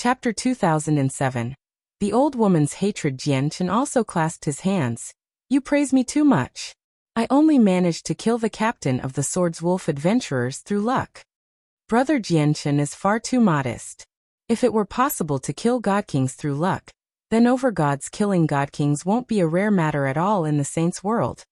Chapter 2007. The old woman's hatred. Jianchen also clasped his hands. You praise me too much. I only managed to kill the captain of the Swords Wolf adventurers through luck. Brother Jianchen is far too modest. If it were possible to kill godkings through luck, then overgods killing godkings won't be a rare matter at all in the saints' world.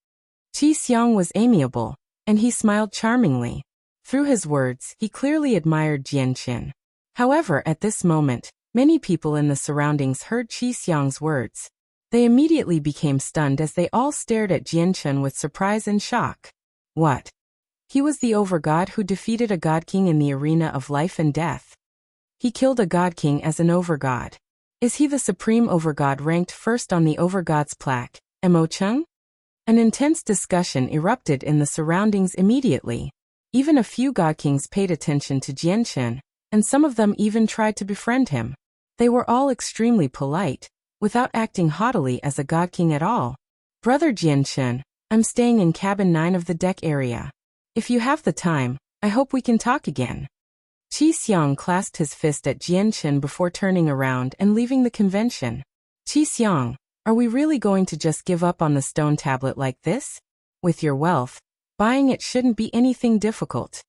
Qi Xiang was amiable, and he smiled charmingly. Through his words, he clearly admired Jianchen. However, at this moment, many people in the surroundings heard Qi Xiang's words. They immediately became stunned as they all stared at Jianchen with surprise and shock. What? He was the overgod who defeated a godking in the arena of life and death. He killed a godking as an overgod. Is he the supreme overgod ranked first on the overgod's plaque, Mo Cheng? An intense discussion erupted in the surroundings immediately. Even a few godkings paid attention to Jianchen, and some of them even tried to befriend him. They were all extremely polite, without acting haughtily as a godking at all. Brother Jianchen, I'm staying in cabin 9 of the deck area. If you have the time, I hope we can talk again. Qi Xiang clasped his fist at Jianchen before turning around and leaving the convention. Qi Xiang, are we really going to just give up on the stone tablet like this? With your wealth, buying it shouldn't be anything difficult.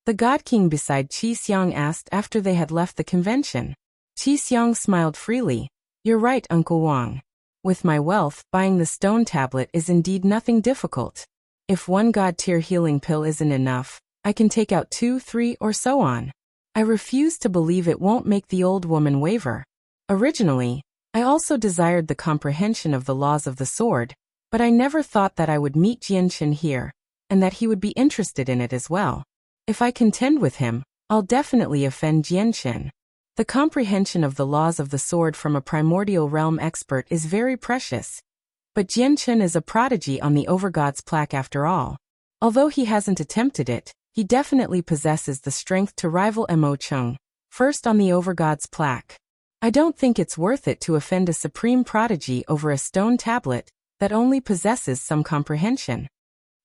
The God King beside Qi Xiang asked after they had left the convention. Qi Xiang smiled freely. You're right, Uncle Wang. With my wealth, buying the stone tablet is indeed nothing difficult. If one god-tier healing pill isn't enough, I can take out 2, 3 or so on. I refuse to believe it won't make the old woman waver. Originally, I also desired the comprehension of the laws of the sword, but I never thought that I would meet Jianchen here, and that he would be interested in it as well. If I contend with him, I'll definitely offend Jianchen. The comprehension of the laws of the sword from a primordial realm expert is very precious. But Jianchen is a prodigy on the overgod's plaque after all. Although he hasn't attempted it, he definitely possesses the strength to rival Mo Cheng, first on the overgod's plaque. I don't think it's worth it to offend a supreme prodigy over a stone tablet that only possesses some comprehension.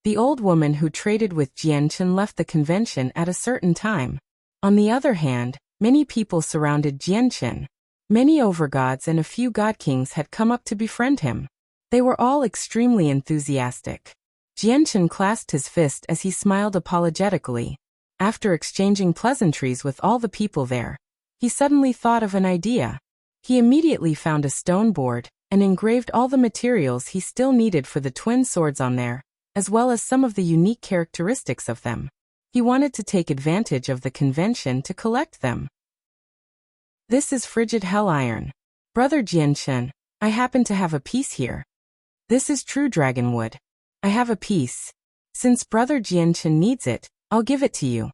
The old woman who traded with Jianchen left the convention at a certain time. On the other hand, many people surrounded Jianchen. Many overgods and a few godkings had come up to befriend him. They were all extremely enthusiastic. Jianchen clasped his fist as he smiled apologetically. After exchanging pleasantries with all the people there, he suddenly thought of an idea. He immediately found a stone board and engraved all the materials he still needed for the twin swords on there, as well as some of the unique characteristics of them. He wanted to take advantage of the convention to collect them. This is frigid hell iron. Brother Jianchen, I happen to have a piece here. This is true dragonwood. I have a piece. Since Brother Jianchen needs it, I'll give it to you.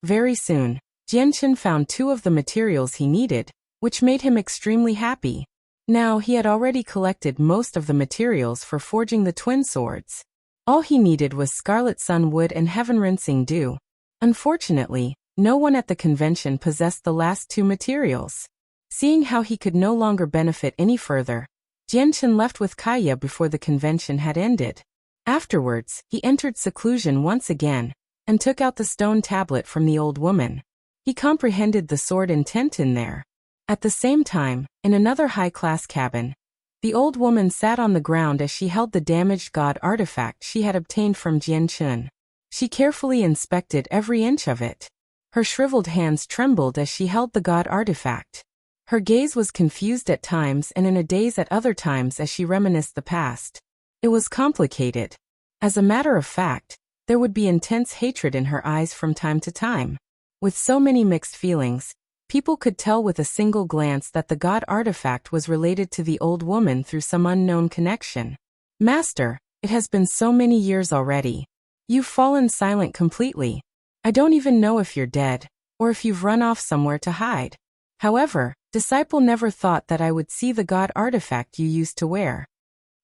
Very soon, Jianchen found 2 of the materials he needed, which made him extremely happy. Now he had already collected most of the materials for forging the twin swords. All he needed was Scarlet Sun Wood and Heaven Rinsing Dew. Unfortunately, no one at the convention possessed the last 2 materials. Seeing how he could no longer benefit any further, Jianchen left with Kaya before the convention had ended. Afterwards, he entered seclusion once again, and took out the stone tablet from the old woman. He comprehended the sword intent in there. At the same time, in another high-class cabin, the old woman sat on the ground as she held the damaged god artifact she had obtained from Jianchen. She carefully inspected every inch of it. Her shriveled hands trembled as she held the god artifact. Her gaze was confused at times and in a daze at other times as she reminisced the past. It was complicated. As a matter of fact, there would be intense hatred in her eyes from time to time. With so many mixed feelings, people could tell with a single glance that the god artifact was related to the old woman through some unknown connection. Master, it has been so many years already. You've fallen silent completely. I don't even know if you're dead, or if you've run off somewhere to hide. However, disciple never thought that I would see the god artifact you used to wear.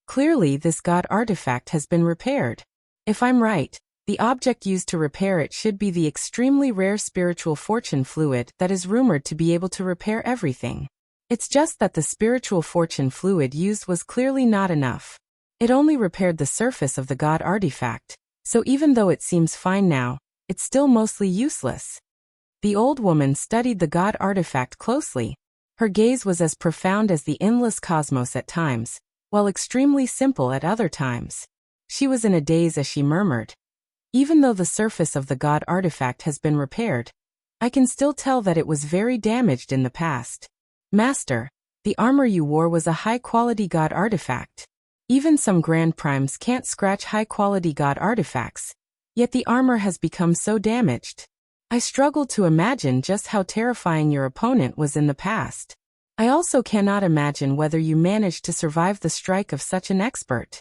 Clearly this god artifact has been repaired. If I'm right, the object used to repair it should be the extremely rare spiritual fortune fluid that is rumored to be able to repair everything. It's just that the spiritual fortune fluid used was clearly not enough. It only repaired the surface of the god artifact, so even though it seems fine now, it's still mostly useless. The old woman studied the god artifact closely. Her gaze was as profound as the endless cosmos at times, while extremely simple at other times. She was in a daze as she murmured, "Even though the surface of the god artifact has been repaired, I can still tell that it was very damaged in the past. Master, the armor you wore was a high-quality god artifact. Even some Grand Primes can't scratch high-quality god artifacts, yet the armor has become so damaged. I struggle to imagine just how terrifying your opponent was in the past. I also cannot imagine whether you managed to survive the strike of such an expert."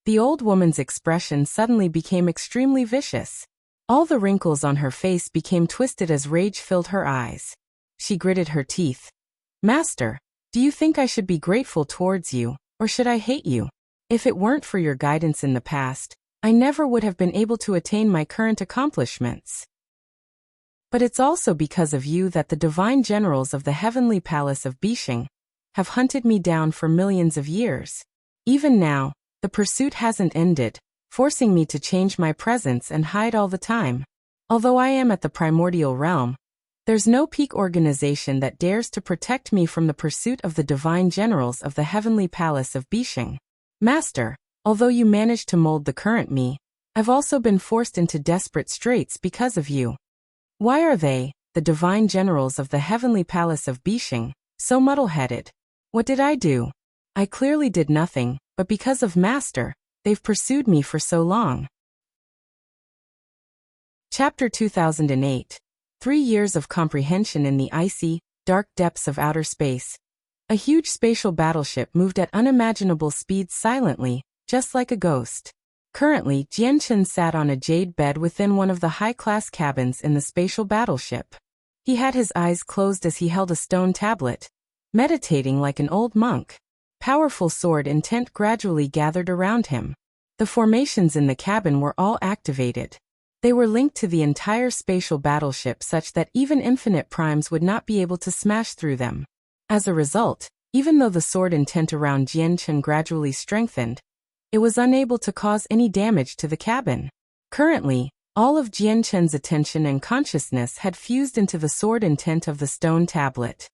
The old woman's expression suddenly became extremely vicious. All the wrinkles on her face became twisted as rage filled her eyes. She gritted her teeth. "Master, do you think I should be grateful towards you, or should I hate you? If it weren't for your guidance in the past, I never would have been able to attain my current accomplishments. But it's also because of you that the divine generals of the heavenly palace of Bishing have hunted me down for millions of years. Even now, the pursuit hasn't ended, forcing me to change my presence and hide all the time. Although I am at the primordial realm, there's no peak organization that dares to protect me from the pursuit of the divine generals of the heavenly palace of Bishing. Master, although you managed to mold the current me, I've also been forced into desperate straits because of you. Why are they, the divine generals of the heavenly palace of Bishing, so muddle-headed? What did I do? I clearly did nothing, but because of Master, they've pursued me for so long." Chapter 2008. 3 years of comprehension in the icy, dark depths of outer space. A huge spatial battleship moved at unimaginable speeds silently, just like a ghost. Currently, Jianchen sat on a jade bed within one of the high-class cabins in the spatial battleship. He had his eyes closed as he held a stone tablet, meditating like an old monk. Powerful sword intent gradually gathered around him. The formations in the cabin were all activated. They were linked to the entire spatial battleship such that even infinite primes would not be able to smash through them. As a result, even though the sword intent around Jianchen gradually strengthened, it was unable to cause any damage to the cabin. Currently, all of Jianchen's attention and consciousness had fused into the sword intent of the stone tablet.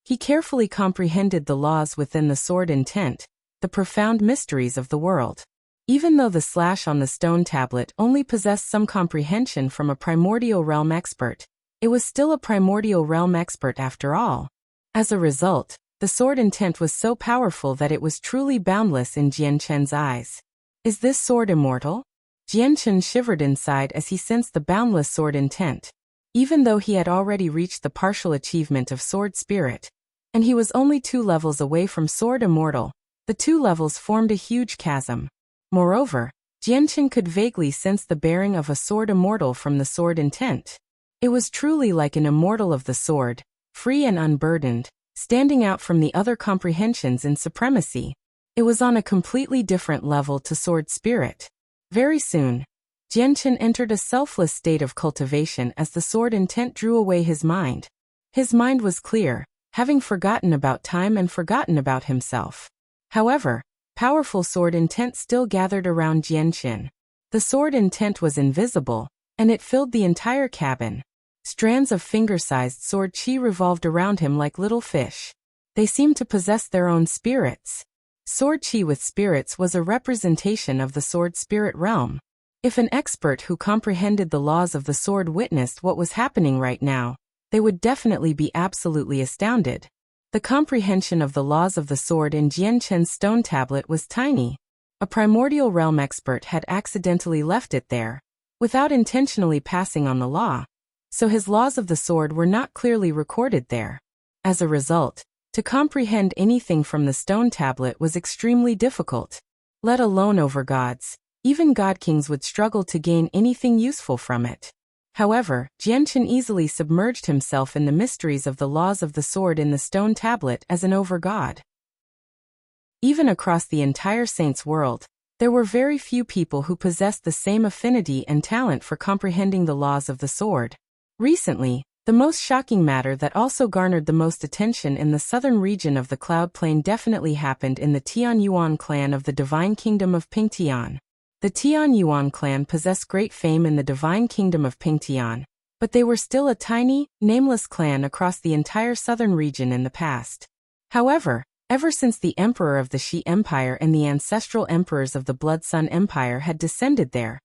He carefully comprehended the laws within the sword intent, the profound mysteries of the world. Even though the slash on the stone tablet only possessed some comprehension from a primordial realm expert, it was still a primordial realm expert after all. As a result, the sword intent was so powerful that it was truly boundless in Jianchen's eyes. Is this sword immortal? Jianchen shivered inside as he sensed the boundless sword intent. Even though he had already reached the partial achievement of sword spirit, and he was only 2 levels away from sword immortal, the 2 levels formed a huge chasm. Moreover, Jianchen could vaguely sense the bearing of a sword immortal from the sword intent. It was truly like an immortal of the sword, free and unburdened, standing out from the other comprehensions in supremacy. It was on a completely different level to sword spirit. Very soon, Jianchen entered a selfless state of cultivation as the sword intent drew away his mind. His mind was clear, having forgotten about time and forgotten about himself. However, powerful sword intent still gathered around Jianchen. The sword intent was invisible, and it filled the entire cabin. Strands of finger-sized sword chi revolved around him like little fish. They seemed to possess their own spirits. Sword chi with spirits was a representation of the sword spirit realm. If an expert who comprehended the laws of the sword witnessed what was happening right now, they would definitely be absolutely astounded. The comprehension of the laws of the sword in Jianchen's stone tablet was tiny. A primordial realm expert had accidentally left it there, without intentionally passing on the law, so his laws of the sword were not clearly recorded there. As a result, to comprehend anything from the stone tablet was extremely difficult. Let alone over gods, even god kings would struggle to gain anything useful from it. However, Jianchen easily submerged himself in the mysteries of the laws of the sword in the stone tablet as an over-god. Even across the entire saints' world, there were very few people who possessed the same affinity and talent for comprehending the laws of the sword. Recently, the most shocking matter that also garnered the most attention in the southern region of the Cloud Plain definitely happened in the Tianyuan clan of the Divine Kingdom of Pingtian. The Tianyuan clan possessed great fame in the Divine Kingdom of Pingtian, But they were still a tiny, nameless clan across the entire southern region in the past. However, ever since the emperor of the Xi Empire and the ancestral emperors of the Blood Sun Empire had descended there,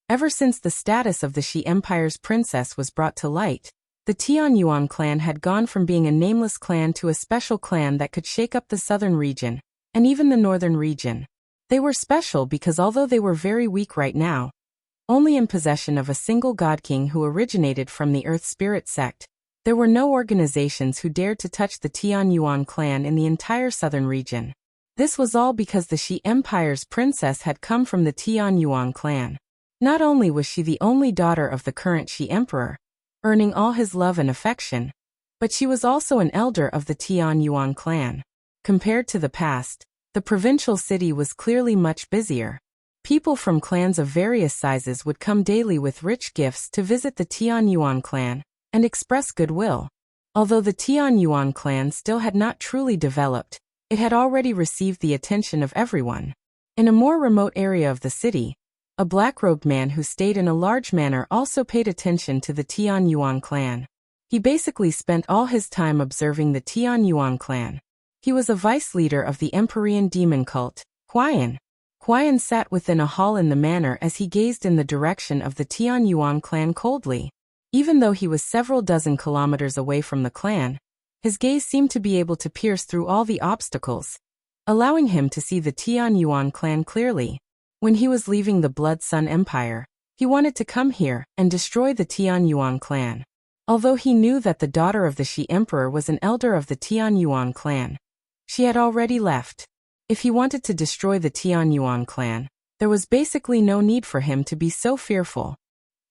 ever since the status of the Xi Empire's princess was brought to light, the Tianyuan clan had gone from being a nameless clan to a special clan that could shake up the southern region, and even the northern region. They were special because although they were very weak right now, only in possession of a single god king who originated from the Earth Spirit sect, there were no organizations who dared to touch the Tianyuan clan in the entire southern region. This was all because the Xi Empire's princess had come from the Tianyuan clan. Not only was she the only daughter of the current Xi Emperor, earning all his love and affection, but she was also an elder of the Tianyuan clan. Compared to the past, the provincial city was clearly much busier. People from clans of various sizes would come daily with rich gifts to visit the Tianyuan clan and express goodwill. Although the Tianyuan clan still had not truly developed, it had already received the attention of everyone. In a more remote area of the city, a black-robed man who stayed in a large manor also paid attention to the Tianyuan clan. He basically spent all his time observing the Tianyuan clan. He was a vice leader of the Empyrean demon cult, Huai. Huai sat within a hall in the manor as he gazed in the direction of the Tianyuan clan coldly. Even though he was several dozen kilometers away from the clan, his gaze seemed to be able to pierce through all the obstacles, allowing him to see the Tianyuan clan clearly. When he was leaving the Blood Sun Empire, he wanted to come here and destroy the Tianyuan clan. Although he knew that the daughter of the Xi Emperor was an elder of the Tianyuan clan, she had already left. If he wanted to destroy the Tianyuan clan, there was basically no need for him to be so fearful.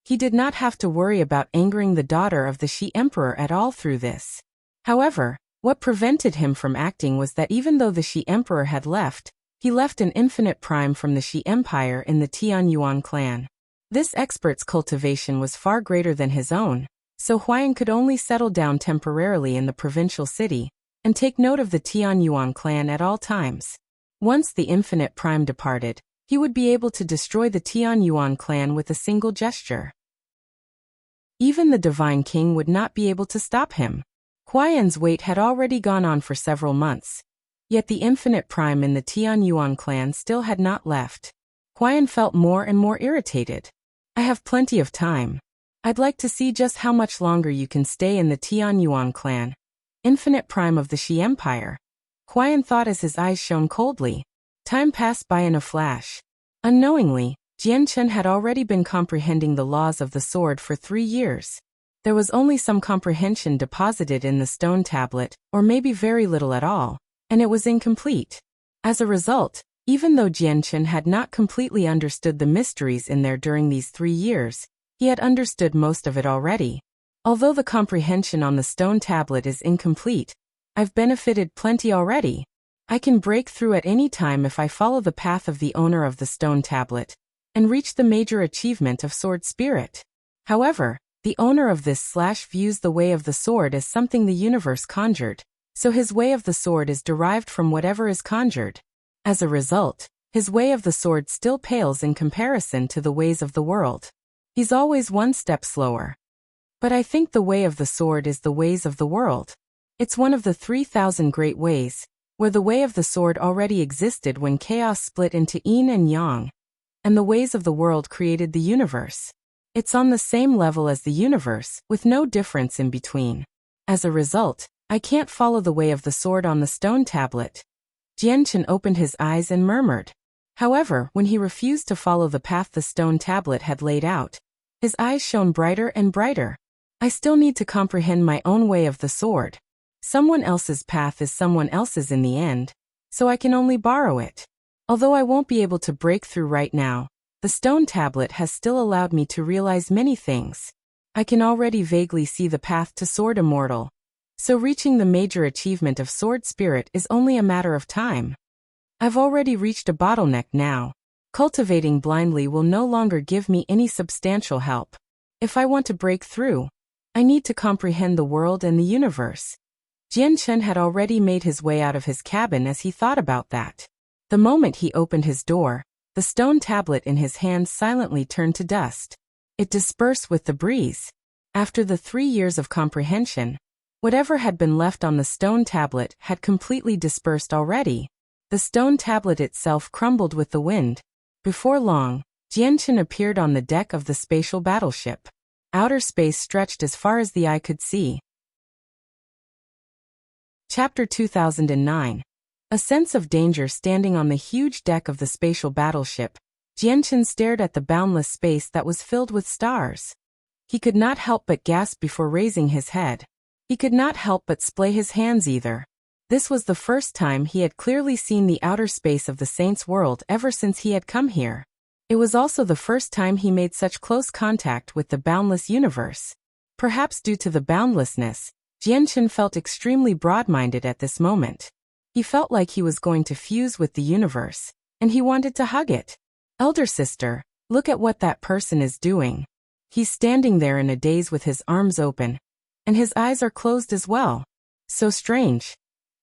He did not have to worry about angering the daughter of the Xi Emperor at all through this. However, what prevented him from acting was that even though the Xi Emperor had left, he left an infinite prime from the Xi Empire in the Tianyuan clan. This expert's cultivation was far greater than his own, so Huai could only settle down temporarily in the provincial city and take note of the Tianyuan clan at all times. Once the infinite prime departed, he would be able to destroy the Tianyuan clan with a single gesture. Even the Divine King would not be able to stop him. Huai's wait had already gone on for several months, yet the infinite prime in the Tianyuan clan still had not left. Huai felt more and more irritated. I have plenty of time. I'd like to see just how much longer you can stay in the Tianyuan clan, infinite prime of the Xi Empire. Huai thought as his eyes shone coldly. Time passed by in a flash. Unknowingly, Jian Chen had already been comprehending the laws of the sword for 3 years. There was only some comprehension deposited in the stone tablet, or maybe very little at all, and it was incomplete. As a result, even though Jian Chen had not completely understood the mysteries in there during these 3 years, he had understood most of it already. Although the comprehension on the stone tablet is incomplete, I've benefited plenty already. I can break through at any time if I follow the path of the owner of the stone tablet, and reach the major achievement of sword spirit. However, the owner of this views the way of the sword as something the universe conjured, so his way of the sword is derived from whatever is conjured. As a result, his way of the sword still pales in comparison to the ways of the world. He's always one step slower. But I think the way of the sword is the ways of the world. It's one of the 3,000 great ways, where the way of the sword already existed when chaos split into yin and yang, and the ways of the world created the universe. It's on the same level as the universe, with no difference in between. As a result, I can't follow the way of the sword on the stone tablet. Jian Chen opened his eyes and murmured. However, when he refused to follow the path the stone tablet had laid out, his eyes shone brighter and brighter. I still need to comprehend my own way of the sword. Someone else's path is someone else's in the end, so I can only borrow it. Although I won't be able to break through right now, the stone tablet has still allowed me to realize many things. I can already vaguely see the path to sword immortal, so reaching the major achievement of sword spirit is only a matter of time. I've already reached a bottleneck now. Cultivating blindly will no longer give me any substantial help. If I want to break through, I need to comprehend the world and the universe. Jian Chen had already made his way out of his cabin as he thought about that. The moment he opened his door, the stone tablet in his hand silently turned to dust. It dispersed with the breeze. After the 3 years of comprehension, whatever had been left on the stone tablet had completely dispersed already. The stone tablet itself crumbled with the wind. Before long, Jianchen appeared on the deck of the spatial battleship. Outer space stretched as far as the eye could see. Chapter 2009. A sense of danger standing on the huge deck of the spatial battleship, Jianchen stared at the boundless space that was filled with stars. He could not help but gasp before raising his head. He could not help but splay his hands either. This was the first time he had clearly seen the outer space of the saint's world ever since he had come here. It was also the first time he made such close contact with the boundless universe. Perhaps due to the boundlessness, Jianchen felt extremely broad-minded at this moment. He felt like he was going to fuse with the universe, and he wanted to hug it. Elder sister, look at what that person is doing. He's standing there in a daze with his arms open, and his eyes are closed as well. So strange.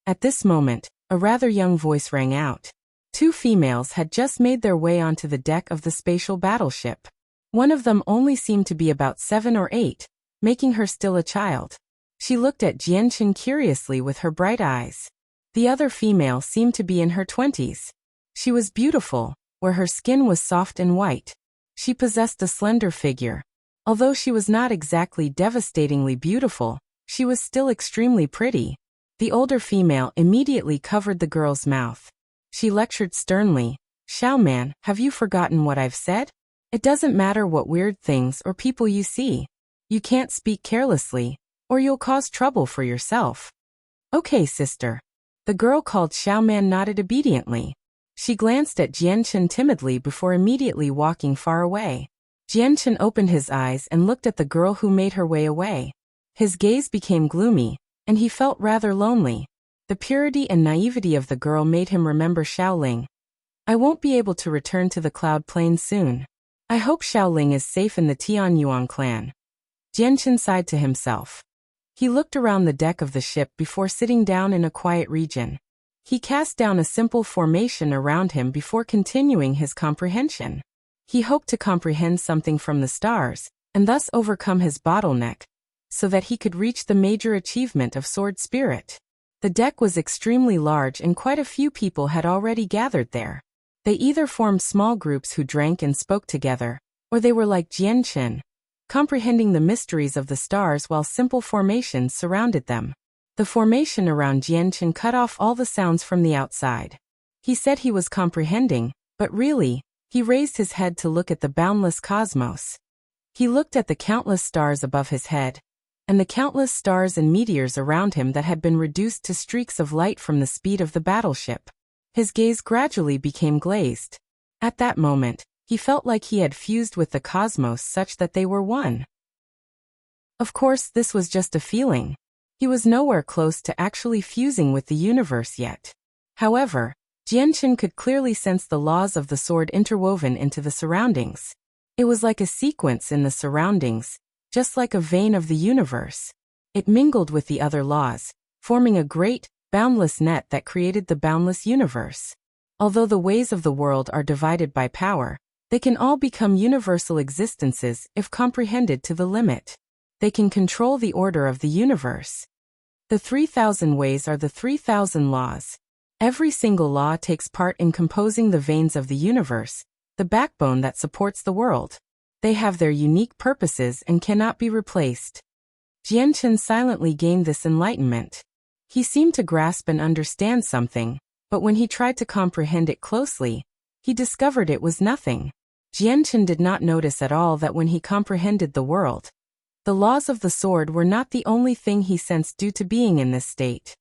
At this moment, a rather young voice rang out. 2 females had just made their way onto the deck of the spatial battleship. One of them only seemed to be about 7 or 8, making her still a child. She looked at Jianchen curiously with her bright eyes. The other female seemed to be in her 20s. She was beautiful, where her skin was soft and white. She possessed a slender figure. Although she was not exactly devastatingly beautiful, she was still extremely pretty. The older female immediately covered the girl's mouth. She lectured sternly, "Xiao Man, have you forgotten what I've said? It doesn't matter what weird things or people you see. You can't speak carelessly, or you'll cause trouble for yourself." "Okay, sister." The girl called Xiao Man nodded obediently. She glanced at Jianchen timidly before immediately walking far away. Jianchen opened his eyes and looked at the girl who made her way away. His gaze became gloomy, and he felt rather lonely. The purity and naivety of the girl made him remember Xiaoling. "I won't be able to return to the Cloud Plain soon. I hope Xiaoling is safe in the Tianyuan clan." Jianchen sighed to himself. He looked around the deck of the ship before sitting down in a quiet region. He cast down a simple formation around him before continuing his comprehension. He hoped to comprehend something from the stars, and thus overcome his bottleneck, so that he could reach the major achievement of sword spirit. The deck was extremely large and quite a few people had already gathered there. They either formed small groups who drank and spoke together, or they were like Jianchen, comprehending the mysteries of the stars while simple formations surrounded them. The formation around Jianchen cut off all the sounds from the outside. He said he was comprehending, but really, he raised his head to look at the boundless cosmos. He looked at the countless stars above his head, and the countless stars and meteors around him that had been reduced to streaks of light from the speed of the battleship. His gaze gradually became glazed. At that moment, he felt like he had fused with the cosmos such that they were one. Of course, this was just a feeling. He was nowhere close to actually fusing with the universe yet. However, Jianchen could clearly sense the laws of the sword interwoven into the surroundings. It was like a sequence in the surroundings, just like a vein of the universe. It mingled with the other laws, forming a great, boundless net that created the boundless universe. Although the ways of the world are divided by power, they can all become universal existences if comprehended to the limit. They can control the order of the universe. The 3,000 ways are the 3,000 laws. Every single law takes part in composing the veins of the universe, the backbone that supports the world. They have their unique purposes and cannot be replaced. Jianchen silently gained this enlightenment. He seemed to grasp and understand something, but when he tried to comprehend it closely, he discovered it was nothing. Jianchen did not notice at all that when he comprehended the world, the laws of the sword were not the only thing he sensed due to being in this state.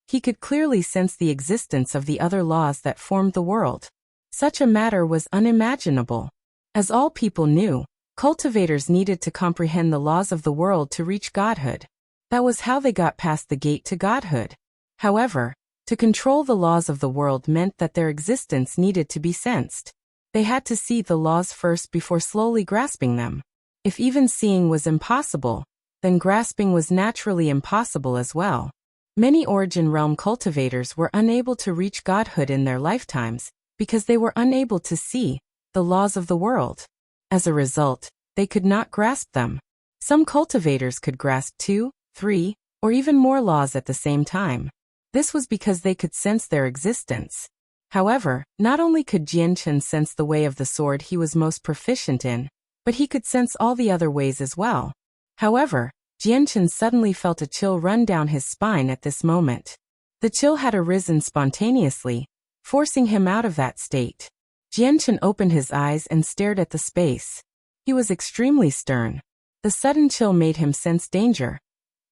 He could clearly sense the existence of the other laws that formed the world. Such a matter was unimaginable. As all people knew, cultivators needed to comprehend the laws of the world to reach godhood. That was how they got past the gate to godhood. However, to control the laws of the world meant that their existence needed to be sensed. They had to see the laws first before slowly grasping them. If even seeing was impossible, then grasping was naturally impossible as well. Many Origin Realm cultivators were unable to reach godhood in their lifetimes because they were unable to see the laws of the world. As a result, they could not grasp them. Some cultivators could grasp 2, 3, or even more laws at the same time. This was because they could sense their existence. However, not only could Jianchen sense the way of the sword he was most proficient in, but he could sense all the other ways as well. However, Jianchen suddenly felt a chill run down his spine at this moment. The chill had arisen spontaneously, forcing him out of that state. Jianchen opened his eyes and stared at the space. He was extremely stern. The sudden chill made him sense danger.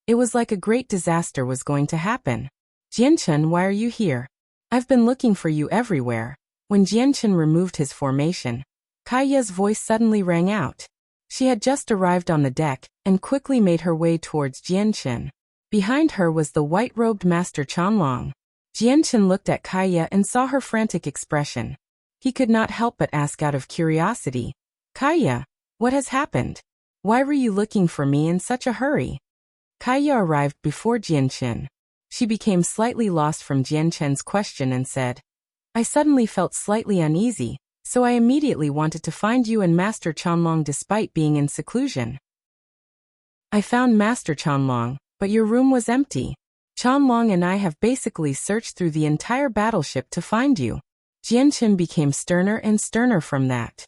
It was like a great disaster was going to happen. Jianchen, why are you here? I've been looking for you everywhere. When Jianchen removed his formation, Kaiya's voice suddenly rang out. She had just arrived on the deck and quickly made her way towards Jianchen. Behind her was the white-robed Master Chanlong. Jianchen looked at Kaiya and saw her frantic expression. He could not help but ask out of curiosity, Kaiya, what has happened? Why were you looking for me in such a hurry? Kaiya arrived before Jianchen. She became slightly lost from Jianchen's question and said, I suddenly felt slightly uneasy, so I immediately wanted to find you and Master Chanlong despite being in seclusion. I found Master Chanlong, but your room was empty. Chanlong and I have basically searched through the entire battleship to find you. Jianchen became sterner and sterner from that.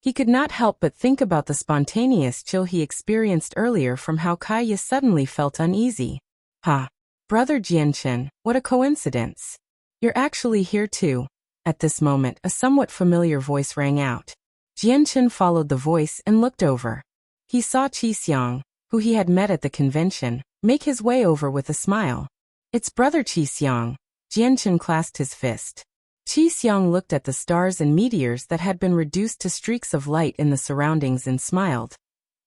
He could not help but think about the spontaneous chill he experienced earlier from how Kaiya suddenly felt uneasy. Ha! Brother Jianchen, what a coincidence. You're actually here too. At this moment, a somewhat familiar voice rang out. Jianchen followed the voice and looked over. He saw Qi Xiang, who he had met at the convention, make his way over with a smile. It's Brother Qi Xiang. Jianchen clasped his fist. Qi Xiang looked at the stars and meteors that had been reduced to streaks of light in the surroundings and smiled.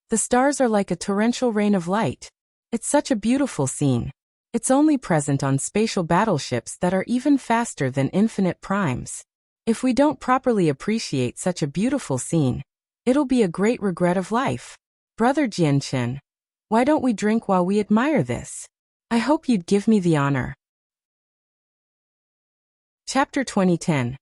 The stars are like a torrential rain of light. It's such a beautiful scene. It's only present on spatial battleships that are even faster than infinite primes. If we don't properly appreciate such a beautiful scene, it'll be a great regret of life. Brother Jianchen, why don't we drink while we admire this? I hope you'd give me the honor. Chapter 2010.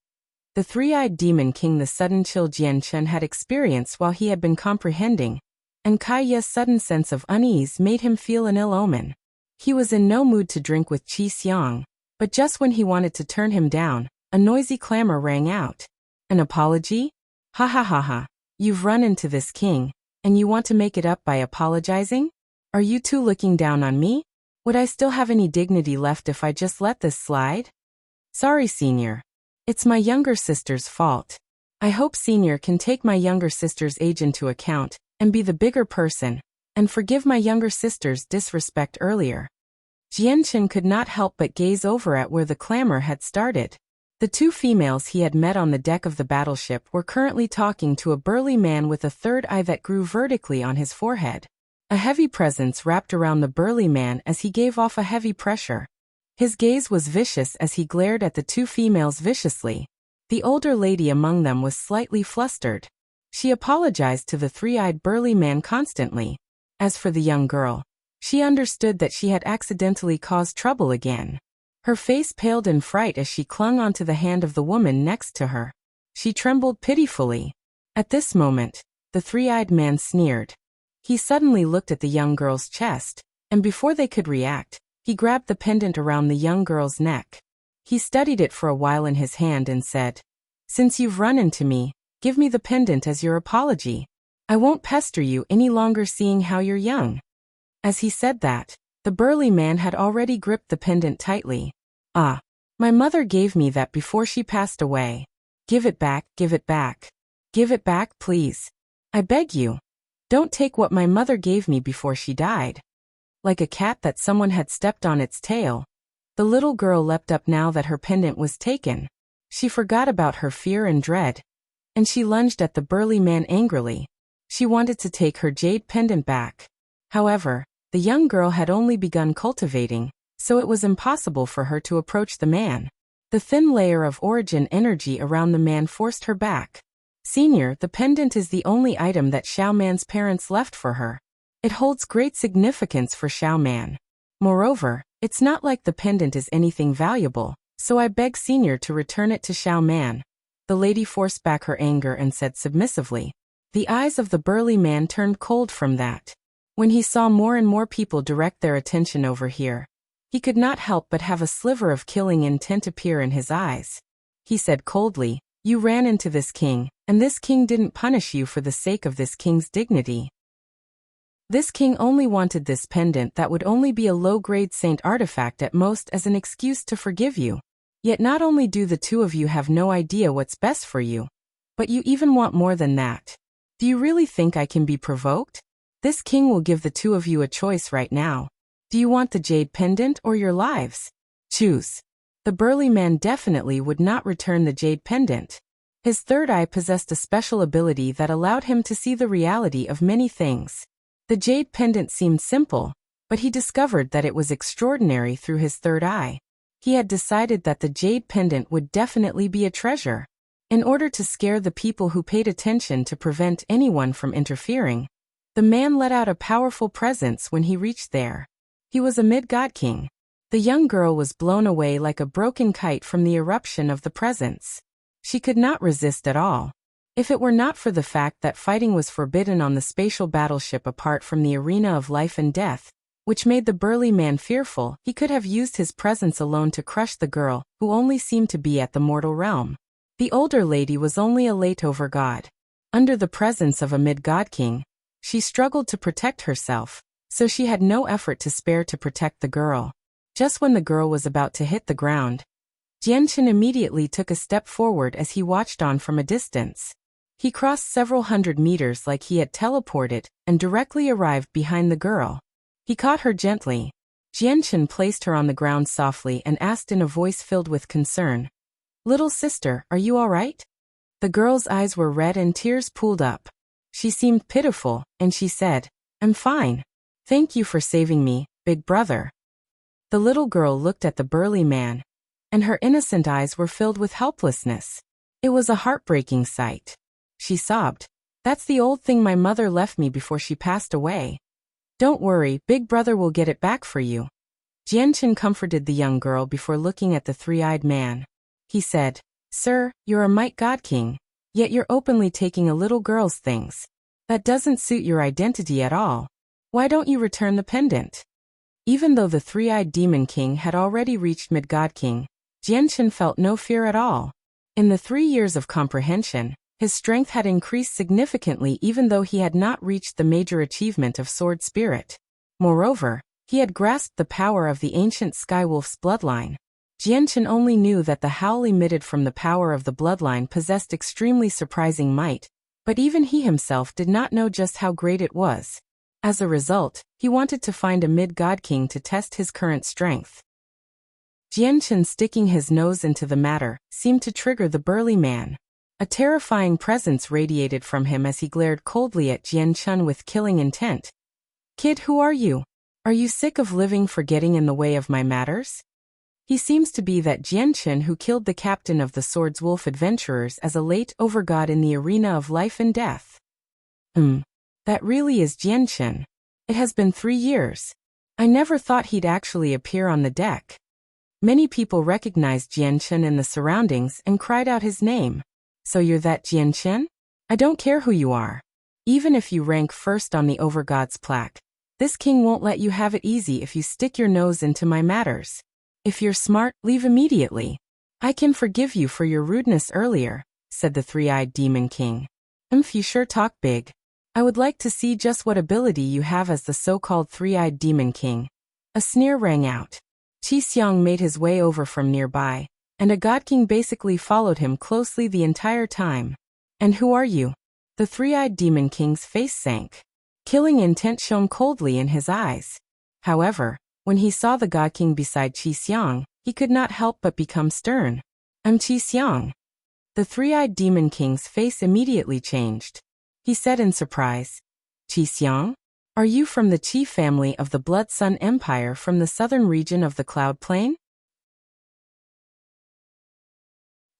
The three-eyed demon king. The sudden chill Jianchen had experienced while he had been comprehending, and Kaiya's sudden sense of unease made him feel an ill omen. He was in no mood to drink with Qi Xiang, but just when he wanted to turn him down, a noisy clamor rang out. An apology? Ha ha ha ha. You've run into this king, and you want to make it up by apologizing? Are you two looking down on me? Would I still have any dignity left if I just let this slide? Sorry, Senior. It's my younger sister's fault. I hope Senior can take my younger sister's age into account and be the bigger person, and forgive my younger sister's disrespect earlier. Jianchen could not help but gaze over at where the clamor had started. The two females he had met on the deck of the battleship were currently talking to a burly man with a third eye that grew vertically on his forehead. A heavy presence wrapped around the burly man as he gave off a heavy pressure. His gaze was vicious as he glared at the two females viciously. The older lady among them was slightly flustered. She apologized to the three-eyed burly man constantly. As for the young girl, she understood that she had accidentally caused trouble again. Her face paled in fright as she clung onto the hand of the woman next to her. She trembled pitifully. At this moment, the three-eyed man sneered. He suddenly looked at the young girl's chest, and before they could react, he grabbed the pendant around the young girl's neck. He studied it for a while in his hand and said, Since you've run into me, give me the pendant as your apology. I won't pester you any longer seeing how you're young. As he said that, the burly man had already gripped the pendant tightly. Ah, my mother gave me that before she passed away. Give it back, give it back. Give it back, please. I beg you. Don't take what my mother gave me before she died. Like a cat that someone had stepped on its tail, the little girl leapt up now that her pendant was taken. She forgot about her fear and dread, and she lunged at the burly man angrily. She wanted to take her jade pendant back. However, the young girl had only begun cultivating, so it was impossible for her to approach the man. The thin layer of origin energy around the man forced her back. Senior, the pendant is the only item that Xiao Man's parents left for her. It holds great significance for Xiao Man. Moreover, it's not like the pendant is anything valuable, so I beg Senior to return it to Xiao Man. The lady forced back her anger and said submissively. The eyes of the burly man turned cold from that. When he saw more and more people direct their attention over here, he could not help but have a sliver of killing intent appear in his eyes. He said coldly, "You ran into this king, and this king didn't punish you for the sake of this king's dignity. This king only wanted this pendant that would only be a low-grade saint artifact at most as an excuse to forgive you. Yet not only do the two of you have no idea what's best for you, but you even want more than that. Do you really think I can be provoked? This king will give the two of you a choice right now. Do you want the jade pendant or your lives? Choose." The burly man definitely would not return the jade pendant. His third eye possessed a special ability that allowed him to see the reality of many things. The jade pendant seemed simple, but he discovered that it was extraordinary through his third eye. He had decided that the jade pendant would definitely be a treasure. In order to scare the people who paid attention to prevent anyone from interfering, the man let out a powerful presence when he reached there. He was a mid-god king. The young girl was blown away like a broken kite from the eruption of the presence. She could not resist at all. If it were not for the fact that fighting was forbidden on the spatial battleship apart from the arena of life and death, which made the burly man fearful, he could have used his presence alone to crush the girl, who only seemed to be at the mortal realm. The older lady was only a late-over god. Under the presence of a mid-god king, she struggled to protect herself, so she had no effort to spare to protect the girl. Just when the girl was about to hit the ground, Jianchen immediately took a step forward as he watched on from a distance. He crossed several hundred meters like he had teleported and directly arrived behind the girl. He caught her gently. Jianchen placed her on the ground softly and asked in a voice filled with concern, "Little sister, are you all right?" The girl's eyes were red and tears pooled up. She seemed pitiful, and she said, "I'm fine. Thank you for saving me, big brother." The little girl looked at the burly man, and her innocent eyes were filled with helplessness. It was a heartbreaking sight. She sobbed, "That's the old thing my mother left me before she passed away. Don't worry, big brother will get it back for you." Jianchen comforted the young girl before looking at the three-eyed man. He said, "Sir, you're a might god king, yet you're openly taking a little girl's things. That doesn't suit your identity at all. Why don't you return the pendant?" Even though the three-eyed demon king had already reached mid-god king, Jianchen felt no fear at all. In the 3 years of comprehension, his strength had increased significantly even though he had not reached the major achievement of sword spirit. Moreover, he had grasped the power of the ancient Skywolf's bloodline. Jianchen only knew that the howl emitted from the power of the bloodline possessed extremely surprising might, but even he himself did not know just how great it was. As a result, he wanted to find a mid-god king to test his current strength. Jianchen sticking his nose into the matter seemed to trigger the burly man. A terrifying presence radiated from him as he glared coldly at Jianchen with killing intent. "Kid, who are you? Are you sick of living for getting in the way of my matters?" He seems to be that Jianchen who killed the captain of the Swords Wolf adventurers as a late overgod in the arena of life and death. That really is Jianchen. It has been 3 years. I never thought he'd actually appear on the deck. Many people recognized Jianchen in the surroundings and cried out his name. "So you're that Jianchen? I don't care who you are. Even if you rank first on the Overgod's plaque, this king won't let you have it easy if you stick your nose into my matters. If you're smart, leave immediately. I can forgive you for your rudeness earlier," said the three-eyed demon king. You sure talk big. I would like to see just what ability you have as the so-called three-eyed demon king." A sneer rang out. Qi Xiang made his way over from nearby, and a god king basically followed him closely the entire time. "And who are you?" The three-eyed demon king's face sank. Killing intent shone coldly in his eyes. However, when he saw the god king beside Qi Xiang, he could not help but become stern. "I'm Qi Xiang." The three-eyed demon king's face immediately changed. He said in surprise, "Qi Xiang? Are you from the Qi family of the Blood Sun Empire from the southern region of the Cloud Plain?"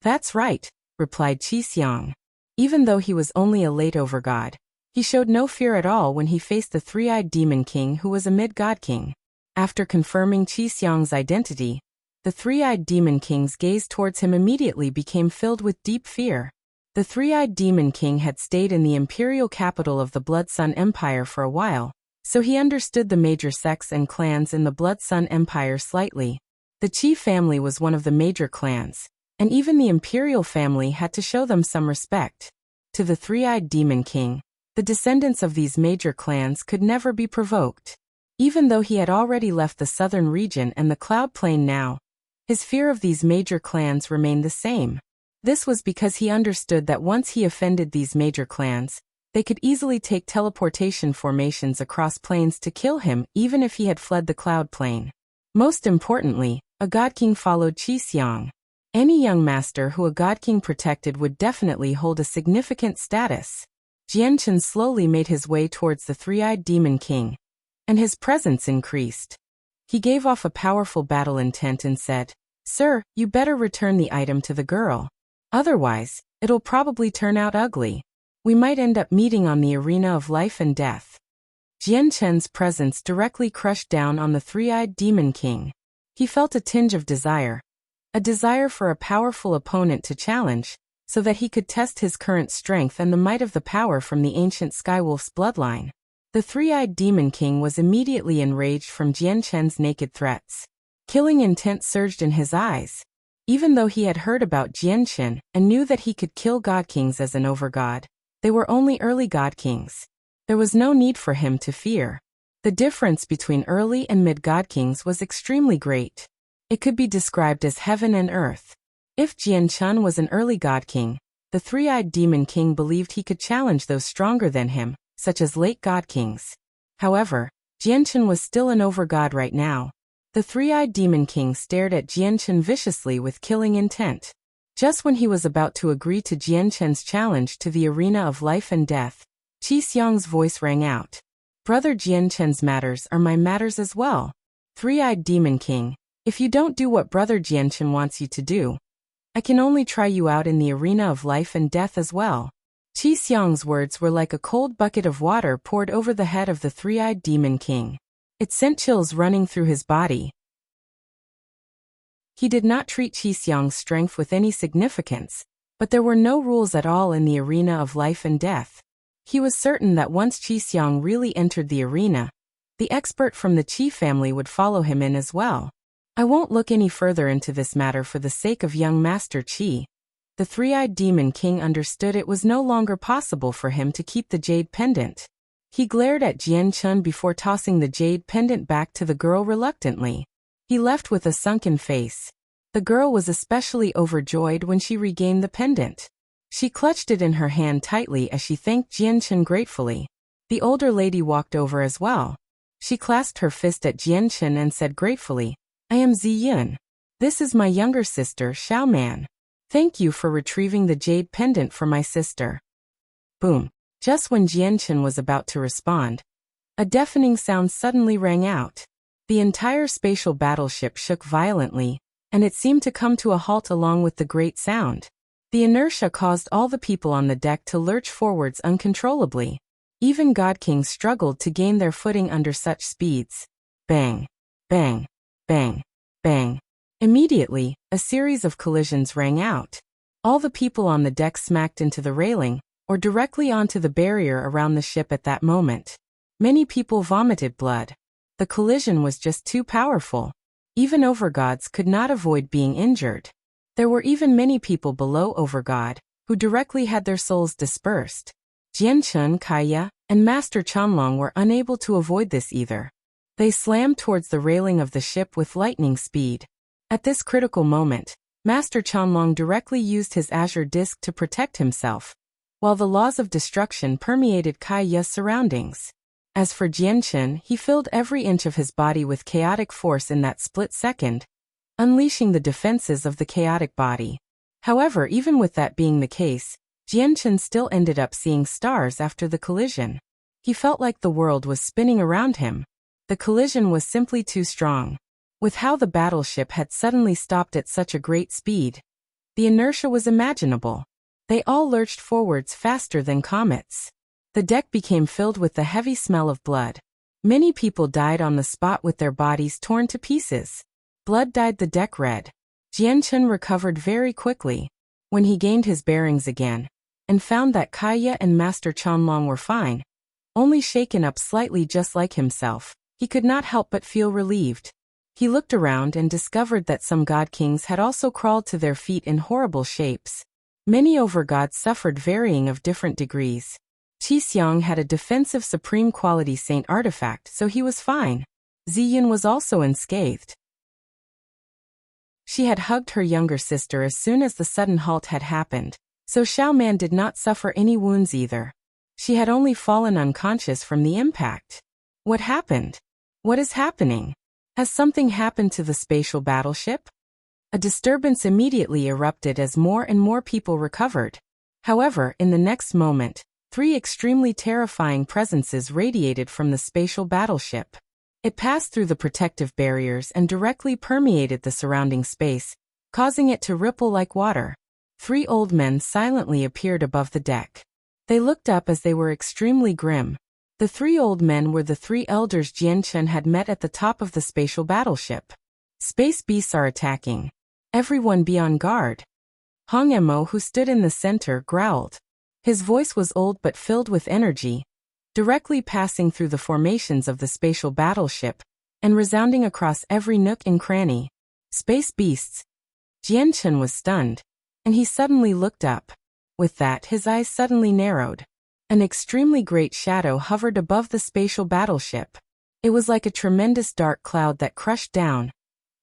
"That's right," replied Qi Xiang. Even though he was only a late overgod, he showed no fear at all when he faced the three-eyed demon king who was a mid-god king. After confirming Qi Xiang's identity, the three-eyed demon king's gaze towards him immediately became filled with deep fear. The three-eyed demon king had stayed in the imperial capital of the Blood Sun Empire for a while, so he understood the major sects and clans in the Blood Sun Empire slightly. The Qi family was one of the major clans, and even the imperial family had to show them some respect. To the three-eyed demon king, the descendants of these major clans could never be provoked. Even though he had already left the southern region and the Cloud Plain now, his fear of these major clans remained the same. This was because he understood that once he offended these major clans, they could easily take teleportation formations across plains to kill him even if he had fled the Cloud Plain. Most importantly, a God King followed Qi Xiang. Any young master who a God King protected would definitely hold a significant status. Jianchen slowly made his way towards the three-eyed demon king, and his presence increased. He gave off a powerful battle intent and said, "Sir, you better return the item to the girl. Otherwise, it'll probably turn out ugly. We might end up meeting on the arena of life and death." Jianchen's presence directly crushed down on the three-eyed demon king. He felt a tinge of desire. A desire for a powerful opponent to challenge, so that he could test his current strength and the might of the power from the ancient Skywolf's bloodline. The three-eyed demon king was immediately enraged from Jianchen's naked threats. Killing intent surged in his eyes. Even though he had heard about Jianchen and knew that he could kill god kings as an overgod, they were only early god kings. There was no need for him to fear. The difference between early and mid-god kings was extremely great. It could be described as heaven and earth. If Jianchen was an early god king, the three-eyed demon king believed he could challenge those stronger than him, such as late god kings. However, Jianchen was still an overgod right now. The three-eyed demon king stared at Jianchen viciously with killing intent. Just when he was about to agree to Jianchen's challenge to the arena of life and death, Qi Xiang's voice rang out. "Brother Jianchen's matters are my matters as well. Three-eyed demon king, if you don't do what Brother Jianchen wants you to do, I can only try you out in the arena of life and death as well." Qi Xiang's words were like a cold bucket of water poured over the head of the three-eyed demon king. It sent chills running through his body. He did not treat Qi Xiang's strength with any significance, but there were no rules at all in the arena of life and death. He was certain that once Qi Xiang really entered the arena, the expert from the Qi family would follow him in as well. "I won't look any further into this matter for the sake of young Master Qi." The three-eyed demon king understood it was no longer possible for him to keep the jade pendant. He glared at Jianchen before tossing the jade pendant back to the girl reluctantly. He left with a sunken face. The girl was especially overjoyed when she regained the pendant. She clutched it in her hand tightly as she thanked Jianchen gratefully. The older lady walked over as well. She clasped her fist at Jianchen and said gratefully, "I am Yun. This is my younger sister, Xiao Man. Thank you for retrieving the jade pendant for my sister." Boom. Just when Jianchen was about to respond, a deafening sound suddenly rang out. The entire spatial battleship shook violently, and it seemed to come to a halt along with the great sound. The inertia caused all the people on the deck to lurch forwards uncontrollably. Even god kings struggled to gain their footing under such speeds. Bang, bang, bang, bang. Immediately, a series of collisions rang out. All the people on the deck smacked into the railing, or directly onto the barrier around the ship at that moment. Many people vomited blood. The collision was just too powerful. Even overgods could not avoid being injured. There were even many people below overgod, who directly had their souls dispersed. Jianchen, Kaya, and Master Chanlong were unable to avoid this either. They slammed towards the railing of the ship with lightning speed. At this critical moment, Master Chanlong directly used his azure disc to protect himself, while the laws of destruction permeated Kaya's surroundings. As for Jianchen, he filled every inch of his body with chaotic force in that split second, unleashing the defenses of the chaotic body. However, even with that being the case, Jianchen still ended up seeing stars after the collision. He felt like the world was spinning around him. The collision was simply too strong. With how the battleship had suddenly stopped at such a great speed, the inertia was imaginable. They all lurched forwards faster than comets. The deck became filled with the heavy smell of blood. Many people died on the spot with their bodies torn to pieces. Blood dyed the deck red. Jianchen recovered very quickly. When he gained his bearings again, and found that Kaya and Master Chanlong were fine, only shaken up slightly just like himself. He could not help but feel relieved. He looked around and discovered that some god kings had also crawled to their feet in horrible shapes. Many overgods suffered varying of different degrees. Qi Xiang had a defensive supreme quality saint artifact, so he was fine. Ziyun was also unscathed. She had hugged her younger sister as soon as the sudden halt had happened, so Xiao Man did not suffer any wounds either. She had only fallen unconscious from the impact. What happened? What is happening? Has something happened to the spatial battleship? A disturbance immediately erupted as more and more people recovered. However, in the next moment, 3 extremely terrifying presences radiated from the spatial battleship. It passed through the protective barriers and directly permeated the surrounding space, causing it to ripple like water. 3 old men silently appeared above the deck. They looked up as they were extremely grim. The 3 old men were the 3 elders Jianchen had met at the top of the spatial battleship. Space beasts are attacking. Everyone be on guard. Hong Emo, who stood in the center, growled. His voice was old but filled with energy, directly passing through the formations of the spatial battleship and resounding across every nook and cranny. Space beasts. Jianchen was stunned, and he suddenly looked up. With that, his eyes suddenly narrowed. An extremely great shadow hovered above the spatial battleship. It was like a tremendous dark cloud that crushed down,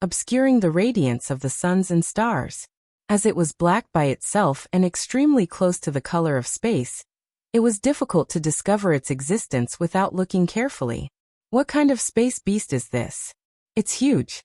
obscuring the radiance of the suns and stars. As it was black by itself and extremely close to the color of space, it was difficult to discover its existence without looking carefully. What kind of space beast is this? It's huge.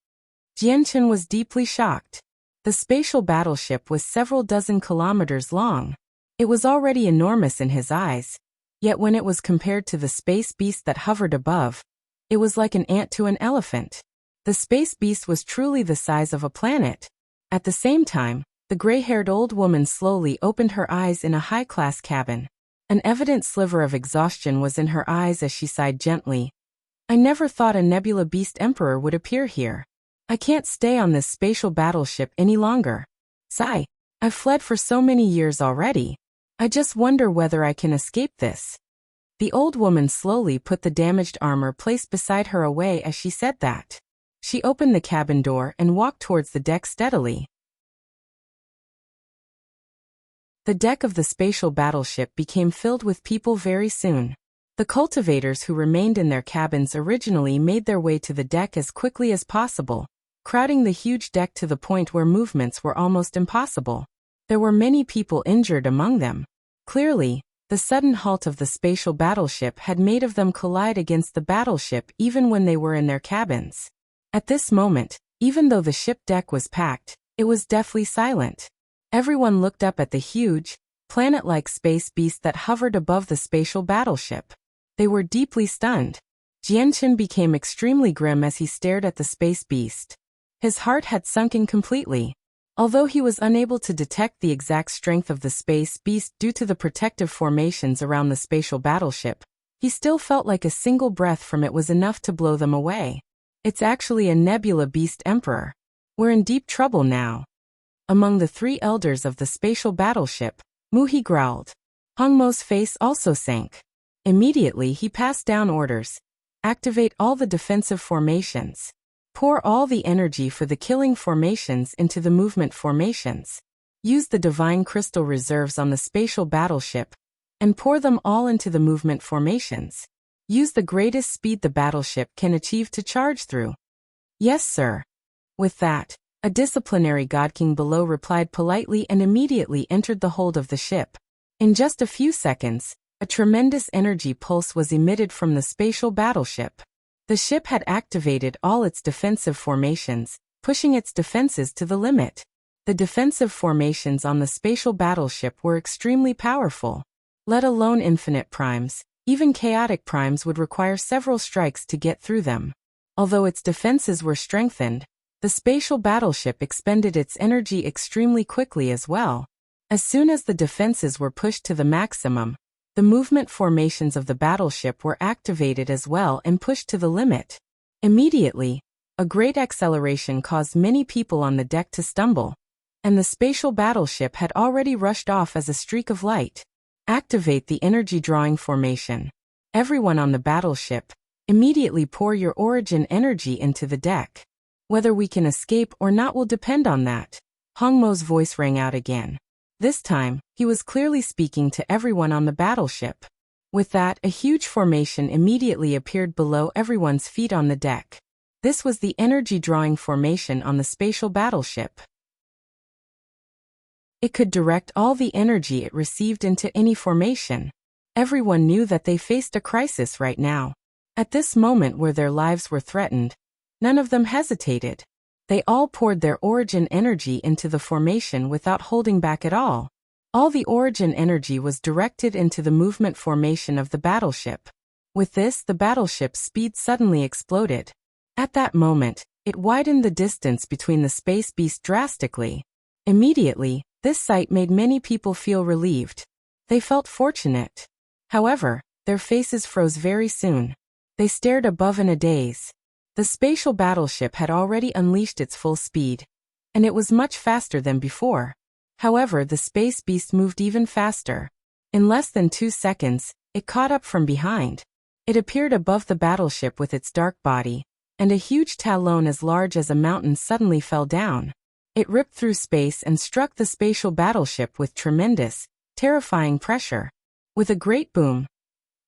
Jianchen was deeply shocked. The spatial battleship was several dozen kilometers long. It was already enormous in his eyes, yet when it was compared to the space beast that hovered above, it was like an ant to an elephant. The space beast was truly the size of a planet. At the same time, the gray-haired old woman slowly opened her eyes in a high-class cabin. An evident sliver of exhaustion was in her eyes as she sighed gently. I never thought a Nebula Beast Emperor would appear here. I can't stay on this spatial battleship any longer. Sigh. I've fled for so many years already. I just wonder whether I can escape this. The old woman slowly put the damaged armor placed beside her away as she said that. She opened the cabin door and walked towards the deck steadily. The deck of the spatial battleship became filled with people very soon. The cultivators who remained in their cabins originally made their way to the deck as quickly as possible, crowding the huge deck to the point where movements were almost impossible. There were many people injured among them. Clearly, the sudden halt of the spatial battleship had made of them collide against the battleship even when they were in their cabins. At this moment, even though the ship deck was packed, it was deathly silent. Everyone looked up at the huge, planet-like space beast that hovered above the spatial battleship. They were deeply stunned. Jianchen became extremely grim as he stared at the space beast. His heart had sunken completely. Although he was unable to detect the exact strength of the space beast due to the protective formations around the spatial battleship, he still felt like a single breath from it was enough to blow them away. It's actually a Nebula Beast Emperor. We're in deep trouble now. Among the 3 elders of the spatial battleship, Muhi growled. Hong Mo's face also sank. Immediately he passed down orders. Activate all the defensive formations. Pour all the energy for the killing formations into the movement formations. Use the divine crystal reserves on the spatial battleship, and pour them all into the movement formations. Use the greatest speed the battleship can achieve to charge through. Yes, sir. With that, a disciplinary god king below replied politely and immediately entered the hold of the ship. In just a few seconds, a tremendous energy pulse was emitted from the spatial battleship. The ship had activated all its defensive formations, pushing its defenses to the limit. The defensive formations on the spatial battleship were extremely powerful. Let alone infinite primes, even chaotic primes would require several strikes to get through them. Although its defenses were strengthened, the spatial battleship expended its energy extremely quickly as well. As soon as the defenses were pushed to the maximum, the movement formations of the battleship were activated as well and pushed to the limit. Immediately, a great acceleration caused many people on the deck to stumble, and the spatial battleship had already rushed off as a streak of light. Activate the energy drawing formation. Everyone on the battleship, immediately pour your origin energy into the deck. Whether we can escape or not will depend on that. Hong Mo's voice rang out again. This time, he was clearly speaking to everyone on the battleship. With that, a huge formation immediately appeared below everyone's feet on the deck. This was the energy-drawing formation on the spatial battleship. It could direct all the energy it received into any formation. Everyone knew that they faced a crisis right now. At this moment where their lives were threatened, none of them hesitated. They all poured their origin energy into the formation without holding back at all. All the origin energy was directed into the movement formation of the battleship. With this, the battleship's speed suddenly exploded. At that moment, it widened the distance between the space beast drastically. Immediately, this sight made many people feel relieved. They felt fortunate. However, their faces froze very soon. They stared above in a daze. The spatial battleship had already unleashed its full speed, and it was much faster than before. However, the space beast moved even faster. In less than 2 seconds, it caught up from behind. It appeared above the battleship with its dark body, and a huge talon as large as a mountain suddenly fell down. It ripped through space and struck the spatial battleship with tremendous, terrifying pressure. With a great boom,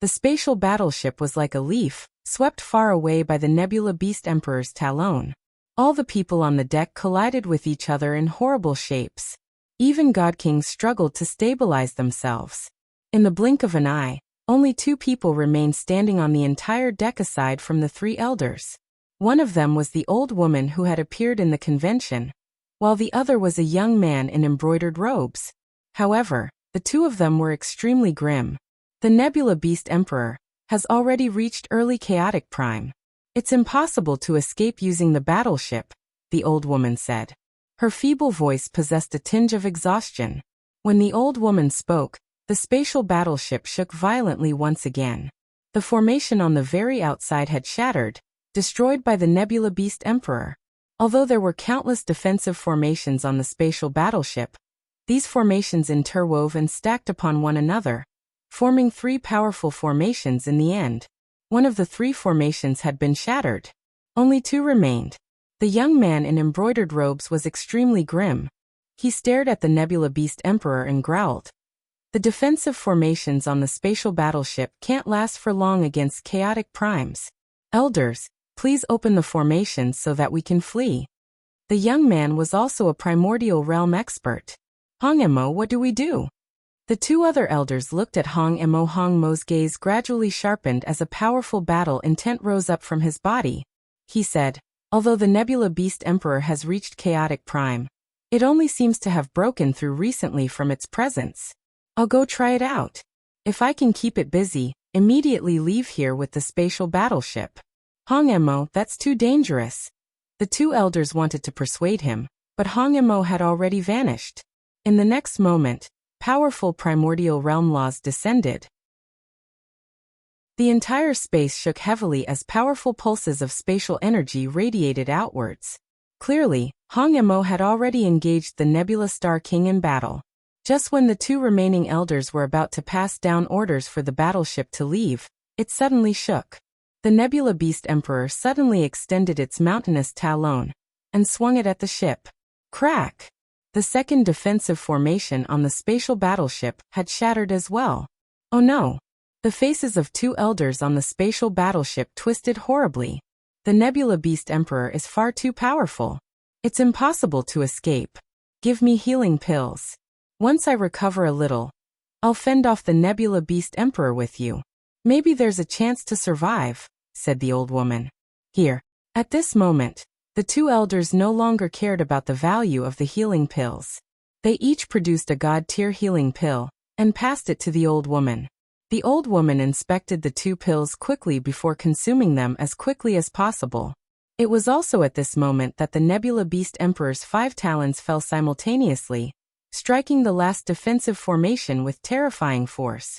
the spatial battleship was like a leaf, swept far away by the Nebula Beast Emperor's talon. All the people on the deck collided with each other in horrible shapes. Even God Kings struggled to stabilize themselves. In the blink of an eye, only 2 people remained standing on the entire deck aside from the 3 elders. One of them was the old woman who had appeared in the convention, while the other was a young man in embroidered robes. However, the 2 of them were extremely grim. The Nebula Beast Emperor has already reached early chaotic prime. It's impossible to escape using the battleship, the old woman said. Her feeble voice possessed a tinge of exhaustion. When the old woman spoke, the spatial battleship shook violently once again. The formation on the very outside had shattered, destroyed by the Nebula Beast Emperor. Although there were countless defensive formations on the spatial battleship, these formations interwove and stacked upon one another, forming 3 powerful formations in the end. One of the 3 formations had been shattered. Only 2 remained. The young man in embroidered robes was extremely grim. He stared at the Nebula Beast Emperor and growled. The defensive formations on the spatial battleship can't last for long against chaotic primes. Elders, please open the formations so that we can flee. The young man was also a primordial realm expert. Hong Mo, what do we do? The 2 other elders looked at Hong Mo. Hong Mo's gaze gradually sharpened as a powerful battle intent rose up from his body. He said, although the Nebula Beast Emperor has reached chaotic prime, it only seems to have broken through recently from its presence. I'll go try it out. If I can keep it busy, immediately leave here with the spatial battleship. Hong Mo, that's too dangerous. The 2 elders wanted to persuade him, but Hong Mo had already vanished. In the next moment, powerful primordial realm laws descended. The entire space shook heavily as powerful pulses of spatial energy radiated outwards. Clearly, Hong Mo had already engaged the Nebula Star King in battle. Just when the 2 remaining elders were about to pass down orders for the battleship to leave, it suddenly shook. The Nebula Beast Emperor suddenly extended its mountainous talon and swung it at the ship. Crack! The second defensive formation on the spatial battleship had shattered as well. Oh no! The faces of 2 elders on the spatial battleship twisted horribly. The Nebula Beast Emperor is far too powerful. It's impossible to escape. Give me healing pills. Once I recover a little, I'll fend off the Nebula Beast Emperor with you. Maybe there's a chance to survive, said the old woman. Here. At this moment, the 2 elders no longer cared about the value of the healing pills. They each produced a god-tier healing pill and passed it to the old woman. The old woman inspected the 2 pills quickly before consuming them as quickly as possible. It was also at this moment that the Nebula Beast Emperor's 5 talons fell simultaneously, striking the last defensive formation with terrifying force.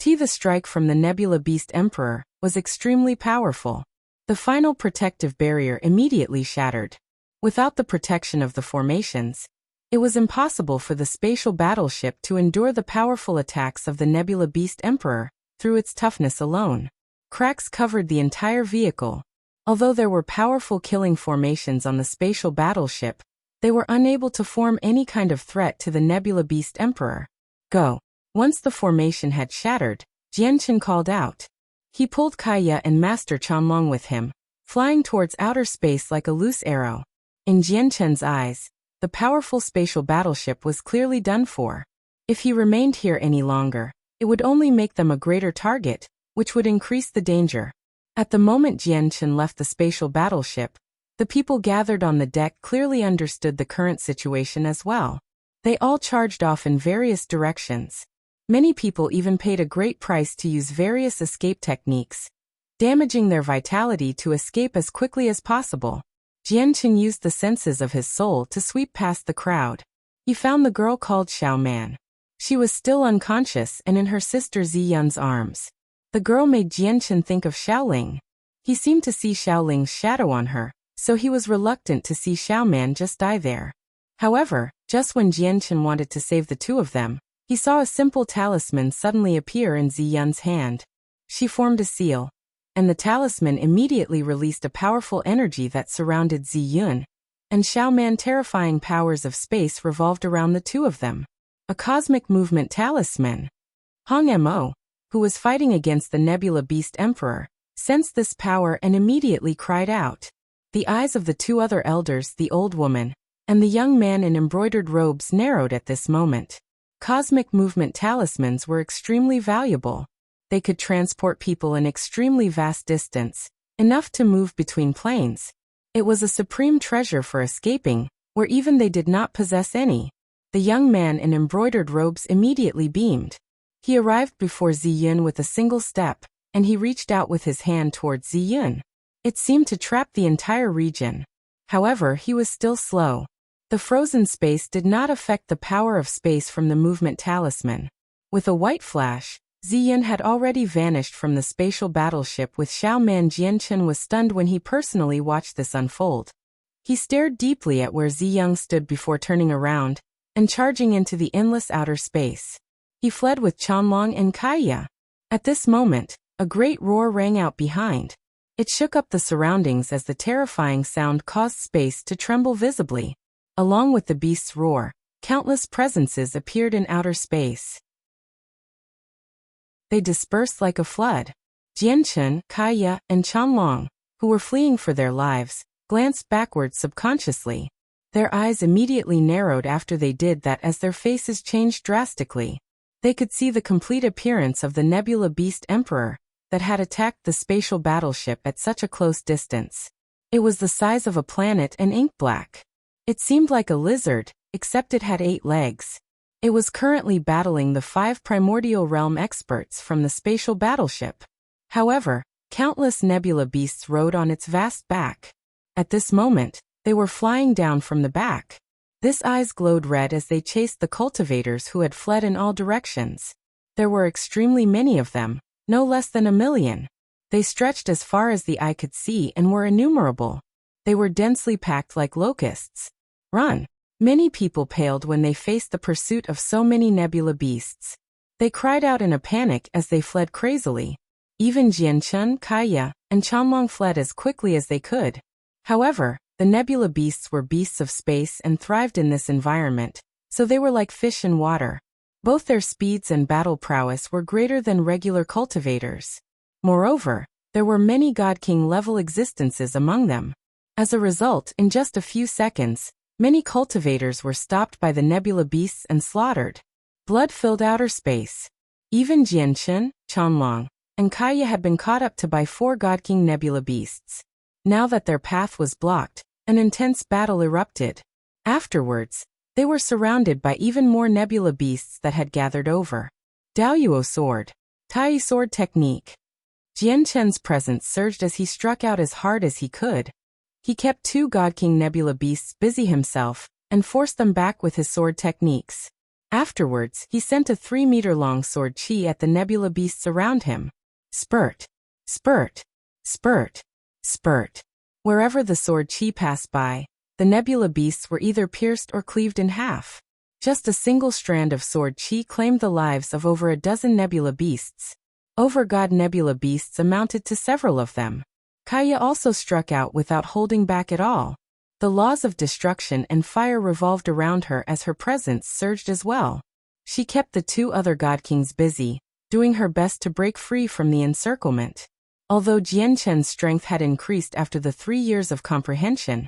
The strike from the Nebula Beast Emperor was extremely powerful. The final protective barrier immediately shattered. Without the protection of the formations, It was impossible for the spatial battleship to endure the powerful attacks of the Nebula Beast Emperor through its toughness alone. Cracks covered the entire vehicle. Although there were powerful killing formations on the spatial battleship, they were unable to form any kind of threat to the Nebula Beast Emperor. Go. Once the formation had shattered, Jianchen called out. He pulled Kaya and Master Chanlong with him, flying towards outer space like a loose arrow. In Jianchen's eyes, the powerful spatial battleship was clearly done for. If he remained here any longer, it would only make them a greater target, which would increase the danger. At the moment Jianchen left the spatial battleship, the people gathered on the deck clearly understood the current situation as well. They all charged off in various directions. Many people even paid a great price to use various escape techniques, damaging their vitality to escape as quickly as possible. Jianchen used the senses of his soul to sweep past the crowd. He found the girl called Xiao Man. She was still unconscious and in her sister Ziyun's arms. The girl made Jianchen think of Xiaoling. He seemed to see Xiaoling's shadow on her, so he was reluctant to see Xiao Man just die there. However, just when Jianchen wanted to save the two of them, he saw a simple talisman suddenly appear in Ziyun's hand. She formed a seal, and the talisman immediately released a powerful energy that surrounded Ziyun, and Xiao Man. Terrifying powers of space revolved around the two of them. A cosmic movement talisman. Hong Mo, who was fighting against the Nebula Beast Emperor, sensed this power and immediately cried out. The eyes of the two other elders, the old woman, and the young man in embroidered robes, narrowed at this moment. Cosmic movement talismans were extremely valuable. They could transport people an extremely vast distance, enough to move between planes. It was a supreme treasure for escaping, where even they did not possess any. The young man in embroidered robes immediately beamed. He arrived before Ziyun with a single step, and he reached out with his hand towards Ziyun. It seemed to trap the entire region. However, he was still slow. The frozen space did not affect the power of space from the movement talisman. With a white flash, Ziyun had already vanished from the spatial battleship with Xiao Man. Jianchen was stunned when he personally watched this unfold. He stared deeply at where Ziyun stood before turning around and charging into the endless outer space. He fled with Chanlong and Kaya. At this moment, a great roar rang out behind. It shook up the surroundings as the terrifying sound caused space to tremble visibly. Along with the beast's roar, countless presences appeared in outer space. They dispersed like a flood. Jianchen, Kaya, and Chanlong, who were fleeing for their lives, glanced backwards subconsciously. Their eyes immediately narrowed after they did that as their faces changed drastically. They could see the complete appearance of the Nebula Beast Emperor that had attacked the spatial battleship at such a close distance. It was the size of a planet and ink black. It seemed like a lizard, except it had 8 legs. It was currently battling the 5 primordial realm experts from the spatial battleship. However, countless nebula beasts rode on its vast back. At this moment, they were flying down from the back. This eyes glowed red as they chased the cultivators who had fled in all directions. There were extremely many of them, no less than 1,000,000. They stretched as far as the eye could see and were innumerable. They were densely packed like locusts. Run! Many people paled when they faced the pursuit of so many nebula beasts. They cried out in a panic as they fled crazily. Even Jianchen, Kaya, and Chanlong fled as quickly as they could. However, the nebula beasts were beasts of space and thrived in this environment, so they were like fish in water. Both their speeds and battle prowess were greater than regular cultivators. Moreover, there were many God King level existences among them. As a result, in just a few seconds, many cultivators were stopped by the nebula beasts and slaughtered. Blood filled outer space. Even Jianchen, Chanlong, and Kaya had been caught up to by 4 God King nebula beasts. Now that their path was blocked, an intense battle erupted. Afterwards, they were surrounded by even more nebula beasts that had gathered over. Daoyuo sword. Tai sword technique. Jianchen's presence surged as he struck out as hard as he could. He kept 2 God King nebula beasts busy himself, and forced them back with his sword techniques. Afterwards, he sent a 3-meter-long sword chi at the nebula beasts around him. Spurt. Spurt. Spurt. Spurt. Wherever the sword chi passed by, The nebula beasts were either pierced or cleaved in half. Just a single strand of sword chi claimed the lives of over a dozen nebula beasts. Overgod nebula beasts amounted to several of them. Kaya also struck out without holding back at all. The laws of destruction and fire revolved around her as her presence surged as well. She kept the two other god kings busy, doing her best to break free from the encirclement. Although Jianchen's strength had increased after the 3 years of comprehension,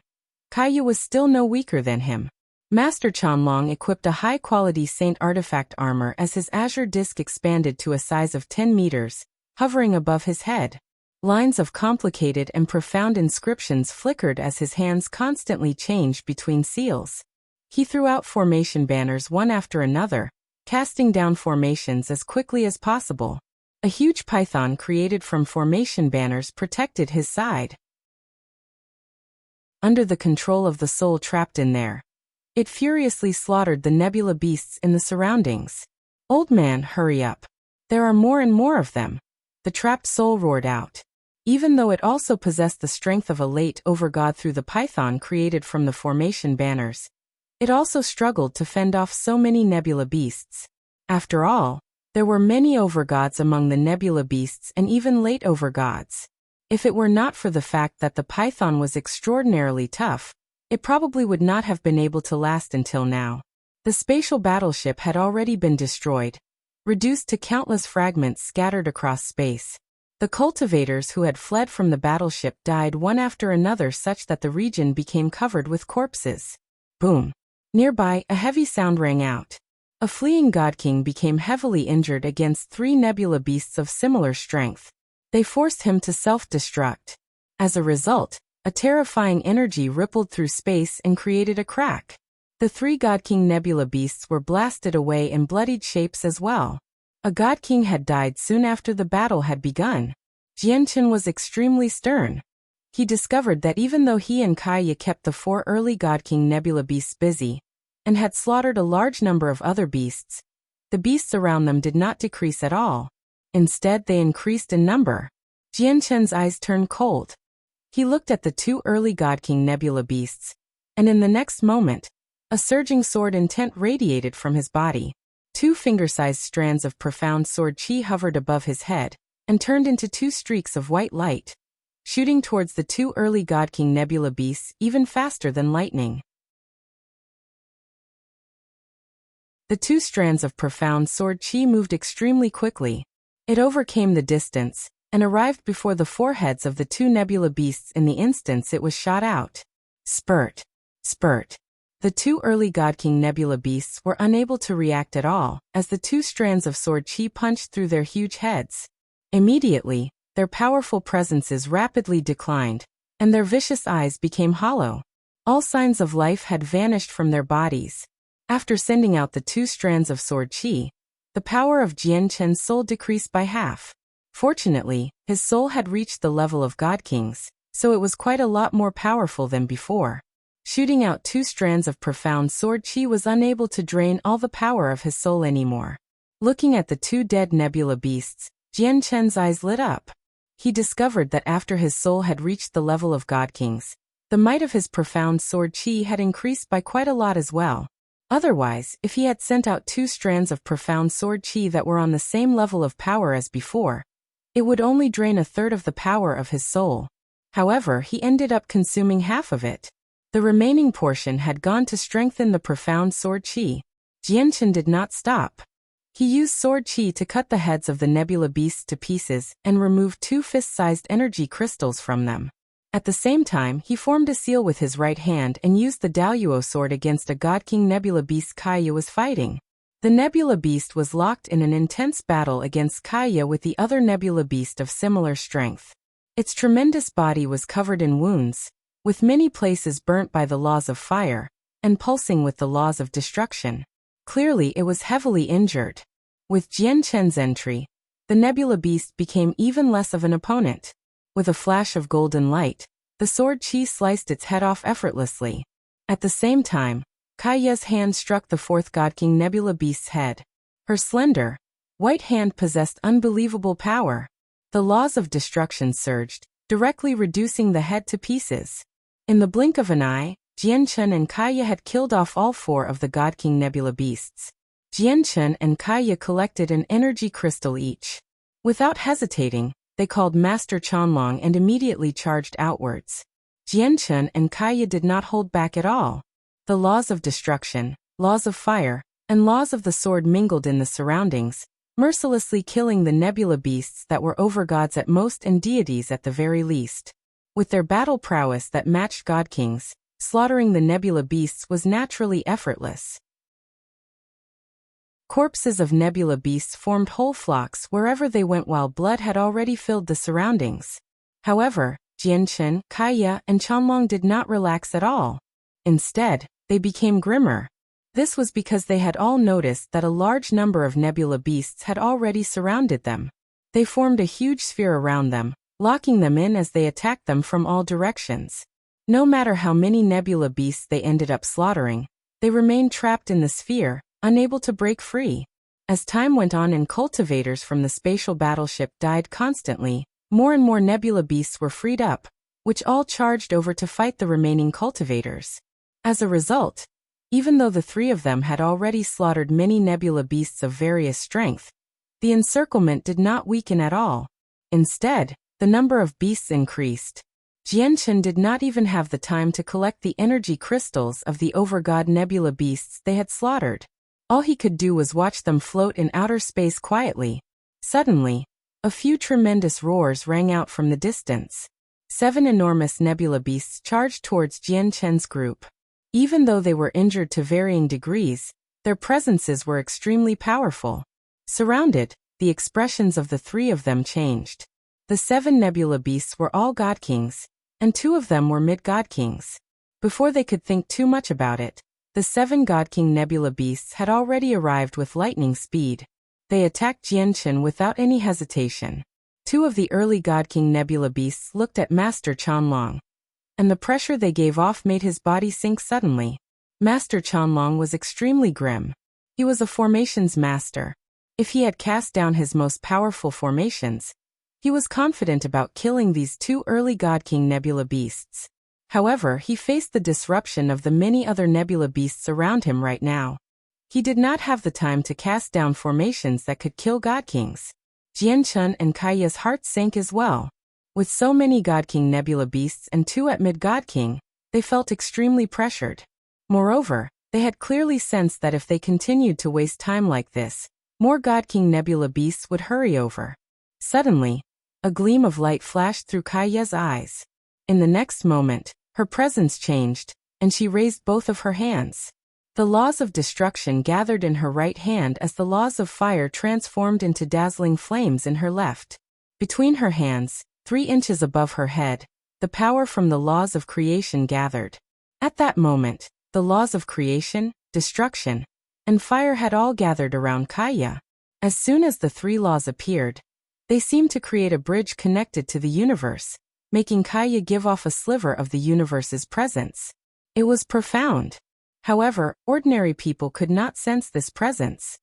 Kaya was still no weaker than him. Master Chanlong equipped a high-quality saint artifact armor as his azure disc expanded to a size of 10 meters, hovering above his head. Lines of complicated and profound inscriptions flickered as his hands constantly changed between seals. He threw out formation banners one after another, casting down formations as quickly as possible. A huge python created from formation banners protected his side. Under the control of the soul trapped in there, it furiously slaughtered the nebula beasts in the surroundings. "Old man, hurry up. There are more and more of them," the trapped soul roared out. Even though it also possessed the strength of a late overgod through the python created from the formation banners, it also struggled to fend off so many nebula beasts. After all, there were many overgods among the nebula beasts and even late overgods. If it were not for the fact that the python was extraordinarily tough, it probably would not have been able to last until now. The spatial battleship had already been destroyed, reduced to countless fragments scattered across space. The cultivators who had fled from the battleship died one after another such that the region became covered with corpses. Boom! Nearby, a heavy sound rang out. A fleeing god king became heavily injured against 3 nebula beasts of similar strength. They forced him to self-destruct. As a result, a terrifying energy rippled through space and created a crack. The 3 God King nebula beasts were blasted away in bloodied shapes as well. A God King had died soon after the battle had begun. Jianchen was extremely stern. He discovered that even though he and Kaya kept the 4 early God King nebula beasts busy, and had slaughtered a large number of other beasts, the beasts around them did not decrease at all. Instead, they increased in number. Jianchen's eyes turned cold. He looked at the 2 early God King nebula beasts, and in the next moment, a surging sword intent radiated from his body. 2 finger-sized strands of profound sword chi hovered above his head, and turned into 2 streaks of white light, shooting towards the 2 early God King nebula beasts even faster than lightning. The 2 strands of profound sword chi moved extremely quickly. It overcame the distance, and arrived before the foreheads of the 2 nebula beasts in the instance it was shot out. Spurt! Spurt! The 2 early God King nebula beasts were unable to react at all, as the 2 strands of sword chi punched through their huge heads. Immediately, their powerful presences rapidly declined, and their vicious eyes became hollow. All signs of life had vanished from their bodies. After sending out the 2 strands of sword chi, the power of Jianchen's soul decreased by half. Fortunately, his soul had reached the level of God Kings, so it was quite a lot more powerful than before. Shooting out 2 strands of profound sword chi was unable to drain all the power of his soul anymore. Looking at the 2 dead nebula beasts, Jianchen's eyes lit up. He discovered that after his soul had reached the level of God Kings, the might of his profound sword chi had increased by quite a lot as well. Otherwise, if he had sent out 2 strands of profound sword chi that were on the same level of power as before, it would only drain a third of the power of his soul. However, he ended up consuming half of it. The remaining portion had gone to strengthen the profound sword chi. Jianchen did not stop. He used sword chi to cut the heads of the nebula beasts to pieces and removed 2 fist-sized energy crystals from them. At the same time, he formed a seal with his right hand and used the Daluo sword against a God King nebula beast Kaya was fighting. The nebula beast was locked in an intense battle against Kaya with the other nebula beast of similar strength. Its tremendous body was covered in wounds, with many places burnt by the laws of fire, and pulsing with the laws of destruction. Clearly it was heavily injured. With Jianchen's entry, the nebula beast became even less of an opponent. With a flash of golden light, the sword chi sliced its head off effortlessly. At the same time, Kaya's hand struck the 4th God King nebula beast's head. Her slender, white hand possessed unbelievable power. The laws of destruction surged, directly reducing the head to pieces. In the blink of an eye, Jianchen and Kaya had killed off all 4 of the God King Nebula beasts. Jianchen and Kaya collected an energy crystal each. Without hesitating, they called Master Qianlong and immediately charged outwards. Jianchen and Kaya did not hold back at all. The laws of destruction, laws of fire, and laws of the sword mingled in the surroundings, mercilessly killing the nebula beasts that were overgods at most and deities at the very least. With their battle prowess that matched god kings, slaughtering the nebula beasts was naturally effortless. Corpses of nebula beasts formed whole flocks wherever they went while blood had already filled the surroundings. However, Jianchen, Kaya, and Qianlong did not relax at all. Instead, they became grimmer. This was because they had all noticed that a large number of nebula beasts had already surrounded them. They formed a huge sphere around them, locking them in as they attacked them from all directions. No matter how many nebula beasts they ended up slaughtering, they remained trapped in the sphere, unable to break free. As time went on and cultivators from the spatial battleship died constantly, more and more nebula beasts were freed up, which all charged over to fight the remaining cultivators. As a result, even though the 3 of them had already slaughtered many nebula beasts of various strength, the encirclement did not weaken at all. Instead, the number of beasts increased. Jianchen did not even have the time to collect the energy crystals of the overgod nebula beasts they had slaughtered. All he could do was watch them float in outer space quietly. Suddenly, a few tremendous roars rang out from the distance. 7 enormous nebula beasts charged towards Jianchen's group. Even though they were injured to varying degrees, their presences were extremely powerful. Surrounded, the expressions of the 3 of them changed. The 7 nebula beasts were all god kings, and 2 of them were mid-god kings. Before they could think too much about it, the 7 god king nebula beasts had already arrived with lightning speed. They attacked Jianchen without any hesitation. 2 of the early god king nebula beasts looked at Master Qianlong, and the pressure they gave off made his body sink suddenly. Master Qianlong was extremely grim. He was a formations master. If he had cast down his most powerful formations, he was confident about killing these 2 early god king nebula beasts. However, he faced the disruption of the many other nebula beasts around him right now. He did not have the time to cast down formations that could kill god kings. Jianchen and Kaya's hearts sank as well. With so many god king nebula beasts and 2 at mid-god king, they felt extremely pressured. Moreover, they had clearly sensed that if they continued to waste time like this, more god king nebula beasts would hurry over. Suddenly, a gleam of light flashed through Kaya's eyes. In the next moment, her presence changed, and she raised both of her hands. The laws of destruction gathered in her right hand as the laws of fire transformed into dazzling flames in her left. Between her hands, 3 inches above her head, the power from the laws of creation gathered. At that moment, the laws of creation, destruction, and fire had all gathered around Kaya. As soon as the 3 laws appeared, they seemed to create a bridge connected to the universe, making Kaya give off a sliver of the universe's presence. It was profound. However, ordinary people could not sense this presence.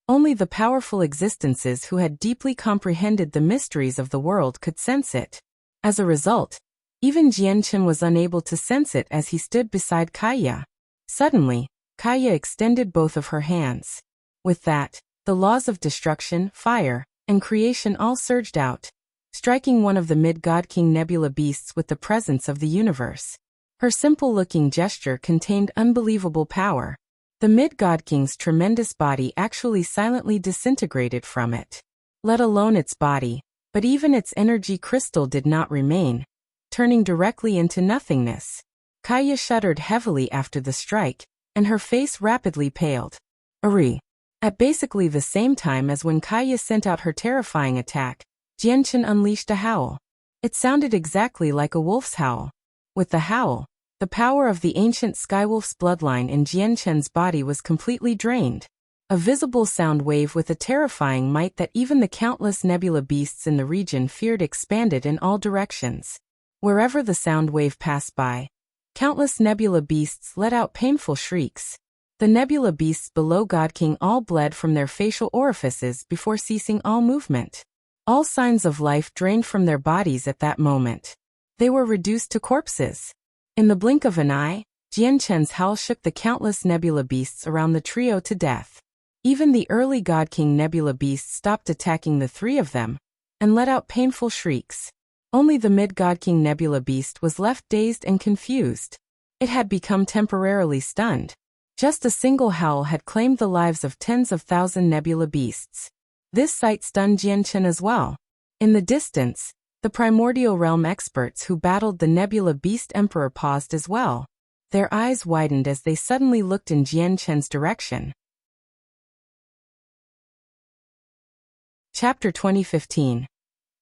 Only the powerful existences who had deeply comprehended the mysteries of the world could sense it. As a result, even Jianchen was unable to sense it as he stood beside Kaya. Suddenly, Kaya extended both of her hands. With that, the laws of destruction, fire, and creation all surged out, striking one of the mid-god king nebula beasts with the presence of the universe. Her simple-looking gesture contained unbelievable power. The mid-god king's tremendous body actually silently disintegrated from it. Let alone its body, but even its energy crystal did not remain, turning directly into nothingness. Kaya shuddered heavily after the strike, and her face rapidly paled. At basically the same time as when Kaya sent out her terrifying attack, Jianchen unleashed a howl. It sounded exactly like a wolf's howl. With the howl, the power of the ancient skywolf's bloodline in Jianchen's body was completely drained. A visible sound wave with a terrifying might that even the countless nebula beasts in the region feared expanded in all directions. Wherever the sound wave passed by, countless nebula beasts let out painful shrieks. The nebula beasts below God King all bled from their facial orifices before ceasing all movement. All signs of life drained from their bodies at that moment. They were reduced to corpses. In the blink of an eye, Jianchen's howl shook the countless nebula beasts around the trio to death. Even the early God King nebula beasts stopped attacking the three of them and let out painful shrieks. Only the mid-God King nebula beast was left dazed and confused. It had become temporarily stunned. Just a single howl had claimed the lives of tens of thousand nebula beasts. This sight stunned Jianchen as well. In the distance, the primordial realm experts who battled the nebula beast emperor paused as well. Their eyes widened as they suddenly looked in Jianchen's direction. Chapter 2015.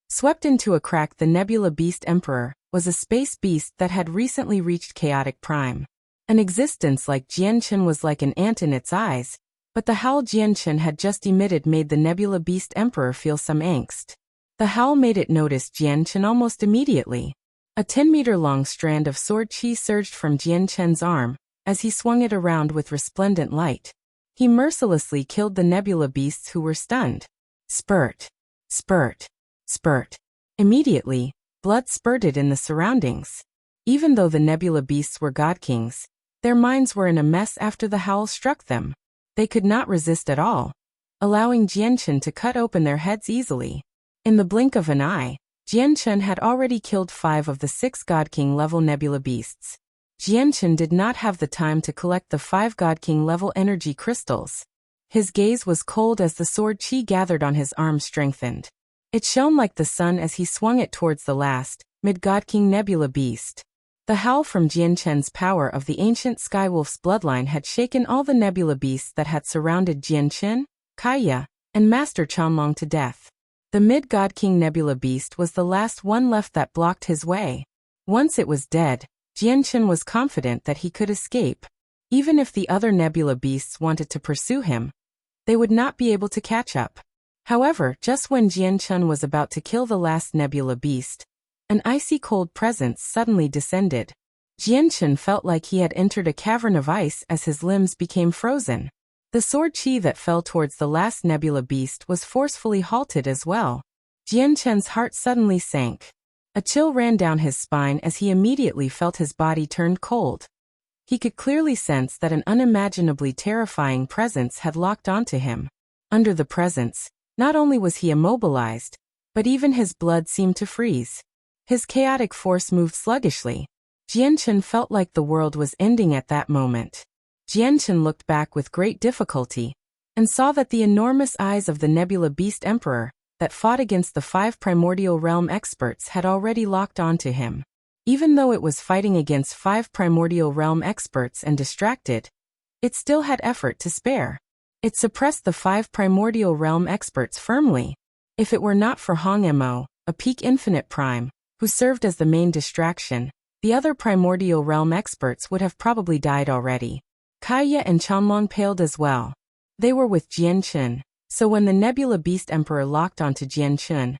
Swept into a crack, the nebula beast emperor was a space beast that had recently reached chaotic prime. An existence like Jianchen was like an ant in its eyes, but the howl Jianchen had just emitted made the nebula beast emperor feel some angst. The howl made it notice Jianchen almost immediately. A 10-meter-long strand of sword qi surged from Jianchen's arm as he swung it around with resplendent light. He mercilessly killed the nebula beasts who were stunned. Spurt, spurt, spurt. Immediately, blood spurted in the surroundings. Even though the nebula beasts were god kings, their minds were in a mess after the howl struck them. They could not resist at all, allowing Jianchen to cut open their heads easily. In the blink of an eye, Jianchen had already killed 5 of the 6 God King level nebula beasts. Jianchen did not have the time to collect the 5 God King level energy crystals. His gaze was cold as the sword qi gathered on his arm strengthened. It shone like the sun as he swung it towards the last, mid-God King nebula beast. The howl from Jianchen's power of the ancient Skywolf's bloodline had shaken all the nebula beasts that had surrounded Jianchen, Kaya, and Master Chanlong to death. The mid-God King nebula beast was the last one left that blocked his way. Once it was dead, Jianchen was confident that he could escape. Even if the other nebula beasts wanted to pursue him, they would not be able to catch up. However, just when Jianchen was about to kill the last nebula beast, an icy cold presence suddenly descended. Jianchen felt like he had entered a cavern of ice as his limbs became frozen. The sword qi that fell towards the last nebula beast was forcefully halted as well. Jianchen's heart suddenly sank. A chill ran down his spine as he immediately felt his body turned cold. He could clearly sense that an unimaginably terrifying presence had locked onto him. Under the presence, not only was he immobilized, but even his blood seemed to freeze. His chaotic force moved sluggishly. Jianchen felt like the world was ending at that moment. Jianchen looked back with great difficulty and saw that the enormous eyes of the nebula beast emperor that fought against the 5 primordial realm experts had already locked onto him. Even though it was fighting against 5 primordial realm experts and distracted, it still had effort to spare. It suppressed the 5 primordial realm experts firmly. If it were not for Hong Mo, a peak infinite prime, who served as the main distraction, the other primordial realm experts would have probably died already. Kaya and Chanlong paled as well. They were with Jianchen, so when the nebula beast emperor locked onto Jianchen,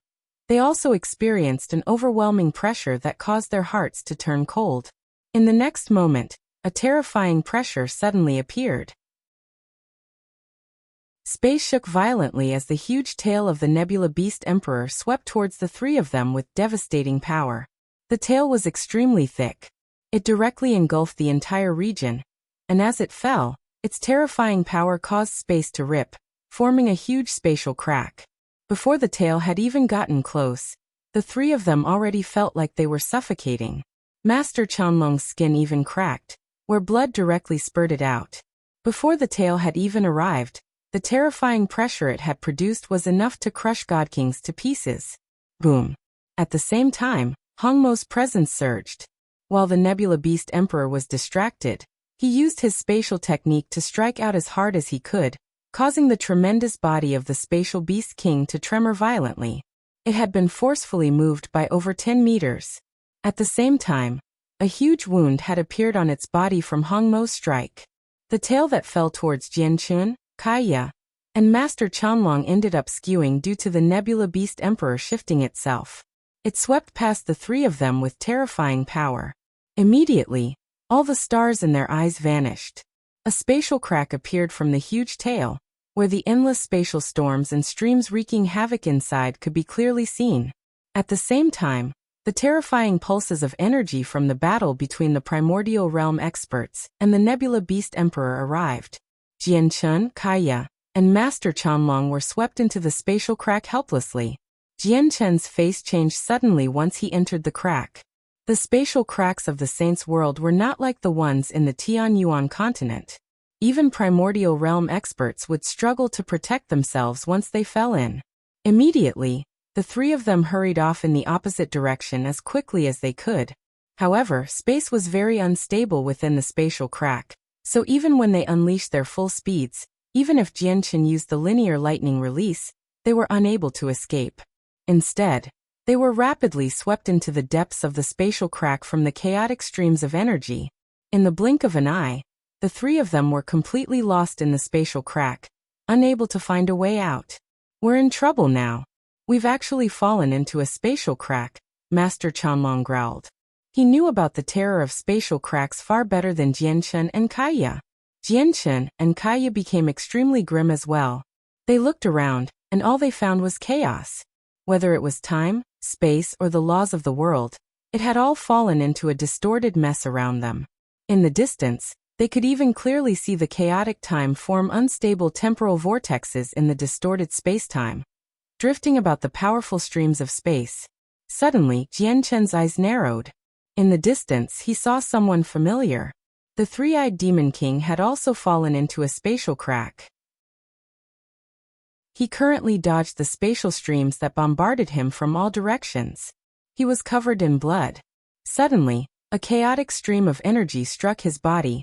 they also experienced an overwhelming pressure that caused their hearts to turn cold. In the next moment, a terrifying pressure suddenly appeared. Space shook violently as the huge tail of the nebula beast emperor swept towards the 3 of them with devastating power. The tail was extremely thick. It directly engulfed the entire region, and as it fell, its terrifying power caused space to rip, forming a huge spatial crack. Before the tail had even gotten close, the 3 of them already felt like they were suffocating. Master Chanlong's skin even cracked, where blood directly spurted out. Before the tail had even arrived, the terrifying pressure it had produced was enough to crush God Kings to pieces. Boom. At the same time, Hongmo's presence surged. While the nebula beast emperor was distracted, he used his spatial technique to strike out as hard as he could, causing the tremendous body of the spatial beast king to tremor violently. It had been forcefully moved by over 10 meters. At the same time, a huge wound had appeared on its body from Hongmo's strike. The tail that fell towards Jianchen, Kaya, and Master Chanlong ended up skewing due to the nebula beast emperor shifting itself. It swept past the 3 of them with terrifying power. Immediately, all the stars in their eyes vanished. A spatial crack appeared from the huge tail, where the endless spatial storms and streams wreaking havoc inside could be clearly seen. At the same time, The terrifying pulses of energy from the battle between the Primordial Realm experts and the Nebula Beast Emperor arrived. Jianchen, Kaya, and Master Chanlong were swept into the spatial crack helplessly. Jianchen's face changed suddenly once he entered the crack. The spatial cracks of the Saints' world were not like the ones in the Tianyuan continent. Even Primordial Realm experts would struggle to protect themselves once they fell in. Immediately, the three of them hurried off in the opposite direction as quickly as they could. However, space was very unstable within the spatial crack, so even when they unleashed their full speeds, even if Jianchen used the linear lightning release, they were unable to escape. Instead, they were rapidly swept into the depths of the spatial crack from the chaotic streams of energy. In the blink of an eye, the three of them were completely lost in the spatial crack, unable to find a way out. We're in trouble now. We've actually fallen into a spatial crack, Master Chanlong growled. He knew about the terror of spatial cracks far better than Jianchen and Kaya. Jianchen and Kaya became extremely grim as well. They looked around, and all they found was chaos. Whether it was time, space, or the laws of the world, it had all fallen into a distorted mess around them. In the distance, they could even clearly see the chaotic time form unstable temporal vortexes in the distorted spacetime, drifting about the powerful streams of space. Suddenly, Jianchen's eyes narrowed. In the distance, he saw someone familiar. The three-eyed Demon King had also fallen into a spatial crack. He currently dodged the spatial streams that bombarded him from all directions. He was covered in blood. Suddenly, a chaotic stream of energy struck his body,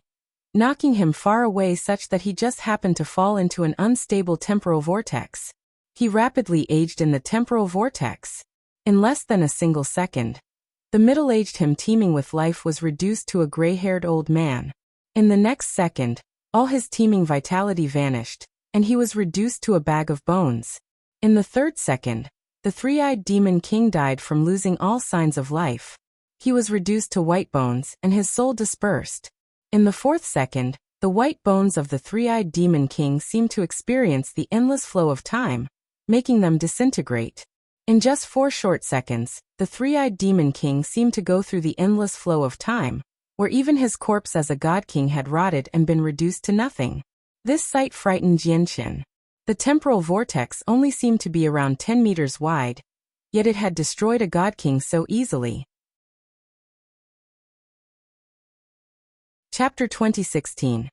knocking him far away such that he just happened to fall into an unstable temporal vortex. He rapidly aged in the temporal vortex. In less than a single second, the middle-aged him teeming with life was reduced to a gray-haired old man. In the next second, all his teeming vitality vanished, and he was reduced to a bag of bones. In the third second, the three-eyed Demon King died from losing all signs of life. He was reduced to white bones, and his soul dispersed. In the fourth second, the white bones of the three-eyed Demon King seemed to experience the endless flow of time, making them disintegrate. In just 4 short seconds, the three-eyed Demon King seemed to go through the endless flow of time, where even his corpse as a god king had rotted and been reduced to nothing. This sight frightened Jianchen. The temporal vortex only seemed to be around 10 meters wide, yet it had destroyed a god king so easily. Chapter 2016.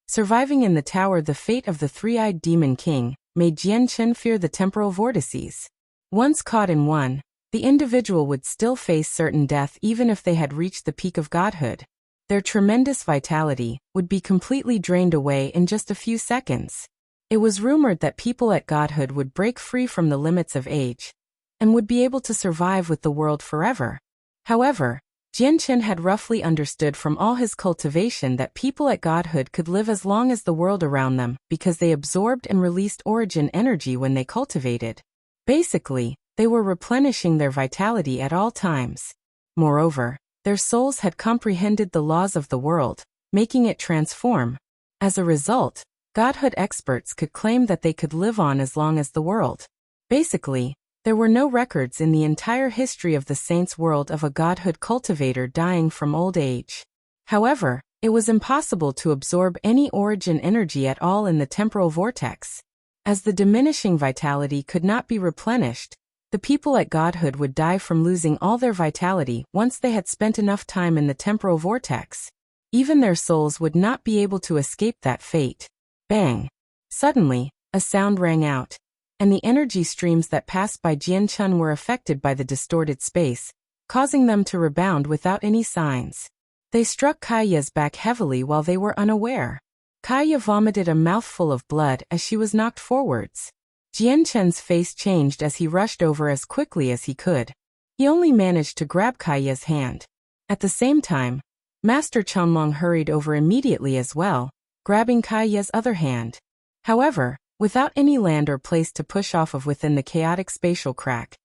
Surviving in the tower. The fate of the three-eyed Demon King made Jianchen fear the temporal vortices. Once caught in one, the individual would still face certain death even if they had reached the peak of godhood. Their tremendous vitality would be completely drained away in just a few seconds. It was rumored that people at godhood would break free from the limits of age and would be able to survive with the world forever. However, Jianchen had roughly understood from all his cultivation that people at godhood could live as long as the world around them because they absorbed and released origin energy when they cultivated. Basically, they were replenishing their vitality at all times. Moreover, their souls had comprehended the laws of the world, making it transform. As a result, godhood experts could claim that they could live on as long as the world. Basically, there were no records in the entire history of the Saints' world of a godhood cultivator dying from old age. However, it was impossible to absorb any origin energy at all in the temporal vortex. As the diminishing vitality could not be replenished, the people at godhood would die from losing all their vitality once they had spent enough time in the temporal vortex. Even their souls would not be able to escape that fate. Bang! Suddenly, a sound rang out, and the energy streams that passed by Jianchen were affected by the distorted space, causing them to rebound without any signs. They struck Kaya's back heavily while they were unaware. Kaya vomited a mouthful of blood as she was knocked forwards. Jianchen's face changed as he rushed over as quickly as he could. He only managed to grab Kaya's hand. At the same time, Master Chanlong hurried over immediately as well, grabbing Kaya's other hand. However, without any land or place to push off of within the chaotic spatial crack,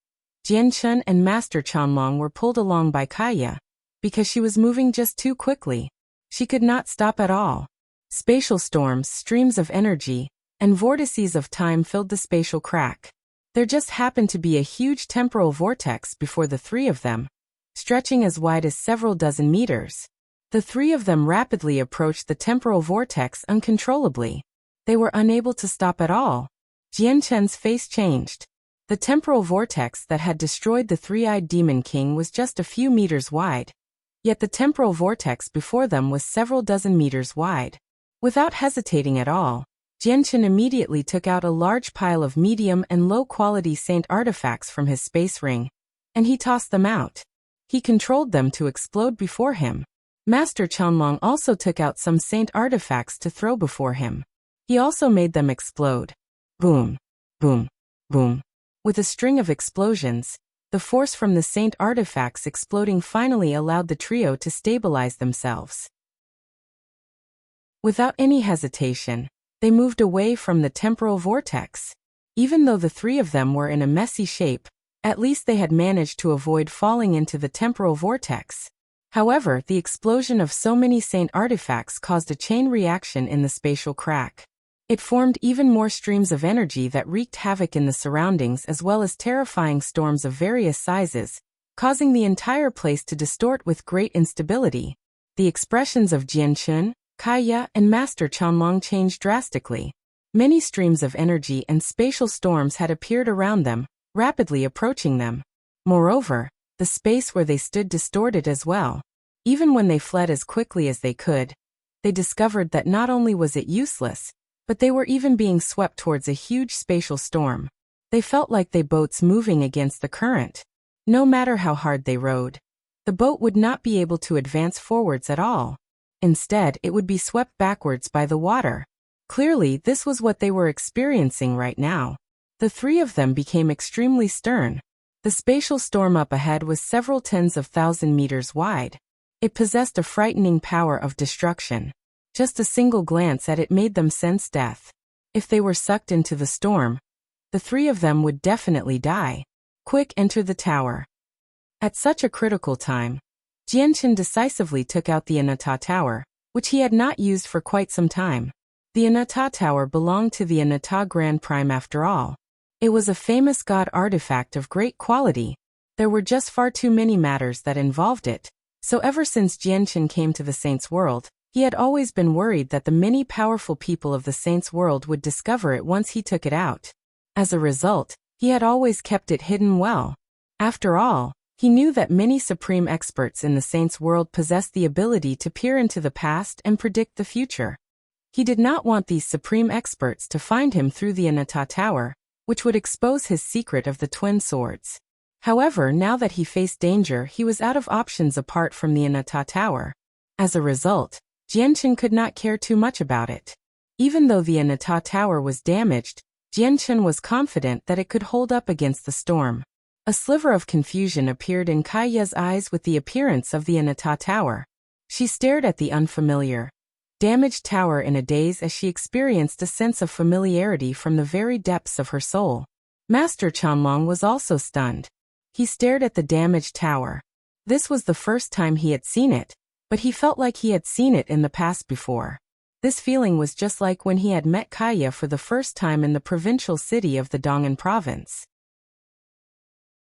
Jianchen and Master Chanlong were pulled along by Kaya. Because she was moving just too quickly, she could not stop at all. Spatial storms, streams of energy, and vortices of time filled the spatial crack. There just happened to be a huge temporal vortex before the three of them, stretching as wide as several dozen meters. The three of them rapidly approached the temporal vortex uncontrollably. They were unable to stop at all. Jianchen's face changed. The temporal vortex that had destroyed the three-eyed demon king was just a few meters wide. Yet the temporal vortex before them was several dozen meters wide. Without hesitating at all, Jianchen immediately took out a large pile of medium and low-quality saint artifacts from his space ring, and he tossed them out. He controlled them to explode before him. Master Qianlong also took out some saint artifacts to throw before him. He also made them explode. Boom, boom, boom. With a string of explosions, the force from the saint artifacts exploding finally allowed the trio to stabilize themselves. Without any hesitation, they moved away from the temporal vortex. Even though the three of them were in a messy shape, at least they had managed to avoid falling into the temporal vortex. However, the explosion of so many saint artifacts caused a chain reaction in the spatial crack. It formed even more streams of energy that wreaked havoc in the surroundings as well as terrifying storms of various sizes, causing the entire place to distort with great instability. The expressions of Jianchen, Kaya, and Master Qianlong changed drastically. Many streams of energy and spatial storms had appeared around them, rapidly approaching them. Moreover, the space where they stood distorted as well. Even when they fled as quickly as they could, they discovered that not only was it useless, but they were even being swept towards a huge spatial storm. They felt like they boats moving against the current. No matter how hard they rowed, the boat would not be able to advance forwards at all. Instead, it would be swept backwards by the water. Clearly, this was what they were experiencing right now. The three of them became extremely stern. The spatial storm up ahead was several tens of thousand meters wide. It possessed a frightening power of destruction. Just a single glance at it made them sense death. If they were sucked into the storm, the three of them would definitely die. Quick, enter the tower. At such a critical time, Jianchen decisively took out the Anata Tower, which he had not used for quite some time. The Anata Tower belonged to the Anata Grand Prime after all. It was a famous god artifact of great quality. There were just far too many matters that involved it. So ever since Jianchen came to the Saints' world, he had always been worried that the many powerful people of the Saints' world would discover it once he took it out. As a result, he had always kept it hidden well. After all, he knew that many supreme experts in the Saints' world possessed the ability to peer into the past and predict the future. He did not want these supreme experts to find him through the Anata Tower, which would expose his secret of the twin swords. However, now that he faced danger, he was out of options apart from the Anata Tower. As a result, Jianchen could not care too much about it. Even though the Anata Tower was damaged, Jianchen was confident that it could hold up against the storm. A sliver of confusion appeared in Kaya's eyes with the appearance of the Anata Tower. She stared at the unfamiliar, damaged tower in a daze as she experienced a sense of familiarity from the very depths of her soul. Master Qianlong was also stunned. He stared at the damaged tower. This was the first time he had seen it, but he felt like he had seen it in the past before. This feeling was just like when he had met Kaya for the first time in the provincial city of the Dong'an province.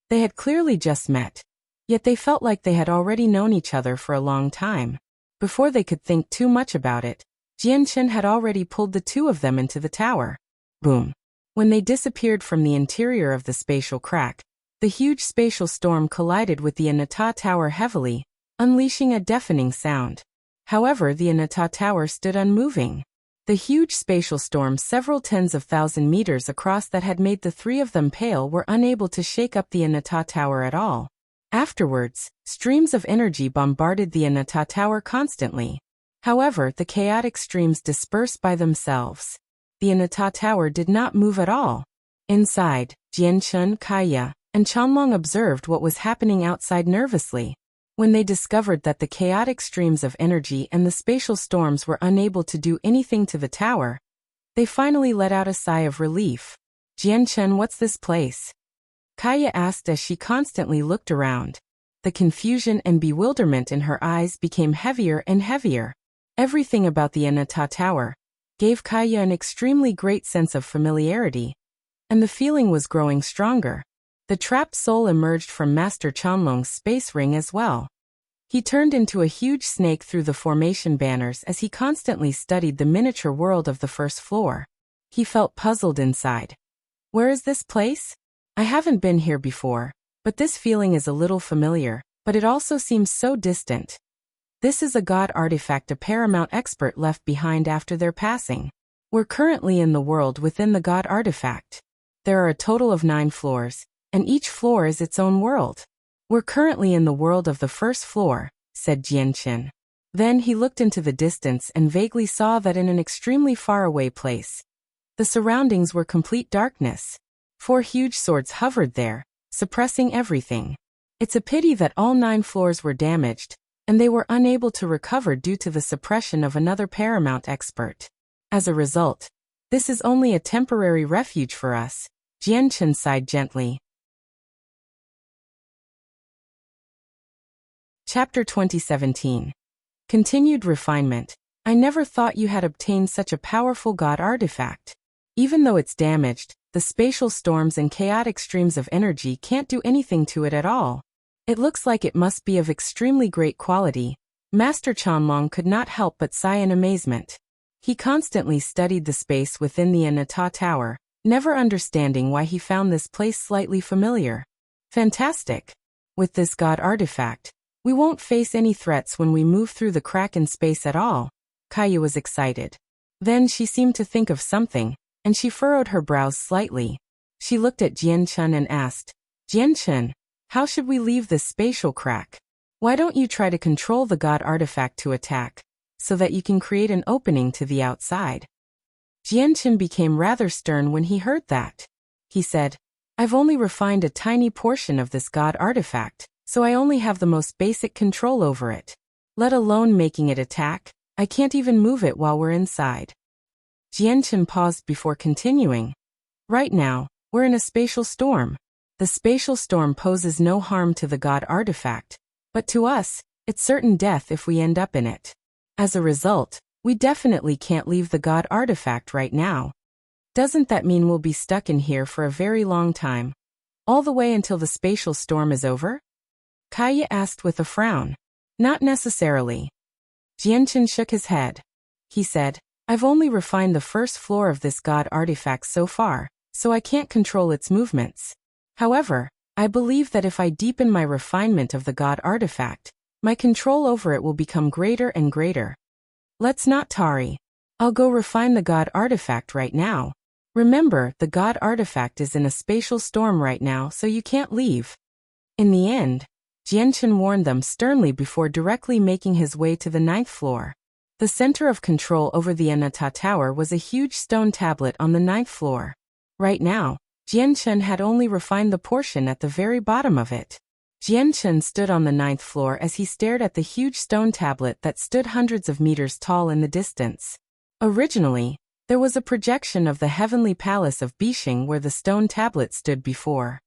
They had clearly just met, yet they felt like they had already known each other for a long time. Before they could think too much about it, Jianchen had already pulled the two of them into the tower. Boom. When they disappeared from the interior of the spatial crack, the huge spatial storm collided with the Anata Tower heavily, unleashing a deafening sound. However, the Anata Tower stood unmoving. The huge spatial storm several tens of thousand meters across that had made the three of them pale were unable to shake up the Anata Tower at all. Afterwards, streams of energy bombarded the Anata Tower constantly. However, the chaotic streams dispersed by themselves. The Anata Tower did not move at all. Inside, Jianchen, Kaya, and Qianlong observed what was happening outside nervously. When they discovered that the chaotic streams of energy and the spatial storms were unable to do anything to the tower, they finally let out a sigh of relief. Jianchen, what's this place? Kaya asked as she constantly looked around. The confusion and bewilderment in her eyes became heavier and heavier. Everything about the Anata Tower gave Kaya an extremely great sense of familiarity, and the feeling was growing stronger. The trapped soul emerged from Master Chanlong's space ring as well. He turned into a huge snake through the formation banners as he constantly studied the miniature world of the first floor. He felt puzzled inside. Where is this place? I haven't been here before, but this feeling is a little familiar, but it also seems so distant. This is a god artifact a paramount expert left behind after their passing. We're currently in the world within the god artifact. There are a total of 9 floors, and each floor is its own world. We're currently in the world of the first floor, said Jianqin. Then he looked into the distance and vaguely saw that in an extremely far-away place, the surroundings were complete darkness. 4 huge swords hovered there, suppressing everything. It's a pity that all 9 floors were damaged, and they were unable to recover due to the suppression of another paramount expert. As a result, this is only a temporary refuge for us, Jianqin sighed gently. Chapter 2017. Continued Refinement. I never thought you had obtained such a powerful god artifact. Even though it's damaged, the spatial storms and chaotic streams of energy can't do anything to it at all. It looks like it must be of extremely great quality. Master Chanlong could not help but sigh in amazement. He constantly studied the space within the Anata Tower, never understanding why he found this place slightly familiar. Fantastic! With this god artifact, we won't face any threats when we move through the crack in space at all. Kaya was excited. Then she seemed to think of something, and she furrowed her brows slightly. She looked at Jianqin and asked, Jianqin, how should we leave this spatial crack? Why don't you try to control the god artifact to attack, so that you can create an opening to the outside? Jianqin became rather stern when he heard that. He said, I've only refined a tiny portion of this god artifact, so I only have the most basic control over it. Let alone making it attack, I can't even move it while we're inside. Jianqin paused before continuing. Right now, we're in a spatial storm. The spatial storm poses no harm to the god artifact, but to us, it's certain death if we end up in it. As a result, we definitely can't leave the god artifact right now. Doesn't that mean we'll be stuck in here for a very long time? All the way until the spatial storm is over? Kaya asked with a frown. Not necessarily. Jianqin shook his head. He said, I've only refined the first floor of this god artifact so far, so I can't control its movements. However, I believe that if I deepen my refinement of the god artifact, my control over it will become greater and greater. Let's not tarry. I'll go refine the god artifact right now. Remember, the god artifact is in a spatial storm right now, so you can't leave. In the end, Jianqin warned them sternly before directly making his way to the 9th floor. The center of control over the Anata Tower was a huge stone tablet on the 9th floor. Right now, Jianqin had only refined the portion at the very bottom of it. Jianqin stood on the 9th floor as he stared at the huge stone tablet that stood hundreds of meters tall in the distance. Originally, there was a projection of the heavenly palace of Bixing where the stone tablet stood before.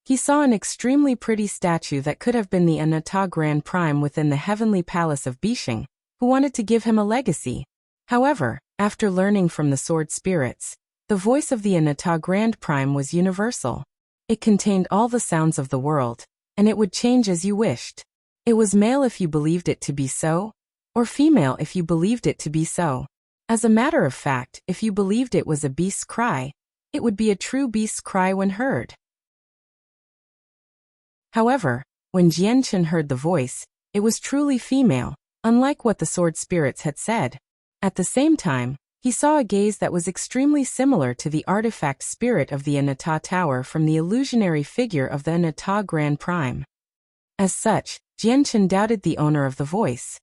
He saw an extremely pretty statue that could have been the Anata Grand Prime within the heavenly palace of Bixing, who wanted to give him a legacy. However, after learning from the sword spirits, the voice of the Anata Grand Prime was universal. It contained all the sounds of the world, and it would change as you wished. It was male if you believed it to be so, or female if you believed it to be so. As a matter of fact, if you believed it was a beast's cry, it would be a true beast's cry when heard. However, when Jianqin heard the voice, it was truly female, unlike what the sword spirits had said. At the same time, he saw a gaze that was extremely similar to the artifact spirit of the Anata Tower from the illusionary figure of the Anata Grand Prime. As such, Jianqin doubted the owner of the voice.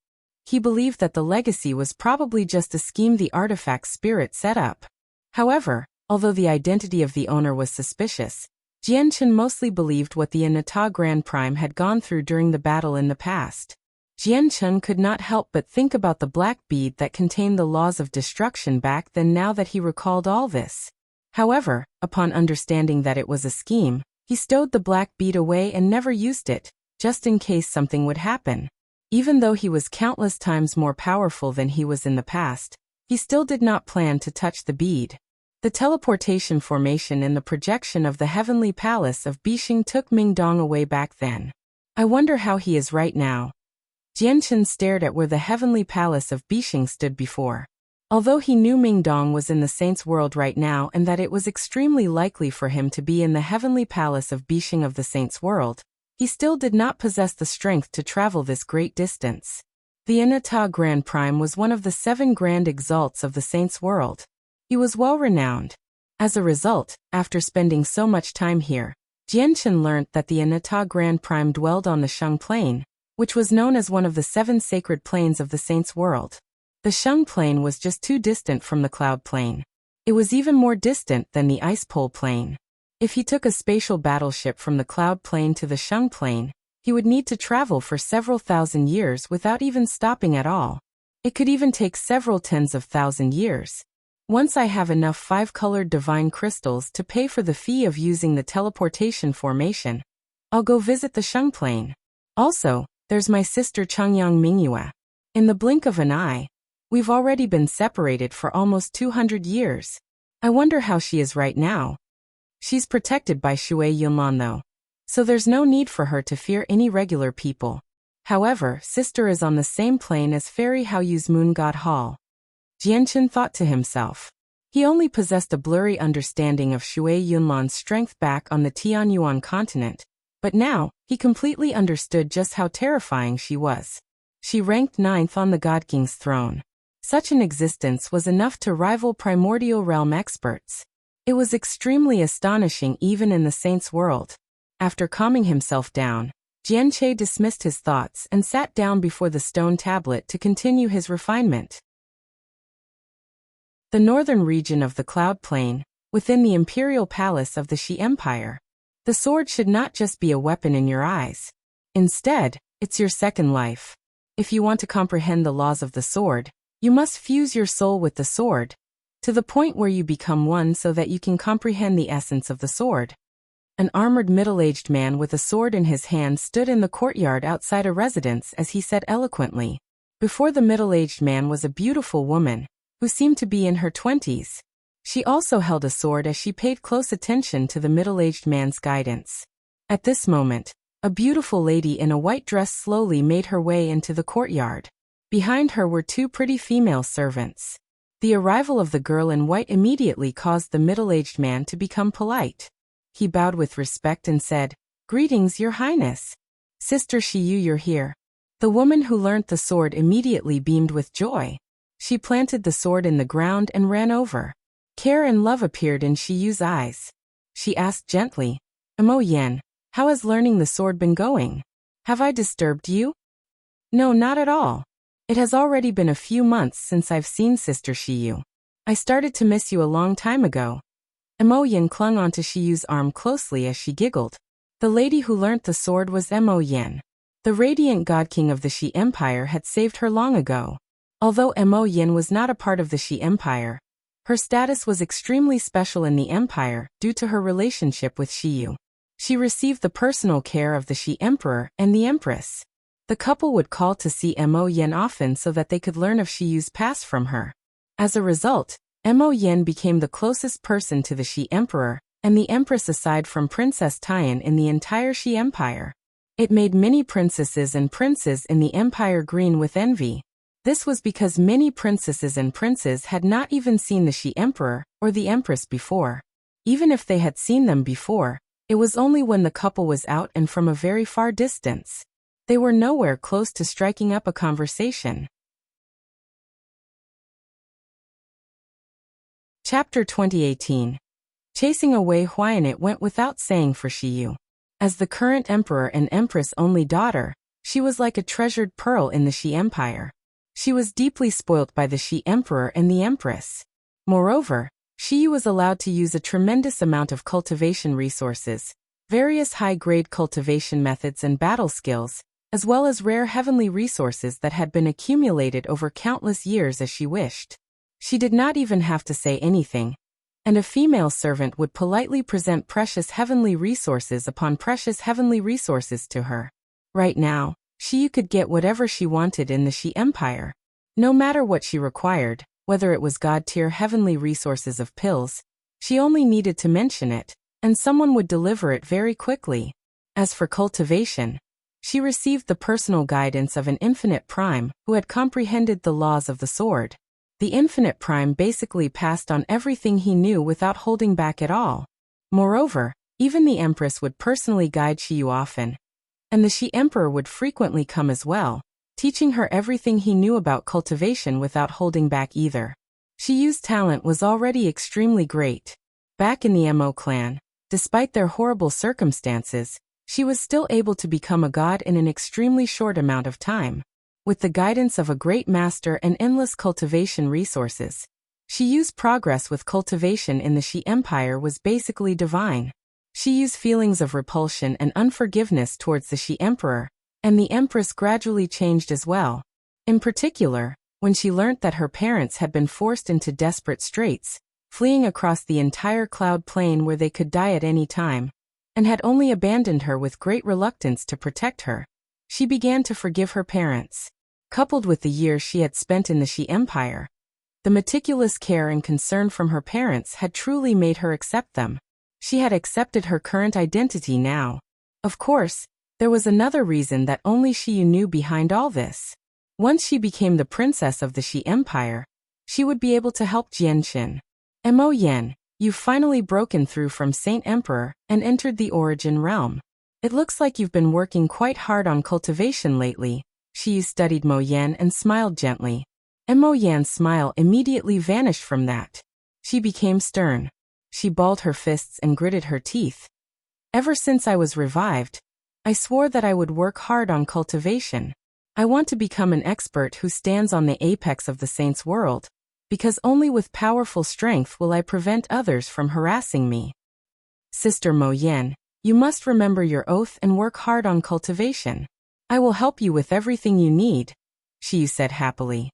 He believed that the legacy was probably just a scheme the artifact spirit set up. However, although the identity of the owner was suspicious, Jianqin mostly believed what the Anata Grand Prime had gone through during the battle in the past. Jianqin could not help but think about the black bead that contained the laws of destruction back then now that he recalled all this. However, upon understanding that it was a scheme, he stowed the black bead away and never used it, just in case something would happen. Even though he was countless times more powerful than he was in the past, he still did not plan to touch the bead. The teleportation formation in the projection of the heavenly palace of Bixing took Mingdong away back then. I wonder how he is right now. Jianchen stared at where the heavenly palace of Bixing stood before. Although he knew Mingdong was in the saint's world right now and that it was extremely likely for him to be in the heavenly palace of Bixing of the saint's world, he still did not possess the strength to travel this great distance. The Anata Grand Prime was one of the 7 grand exalts of the saint's world. He was well-renowned. As a result, after spending so much time here, Jianchen learnt that the Anata Grand Prime dwelled on the Sheng Plain, which was known as one of the 7 sacred plains of the saint's world. The Sheng Plain was just too distant from the Cloud Plain. It was even more distant than the Ice Pole Plain. If he took a spatial battleship from the Cloud Plain to the Sheng Plain, he would need to travel for several thousand years without even stopping at all. It could even take several tens of thousand years. Once I have enough 5-colored divine crystals to pay for the fee of using the teleportation formation, I'll go visit the Sheng Plain. Also, there's my sister Changyang Mingyue. In the blink of an eye, we've already been separated for almost 200 years. I wonder how she is right now. She's protected by Shui Yunlan though, so there's no need for her to fear any regular people. However, sister is on the same plane as Fairy Haoyu's Moon God Hall. Jianchen thought to himself. He only possessed a blurry understanding of Shui Yunlan's strength back on the Tianyuan continent, but now, he completely understood just how terrifying she was. She ranked 9th on the God King's throne. Such an existence was enough to rival primordial realm experts. It was extremely astonishing even in the saint's world. After calming himself down, Jianche dismissed his thoughts and sat down before the stone tablet to continue his refinement. The northern region of the Cloud Plain, within the imperial palace of the Xi Empire. The sword should not just be a weapon in your eyes. Instead, it's your second life. If you want to comprehend the laws of the sword, you must fuse your soul with the sword, to the point where you become one so that you can comprehend the essence of the sword. An armored middle-aged man with a sword in his hand stood in the courtyard outside a residence as he said eloquently. Before the middle-aged man was a beautiful woman, who seemed to be in her 20s. She also held a sword as she paid close attention to the middle-aged man's guidance. At this moment, a beautiful lady in a white dress slowly made her way into the courtyard. Behind her were 2 pretty female servants. The arrival of the girl in white immediately caused the middle-aged man to become polite. He bowed with respect and said, "Greetings, Your Highness. Sister Shiyu, you're here." The woman who learnt the sword immediately beamed with joy. She planted the sword in the ground and ran over. Care and love appeared in Shiyu's eyes. She asked gently, "Mo Yen, how has learning the sword been going? Have I disturbed you?" "No, not at all. It has already been a few months since I've seen Sister Shiyu. I started to miss you a long time ago." Mo Yen clung onto Shiyu's arm closely as she giggled. The lady who learnt the sword was Mo Yen. The radiant God King of the Xi Empire had saved her long ago. Although Mo Yen was not a part of the Xi Empire, her status was extremely special in the empire due to her relationship with Shiyu. She received the personal care of the Xi Emperor and the Empress. The couple would call to see Mo Yen often so that they could learn of Shiyu's past from her. As a result, Mo Yen became the closest person to the Xi Emperor and the Empress aside from Princess Tian in the entire Xi Empire. It made many princesses and princes in the empire green with envy. This was because many princesses and princes had not even seen the Xi Emperor or the Empress before. Even if they had seen them before, it was only when the couple was out and from a very far distance. They were nowhere close to striking up a conversation. Chapter 2018. Chasing away Huai, and it went without saying for Shiyu. As the current emperor and empress' only daughter, she was like a treasured pearl in the Xi Empire. She was deeply spoilt by the Xi Emperor and the Empress. Moreover, Shiyu was allowed to use a tremendous amount of cultivation resources, various high-grade cultivation methods and battle skills, as well as rare heavenly resources that had been accumulated over countless years as she wished. She did not even have to say anything, and a female servant would politely present precious heavenly resources upon precious heavenly resources to her. Right now, Shiyu could get whatever she wanted in the Xi Empire. No matter what she required, whether it was god-tier heavenly resources of pills, She only needed to mention it, and someone would deliver it very quickly. As for cultivation, she received the personal guidance of an infinite prime who had comprehended the laws of the sword. The infinite prime basically passed on everything he knew without holding back at all. Moreover, even the Empress would personally guide Xiyu often, and the Shi Emperor would frequently come as well, teaching her everything he knew about cultivation without holding back either. Xiyu's talent was already extremely great. Back in the Mo clan, despite their horrible circumstances, she was still able to become a god in an extremely short amount of time. With the guidance of a great master and endless cultivation resources, Xiyu's progress with cultivation in the Shi Empire was basically divine. Xiyu's feelings of repulsion and unforgiveness towards the Shi Emperor and the Empress gradually changed as well. In particular, when she learnt that her parents had been forced into desperate straits, fleeing across the entire cloud plain where they could die at any time, and had only abandoned her with great reluctance to protect her, she began to forgive her parents. Coupled with the years she had spent in the Shi Empire, the meticulous care and concern from her parents had truly made her accept them. She had accepted her current identity now. Of course, there was another reason that only Xiyu knew behind all this. Once she became the princess of the Shi Empire, she would be able to help Jianqin. Mo Yan, you've finally broken through from Saint Emperor and entered the Origin realm. It looks like you've been working quite hard on cultivation lately. Xiyu studied Mo Yan and smiled gently. Mo Yan's smile immediately vanished from that. She became stern. She balled her fists and gritted her teeth. Ever since I was revived, I swore that I would work hard on cultivation. I want to become an expert who stands on the apex of the saints' world, because only with powerful strength will I prevent others from harassing me. Sister Mo Yan, you must remember your oath and work hard on cultivation. I will help you with everything you need, Xiyu said happily.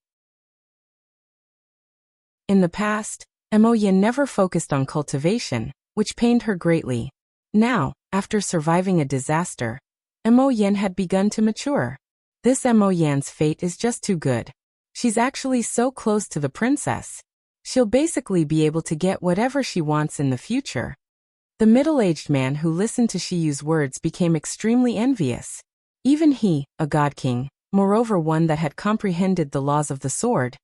In the past, Mo Yan never focused on cultivation, which pained her greatly. Now, after surviving a disaster, Mo Yan had begun to mature. This Mo Yan's fate is just too good. She's actually so close to the princess. She'll basically be able to get whatever she wants in the future. The middle-aged man who listened to Xiyu's words became extremely envious. Even he, a god king, moreover one that had comprehended the laws of the sword,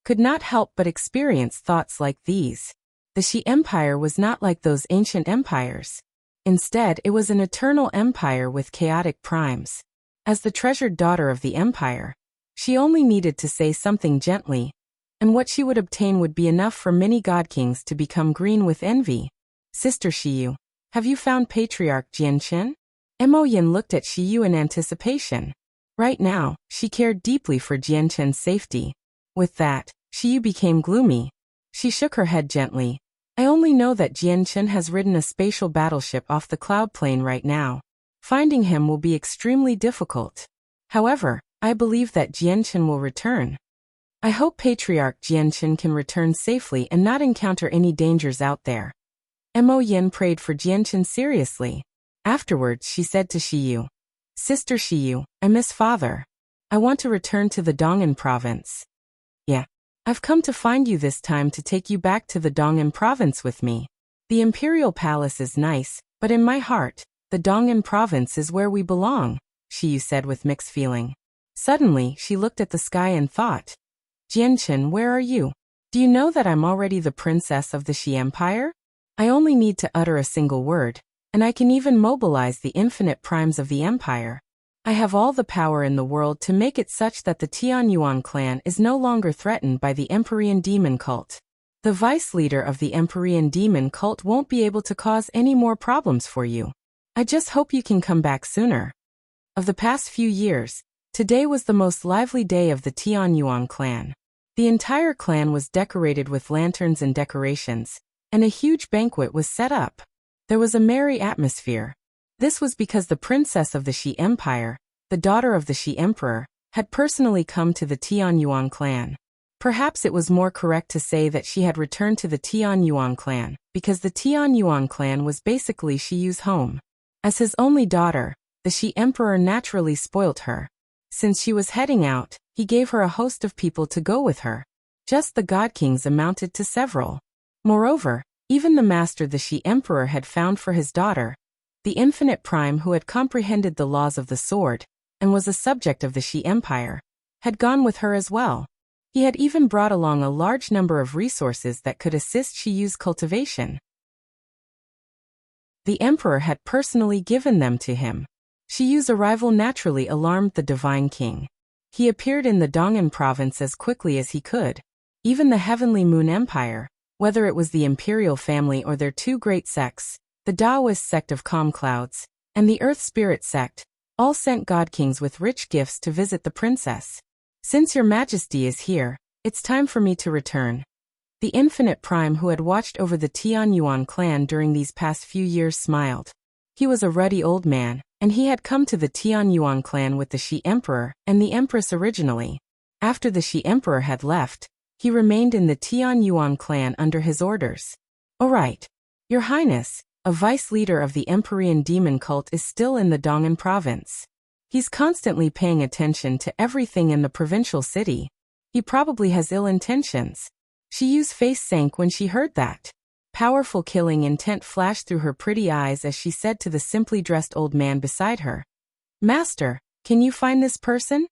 could not help but experience thoughts like these. The Shi Empire was not like those ancient empires. Instead, it was an eternal empire with chaotic primes. As the treasured daughter of the empire, she only needed to say something gently, and what she would obtain would be enough for many god kings to become green with envy. Sister Xiyu, have you found Patriarch Jianqin? Mo Yan looked at Xiyu in anticipation. Right now, she cared deeply for Jianqin's safety. With that, Xiyu became gloomy. She shook her head gently. I only know that Jianqin has ridden a spatial battleship off the cloud plain right now. Finding him will be extremely difficult. However, I believe that Jianqin will return. I hope Patriarch Jianqin can return safely and not encounter any dangers out there. Mo Yan prayed for Jianqin seriously. Afterwards she said to Xiyu, Sister Xiyu, I miss father. I want to return to the Dong'an province. Yeah. I've come to find you this time to take you back to the Dong'an province with me. The imperial palace is nice, but in my heart, the Dong'an province is where we belong, Xiyu said with mixed feeling. Suddenly, she looked at the sky and thought, Jianqin, where are you? Do you know that I'm already the princess of the Shi Empire? I only need to utter a single word, and I can even mobilize the infinite primes of the empire. I have all the power in the world to make it such that the Tianyuan clan is no longer threatened by the Empyrean demon cult. The vice leader of the Empyrean demon cult won't be able to cause any more problems for you. I just hope you can come back sooner. Of the past few years, today was the most lively day of the Tianyuan clan. The entire clan was decorated with lanterns and decorations, and a huge banquet was set up. There was a merry atmosphere. This was because the princess of the Shi Empire, the daughter of the Shi Emperor, had personally come to the Tianyuan clan. Perhaps it was more correct to say that she had returned to the Tianyuan clan, because the Tianyuan clan was basically Xiyu's home. As his only daughter, the Shi Emperor naturally spoilt her. Since she was heading out, he gave her a host of people to go with her. Just the god kings amounted to several. Moreover, Even the master the Shi Emperor had found for his daughter, the infinite prime who had comprehended the laws of the sword, and was a subject of the Shi Empire, had gone with her as well. He had even brought along a large number of resources that could assist Shi Yu's cultivation. The emperor had personally given them to him. Shi Yu's arrival naturally alarmed the divine king. He appeared in the Dong'an province as quickly as he could. Even the Heavenly Moon Empire, whether it was the imperial family or their two great sects, the Taoist sect of Calm Clouds, and the Earth Spirit sect, all sent god kings with rich gifts to visit the princess. Since your majesty is here, it's time for me to return. The infinite prime who had watched over the Tianyuan clan during these past few years smiled. He was a ruddy old man, and he had come to the Tianyuan clan with the Shi Emperor and the Empress originally. After the Shi Emperor had left, he remained in the Tianyuan clan under his orders. All right. Your Highness, a vice leader of the Empyrean demon cult is still in the Dong'an province. He's constantly paying attention to everything in the provincial city. He probably has ill intentions. Shi Yu's face sank when she heard that. Powerful killing intent flashed through her pretty eyes as she said to the simply dressed old man beside her, "Master, can you find this person?"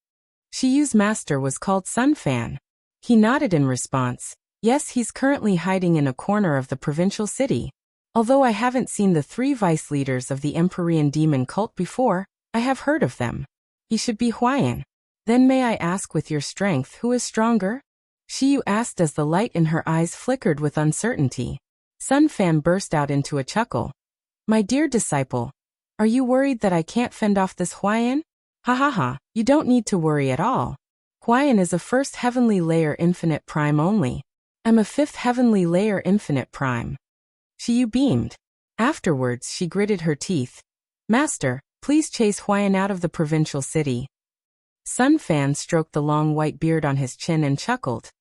Shi Yu's master was called Sun Fan. He nodded in response. Yes, he's currently hiding in a corner of the provincial city. Although I haven't seen the three vice leaders of the Empyrean demon cult before, I have heard of them. He should be Huai. Then may I ask with your strength who is stronger? Shi Yu asked as the light in her eyes flickered with uncertainty. Sun Fan burst out into a chuckle. My dear disciple, are you worried that I can't fend off this Huai? Ha ha ha, you don't need to worry at all. Huai is a first heavenly layer infinite prime only. I'm a fifth heavenly layer infinite prime. Shi Yu beamed. Afterwards she gritted her teeth. Master, please chase Huai out of the provincial city. Sun Fan stroked the long white beard on his chin and chuckled.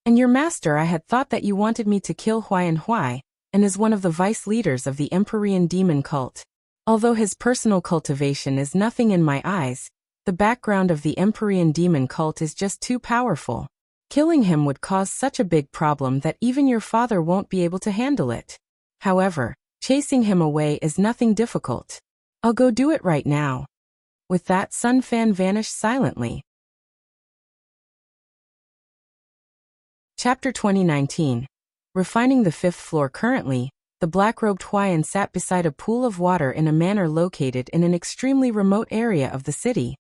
And your master, I had thought that you wanted me to kill Huai, and is one of the vice leaders of the Empyrean demon cult. Although his personal cultivation is nothing in my eyes, the background of the Empyrean demon cult is just too powerful. Killing him would cause such a big problem that even your father won't be able to handle it. However, chasing him away is nothing difficult. I'll go do it right now. With that, Sun Fan vanished silently. Chapter 2019. Refining the fifth floor. Currently, the black-robed Huai sat beside a pool of water in a manor located in an extremely remote area of the city.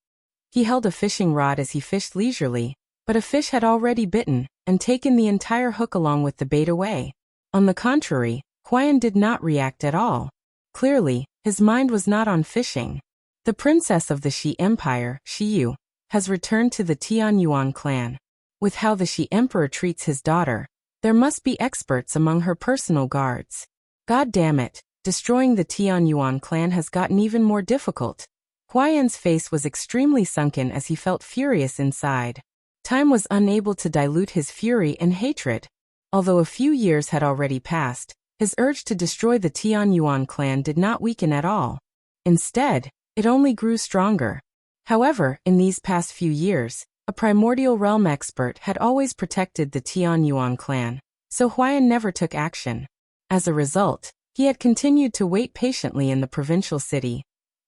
He held a fishing rod as he fished leisurely, but a fish had already bitten and taken the entire hook along with the bait away. On the contrary, Huai did not react at all. Clearly, his mind was not on fishing. The princess of the Shi Empire, Shi Yu, has returned to the Tianyuan clan. With how the Shi Emperor treats his daughter, there must be experts among her personal guards. God damn it, destroying the Tianyuan clan has gotten even more difficult. Huai's face was extremely sunken as he felt furious inside. Time was unable to dilute his fury and hatred. Although a few years had already passed, his urge to destroy the Tianyuan clan did not weaken at all. Instead, it only grew stronger. However, in these past few years, a primordial realm expert had always protected the Tianyuan clan, so Huai never took action. As a result, he had continued to wait patiently in the provincial city,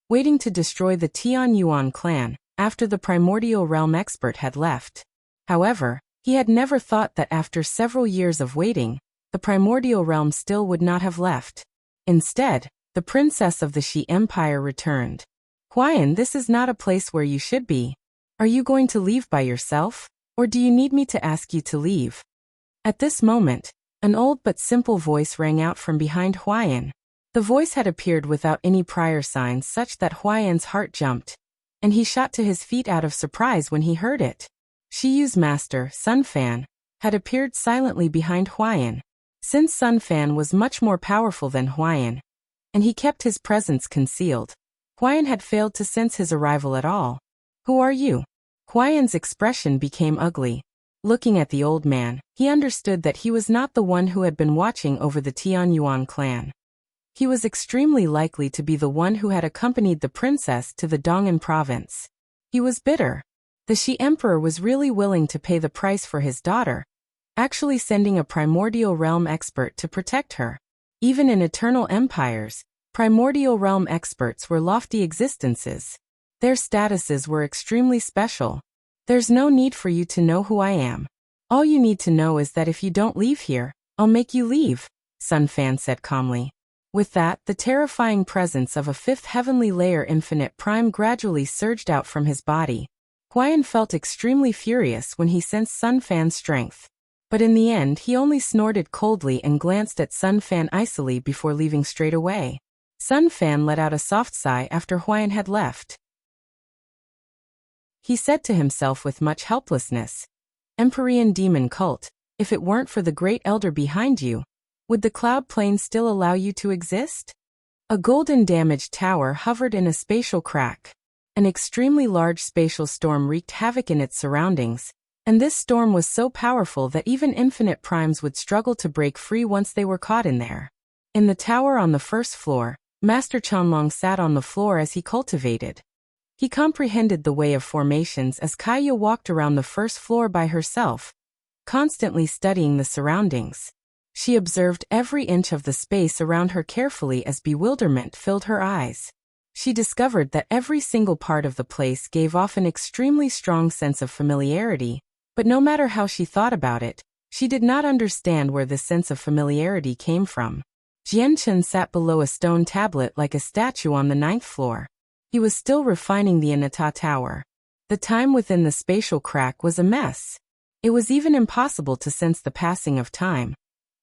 waiting to destroy the Tianyuan clan after the primordial realm expert had left. However, he had never thought that after several years of waiting, the primordial realm still would not have left. Instead, the princess of the Shi Empire returned. Huai, this is not a place where you should be. Are you going to leave by yourself, or do you need me to ask you to leave? At this moment, an old but simple voice rang out from behind Huai. The voice had appeared without any prior signs such that Huai's heart jumped, and he shot to his feet out of surprise when he heard it. Shi Yu's master, Sun Fan, had appeared silently behind Huai. Since Sun Fan was much more powerful than Huai, and he kept his presence concealed, Huai had failed to sense his arrival at all. Who are you? Huai's expression became ugly. Looking at the old man, he understood that he was not the one who had been watching over the Tianyuan clan. He was extremely likely to be the one who had accompanied the princess to the Dong'an province. He was bitter. The Shi Emperor was really willing to pay the price for his daughter, actually sending a primordial realm expert to protect her. Even in eternal empires, primordial realm experts were lofty existences. Their statuses were extremely special. There's no need for you to know who I am. All you need to know is that if you don't leave here, I'll make you leave, Sun Fan said calmly. With that, the terrifying presence of a fifth heavenly layer infinite prime gradually surged out from his body. Huai felt extremely furious when he sensed Sun Fan's strength. But in the end he only snorted coldly and glanced at Sun Fan icily before leaving straight away. Sun Fan let out a soft sigh after Huai had left. He said to himself with much helplessness, Empyrean demon cult, if it weren't for the great elder behind you, would the cloud plane still allow you to exist? A golden damaged tower hovered in a spatial crack. An extremely large spatial storm wreaked havoc in its surroundings, and this storm was so powerful that even infinite primes would struggle to break free once they were caught in there. In the tower on the first floor, Master Qianlong sat on the floor as he cultivated. He comprehended the way of formations as Kaya walked around the first floor by herself, constantly studying the surroundings. She observed every inch of the space around her carefully as bewilderment filled her eyes. She discovered that every single part of the place gave off an extremely strong sense of familiarity, but no matter how she thought about it, she did not understand where this sense of familiarity came from. Jianchen sat below a stone tablet like a statue on the 9th floor. He was still refining the Anata Tower. The time within the spatial crack was a mess. It was even impossible to sense the passing of time.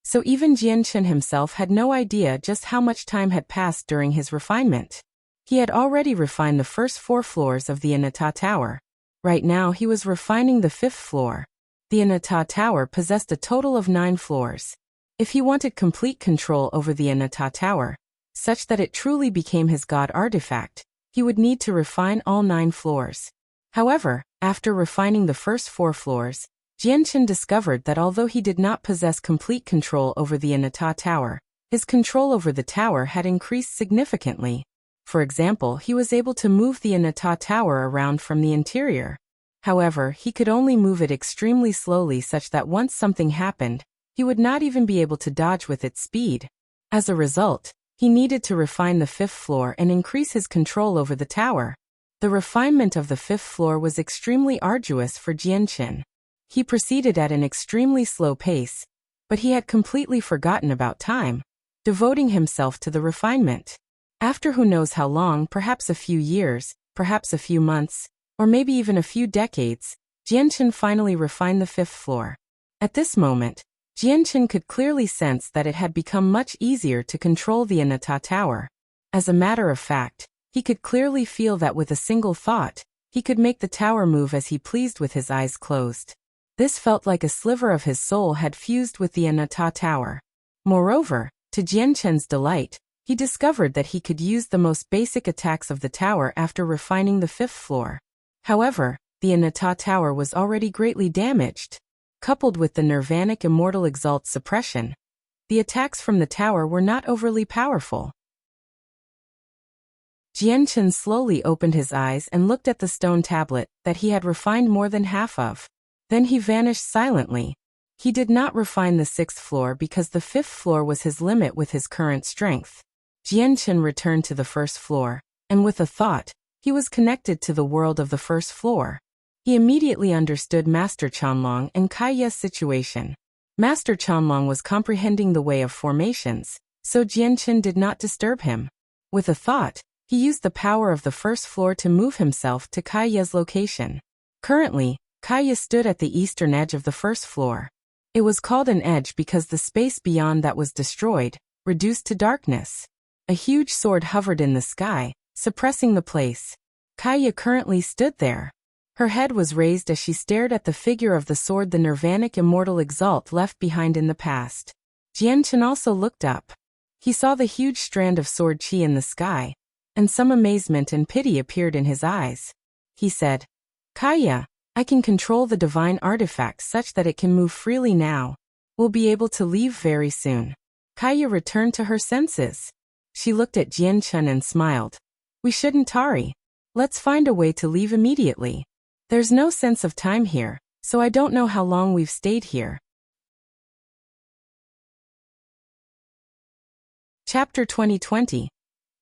So even Jianchen himself had no idea just how much time had passed during his refinement. He had already refined the first 4 floors of the Anata Tower. Right now he was refining the 5th floor. The Anata Tower possessed a total of 9 floors. If he wanted complete control over the Anata Tower, such that it truly became his god artifact, he would need to refine all 9 floors. However, after refining the first 4 floors, Jianchen discovered that although he did not possess complete control over the Anata Tower, his control over the tower had increased significantly. For example, he was able to move the Anata Tower around from the interior. However, he could only move it extremely slowly such that once something happened, he would not even be able to dodge with its speed. As a result, he needed to refine the 5th floor and increase his control over the tower. The refinement of the 5th floor was extremely arduous for Jianchen. He proceeded at an extremely slow pace, but he had completely forgotten about time, devoting himself to the refinement. After who knows how long, perhaps a few years, perhaps a few months, or maybe even a few decades, Jianchen finally refined the 5th floor. At this moment, Jianchen could clearly sense that it had become much easier to control the Anata Tower. As a matter of fact, he could clearly feel that with a single thought, he could make the tower move as he pleased with his eyes closed. This felt like a sliver of his soul had fused with the Anata Tower. Moreover, to Jianchen's delight, he discovered that he could use the most basic attacks of the tower after refining the 5th floor. However, the Anata Tower was already greatly damaged. Coupled with the Nirvanic Immortal Exalt suppression, the attacks from the tower were not overly powerful. Jianchen slowly opened his eyes and looked at the stone tablet that he had refined more than half of. Then he vanished silently. He did not refine the 6th floor because the 5th floor was his limit with his current strength. Jianchen returned to the 1st floor, and with a thought, he was connected to the world of the 1st floor. He immediately understood Master Qianlong and Kaiya's situation. Master Qianlong was comprehending the way of formations, so Jianchen did not disturb him. With a thought, he used the power of the 1st floor to move himself to Kaiya's location. Currently, Kaya stood at the eastern edge of the 1st floor. It was called an edge because the space beyond that was destroyed, reduced to darkness. A huge sword hovered in the sky, suppressing the place. Kaya currently stood there. Her head was raised as she stared at the figure of the sword the Nirvanic Immortal Exalt left behind in the past. Jianchen also looked up. He saw the huge strand of sword chi in the sky, and some amazement and pity appeared in his eyes. He said, Kaya, I can control the divine artifact such that it can move freely now. We'll be able to leave very soon. Kaya returned to her senses. She looked at Jianchen and smiled. We shouldn't tarry. Let's find a way to leave immediately. There's no sense of time here, so I don't know how long we've stayed here. Chapter 2020.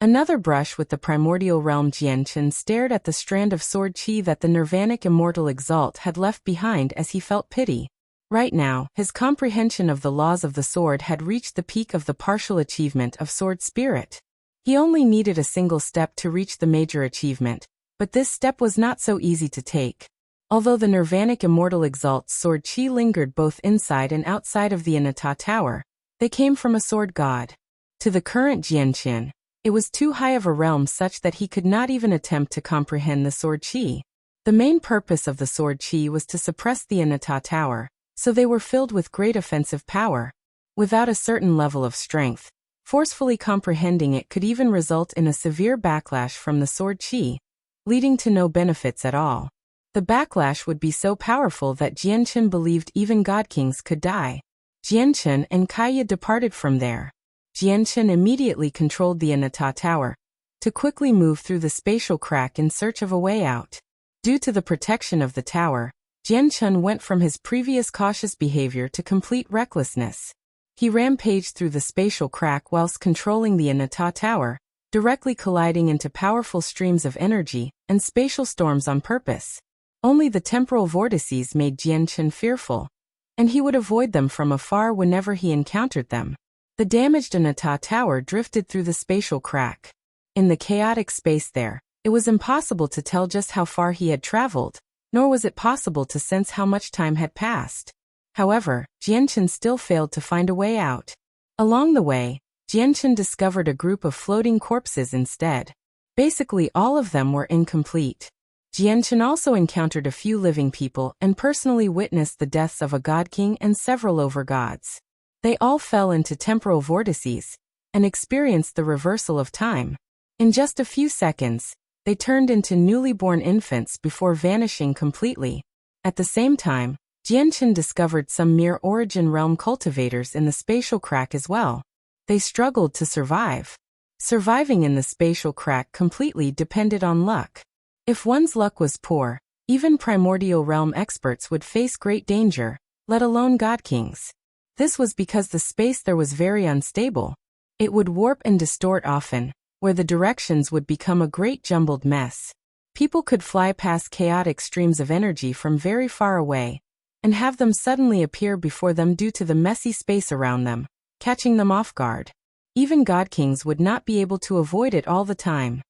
Another brush with the primordial realm. Jianchen stared at the strand of sword chi that the nirvanic immortal exalt had left behind as he felt pity. Right now, his comprehension of the laws of the sword had reached the peak of the partial achievement of sword spirit. He only needed a single step to reach the major achievement, but this step was not so easy to take. Although the nirvanic immortal exalt's sword chi lingered both inside and outside of the Anata Tower, they came from a sword god. To the current Jianchen, it was too high of a realm such that he could not even attempt to comprehend the sword chi. The main purpose of the sword chi was to suppress the Anata Tower, so they were filled with great offensive power. Without a certain level of strength, forcefully comprehending it could even result in a severe backlash from the sword chi, leading to no benefits at all. The backlash would be so powerful that Jianchen believed even god kings could die. Jianchen and Kaya departed from there. Jianchen immediately controlled the Anata Tower to quickly move through the spatial crack in search of a way out. Due to the protection of the tower, Jianchen went from his previous cautious behavior to complete recklessness. He rampaged through the spatial crack whilst controlling the Anata Tower, directly colliding into powerful streams of energy and spatial storms on purpose. Only the temporal vortices made Jianchen fearful, and he would avoid them from afar whenever he encountered them. The damaged Anata Tower drifted through the spatial crack. In the chaotic space there, it was impossible to tell just how far he had traveled, nor was it possible to sense how much time had passed. However, Jianchen still failed to find a way out. Along the way, Jianchen discovered a group of floating corpses instead. Basically all of them were incomplete. Jianchen also encountered a few living people and personally witnessed the deaths of a god king and several overgods. They all fell into temporal vortices and experienced the reversal of time. In just a few seconds, they turned into newly born infants before vanishing completely. At the same time, Jianchen discovered some mere origin realm cultivators in the spatial crack as well. They struggled to survive. Surviving in the spatial crack completely depended on luck. If one's luck was poor, even primordial realm experts would face great danger, let alone god kings. This was because the space there was very unstable. It would warp and distort often, where the directions would become a great jumbled mess. People could fly past chaotic streams of energy from very far away, and have them suddenly appear before them due to the messy space around them, catching them off guard. Even god kings would not be able to avoid it all the time.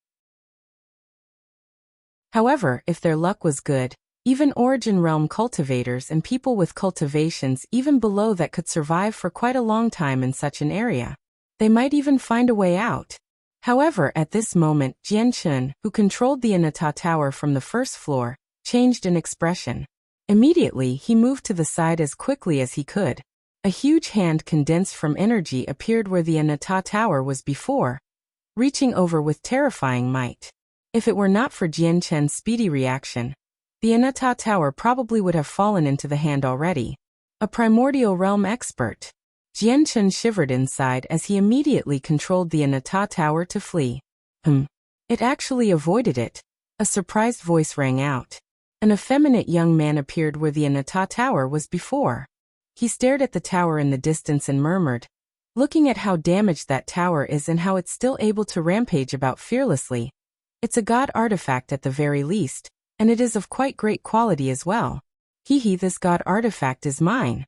However, if their luck was good, even origin realm cultivators and people with cultivations even below that could survive for quite a long time in such an area. They might even find a way out. However, at this moment, Jianchen, who controlled the Anata Tower from the first floor, changed in expression. Immediately, he moved to the side as quickly as he could. A huge hand condensed from energy appeared where the Anata Tower was before, reaching over with terrifying might. If it were not for Jianchen's speedy reaction, the Anata Tower probably would have fallen into the hand already. A primordial realm expert. Jianchen shivered inside as he immediately controlled the Anata Tower to flee. It actually avoided it. A surprised voice rang out. An effeminate young man appeared where the Anata Tower was before. He stared at the tower in the distance and murmured, "Looking at how damaged that tower is and how it's still able to rampage about fearlessly. It's a god artifact at the very least. And it is of quite great quality as well. This god artifact is mine."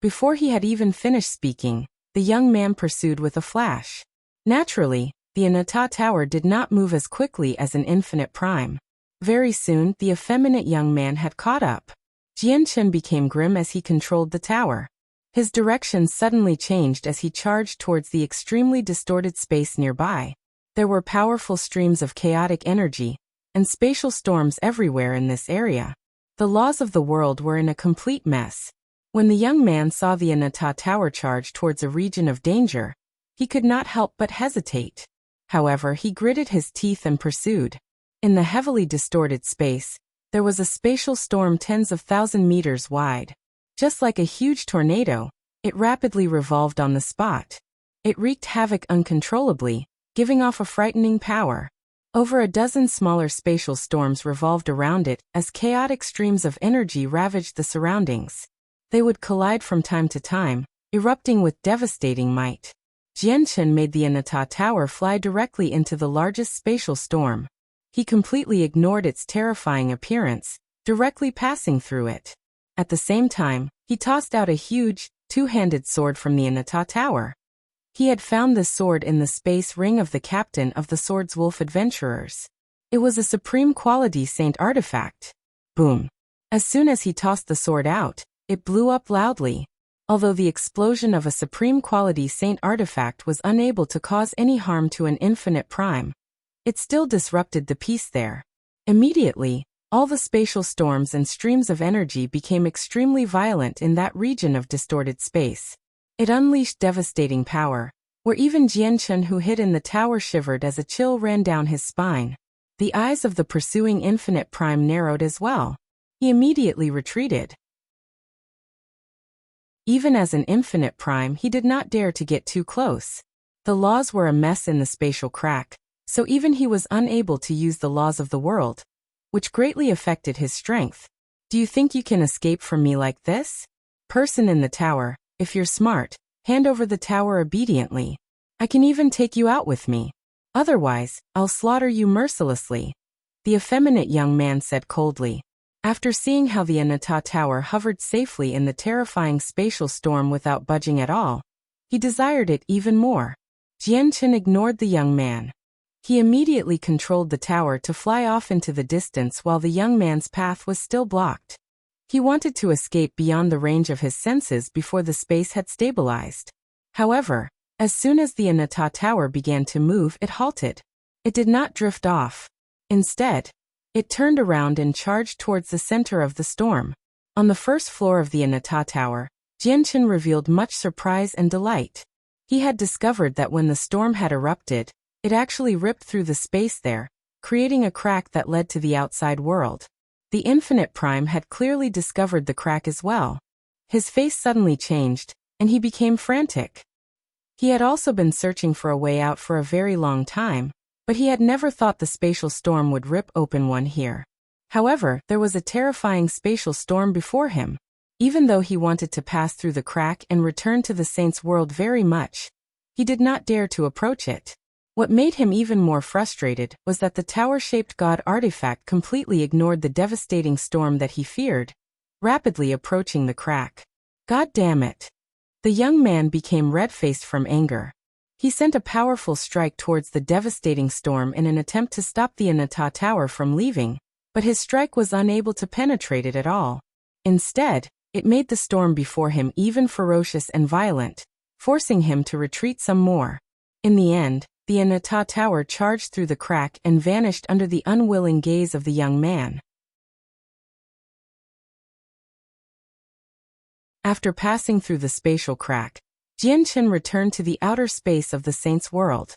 Before he had even finished speaking, the young man pursued with a flash. Naturally, the Anata Tower did not move as quickly as an infinite prime. Very soon, the effeminate young man had caught up. Jianchen became grim as he controlled the tower. His direction suddenly changed as he charged towards the extremely distorted space nearby. There were powerful streams of chaotic energy and spatial storms everywhere in this area. The laws of the world were in a complete mess. When the young man saw the Anata Tower charge towards a region of danger, he could not help but hesitate. However, he gritted his teeth and pursued. In the heavily distorted space, there was a spatial storm tens of thousand meters wide. Just like a huge tornado, it rapidly revolved on the spot. It wreaked havoc uncontrollably, giving off a frightening power. Over a dozen smaller spatial storms revolved around it as chaotic streams of energy ravaged the surroundings. They would collide from time to time, erupting with devastating might. Jianchen made the Anata Tower fly directly into the largest spatial storm. He completely ignored its terrifying appearance, directly passing through it. At the same time, he tossed out a huge, two-handed sword from the Anata Tower. He had found this sword in the space ring of the captain of the Swordswolf adventurers. It was a supreme quality saint artifact. Boom. As soon as he tossed the sword out, it blew up loudly. Although the explosion of a supreme quality saint artifact was unable to cause any harm to an infinite prime, it still disrupted the peace there. Immediately, all the spatial storms and streams of energy became extremely violent in that region of distorted space. It unleashed devastating power, where even Jianchen who hid in the tower shivered as a chill ran down his spine. The eyes of the pursuing infinite prime narrowed as well. He immediately retreated. Even as an infinite prime, he did not dare to get too close. The laws were a mess in the spatial crack, so even he was unable to use the laws of the world, which greatly affected his strength. Do you think you can escape from me like this? Person in the tower, if you're smart, hand over the tower obediently. I can even take you out with me. Otherwise, I'll slaughter you mercilessly. The effeminate young man said coldly. After seeing how the Anata Tower hovered safely in the terrifying spatial storm without budging at all, he desired it even more. Jianchen ignored the young man. He immediately controlled the tower to fly off into the distance while the young man's path was still blocked. He wanted to escape beyond the range of his senses before the space had stabilized. However, as soon as the Anata Tower began to move, it halted. It did not drift off. Instead, it turned around and charged towards the center of the storm. On the first floor of the Anata Tower, Jianchen revealed much surprise and delight. He had discovered that when the storm had erupted, it actually ripped through the space there, creating a crack that led to the outside world. The Infinite Prime had clearly discovered the crack as well. His face suddenly changed, and he became frantic. He had also been searching for a way out for a very long time, but he had never thought the spatial storm would rip open one here. However, there was a terrifying spatial storm before him. Even though he wanted to pass through the crack and return to the saint's world very much, he did not dare to approach it. What made him even more frustrated was that the tower-shaped god artifact completely ignored the devastating storm that he feared, rapidly approaching the crack. God damn it! The young man became red-faced from anger. He sent a powerful strike towards the devastating storm in an attempt to stop the Anata Tower from leaving, but his strike was unable to penetrate it at all. Instead, it made the storm before him even ferocious and violent, forcing him to retreat some more. In the end, the Anata Tower charged through the crack and vanished under the unwilling gaze of the young man. After passing through the spatial crack, Jianchen returned to the outer space of the saint's world.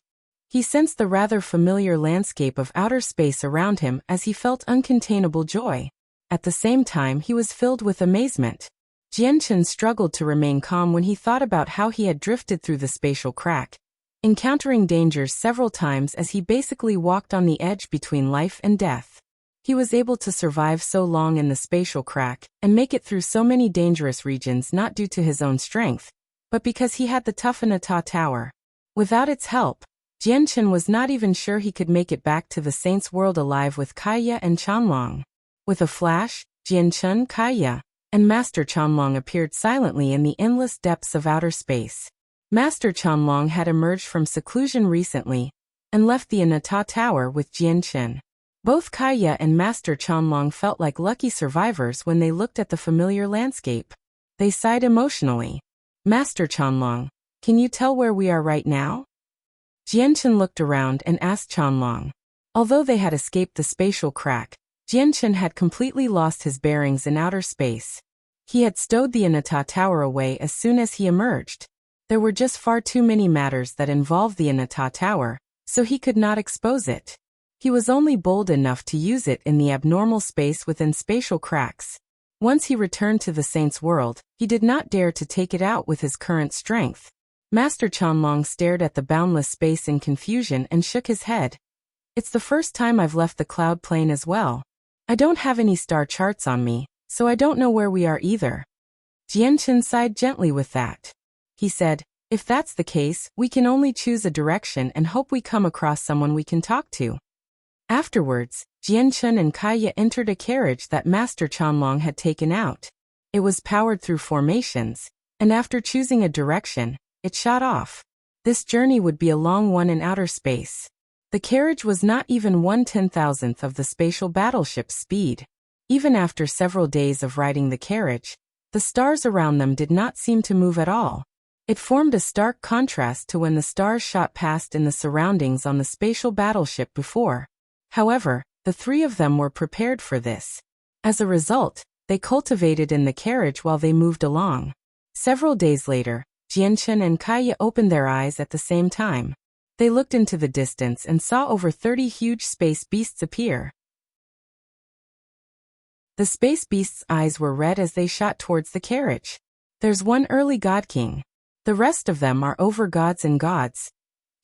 He sensed the rather familiar landscape of outer space around him as he felt uncontainable joy. At the same time, he was filled with amazement. Jianchen struggled to remain calm when he thought about how he had drifted through the spatial crack, encountering dangers several times as he basically walked on the edge between life and death. He was able to survive so long in the spatial crack and make it through so many dangerous regions not due to his own strength, but because he had the tough Anata Tower. Without its help, Jianchen was not even sure he could make it back to the saint's world alive with Kaya and Chanlong. With a flash, Jianchen, Kaya, and Master Chanlong appeared silently in the endless depths of outer space. Master Chanlong had emerged from seclusion recently and left the Anata Tower with Jianchen. Both Kaya and Master Chanlong felt like lucky survivors when they looked at the familiar landscape. They sighed emotionally. Master Chanlong, can you tell where we are right now? Jianchen looked around and asked Chanlong. Although they had escaped the spatial crack, Jianchen had completely lost his bearings in outer space. He had stowed the Anata Tower away as soon as he emerged. There were just far too many matters that involved the Anata Tower, so he could not expose it. He was only bold enough to use it in the abnormal space within spatial cracks. Once he returned to the saint's world, he did not dare to take it out with his current strength. Master Chanlong stared at the boundless space in confusion and shook his head. It's the first time I've left the cloud plane as well. I don't have any star charts on me, so I don't know where we are either. Jianchen sighed gently with that. He said, If that's the case, we can only choose a direction and hope we come across someone we can talk to. Afterwards, Jianchen and Kaya entered a carriage that Master Chanlong had taken out. It was powered through formations, and after choosing a direction, it shot off. This journey would be a long one in outer space. The carriage was not even 1/10,000th of the spatial battleship's speed. Even after several days of riding the carriage, the stars around them did not seem to move at all. It formed a stark contrast to when the stars shot past in the surroundings on the spatial battleship before. However, the three of them were prepared for this. As a result, they cultivated in the carriage while they moved along. Several days later, Jianchen and Kaya opened their eyes at the same time. They looked into the distance and saw over 30 huge space beasts appear. The space beasts' eyes were red as they shot towards the carriage. There's one early god king. The rest of them are over-gods and gods.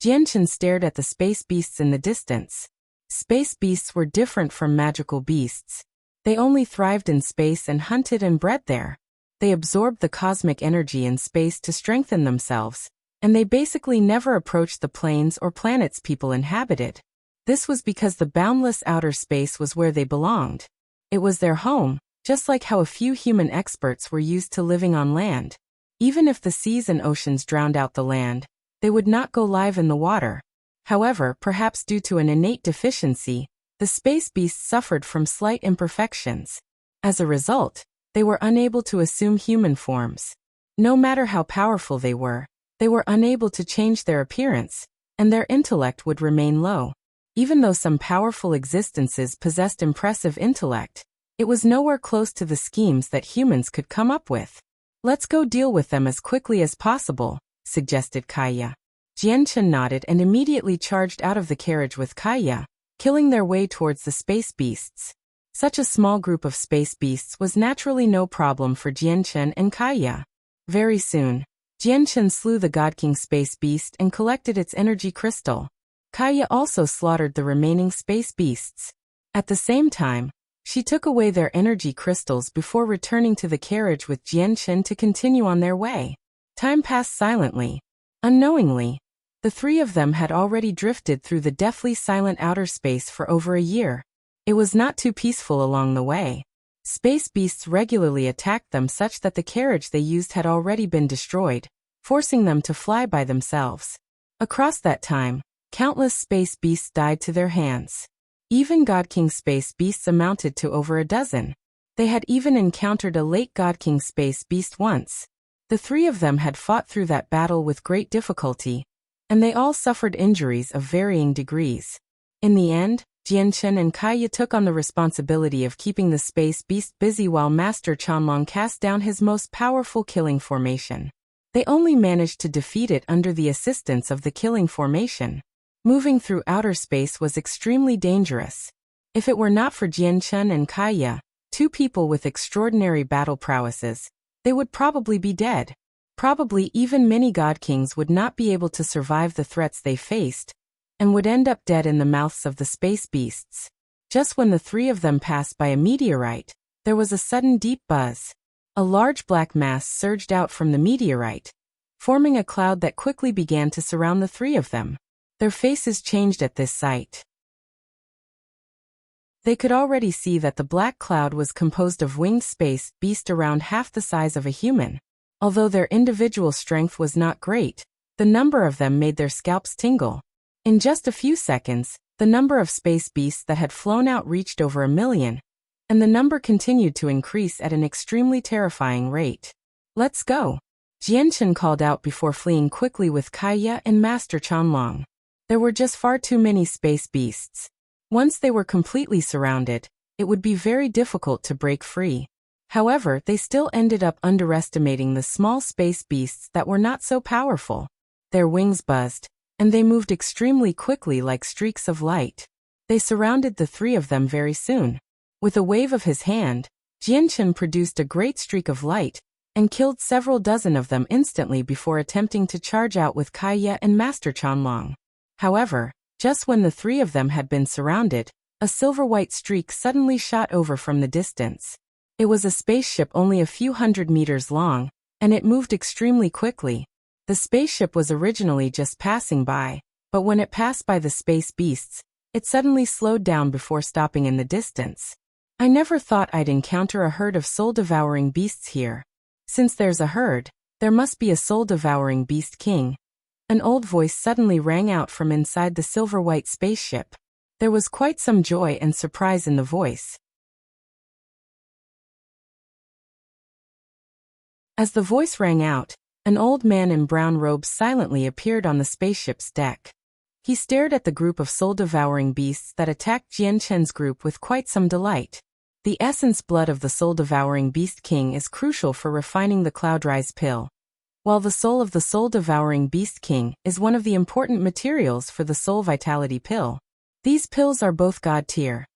Jianchen stared at the space beasts in the distance. Space beasts were different from magical beasts. They only thrived in space and hunted and bred there. They absorbed the cosmic energy in space to strengthen themselves, and they basically never approached the planes or planets people inhabited. This was because the boundless outer space was where they belonged. It was their home, just like how a few human experts were used to living on land. Even if the seas and oceans drowned out the land, they would not go live in the water. However, perhaps due to an innate deficiency, the space beasts suffered from slight imperfections. As a result, they were unable to assume human forms. No matter how powerful they were unable to change their appearance, and their intellect would remain low. Even though some powerful existences possessed impressive intellect, it was nowhere close to the schemes that humans could come up with. Let's go deal with them as quickly as possible, suggested Kaya. Jianchen nodded and immediately charged out of the carriage with Kaya, killing their way towards the space beasts. Such a small group of space beasts was naturally no problem for Jianchen and Kaya. Very soon, Jianchen slew the God King space beast and collected its energy crystal. Kaya also slaughtered the remaining space beasts. At the same time, she took away their energy crystals before returning to the carriage with Jianchen to continue on their way. Time passed silently. Unknowingly, the three of them had already drifted through the deathly silent outer space for over a year. It was not too peaceful along the way. Space beasts regularly attacked them such that the carriage they used had already been destroyed, forcing them to fly by themselves. Across that time, countless space beasts died to their hands. Even God King space beasts amounted to over a dozen. They had even encountered a late God King space beast once. The three of them had fought through that battle with great difficulty, and they all suffered injuries of varying degrees. In the end, Jianchen and Kaya took on the responsibility of keeping the space beast busy while Master Chanlong cast down his most powerful killing formation. They only managed to defeat it under the assistance of the killing formation. Moving through outer space was extremely dangerous. If it were not for Jianchen and Kaya, two people with extraordinary battle prowesses, they would probably be dead. Probably even many god kings would not be able to survive the threats they faced, and would end up dead in the mouths of the space beasts. Just when the three of them passed by a meteorite, there was a sudden deep buzz. A large black mass surged out from the meteorite, forming a cloud that quickly began to surround the three of them. Their faces changed at this sight. They could already see that the black cloud was composed of winged space beasts around half the size of a human. Although their individual strength was not great, the number of them made their scalps tingle. In just a few seconds, the number of space beasts that had flown out reached over 1 million, and the number continued to increase at an extremely terrifying rate. Let's go! Jianchen called out before fleeing quickly with Kaya and Master Chanlong. There were just far too many space beasts. Once they were completely surrounded, it would be very difficult to break free. However, they still ended up underestimating the small space beasts that were not so powerful. Their wings buzzed, and they moved extremely quickly like streaks of light. They surrounded the three of them very soon. With a wave of his hand, Jianchen produced a great streak of light, and killed several dozen of them instantly before attempting to charge out with Kaya and Master Chanlong. However, just when the three of them had been surrounded, a silver-white streak suddenly shot over from the distance. It was a spaceship only a few hundred meters long, and it moved extremely quickly. The spaceship was originally just passing by, but when it passed by the space beasts, it suddenly slowed down before stopping in the distance. I never thought I'd encounter a herd of soul-devouring beasts here. Since there's a herd, there must be a soul-devouring beast king. An old voice suddenly rang out from inside the silver-white spaceship. There was quite some joy and surprise in the voice. As the voice rang out, an old man in brown robes silently appeared on the spaceship's deck. He stared at the group of soul-devouring beasts that attacked Jianchen's group with quite some delight. The essence blood of the soul-devouring beast king is crucial for refining the cloud-rise pill, while the soul of the soul-devouring beast king is one of the important materials for the soul vitality pill. These pills are both god tier.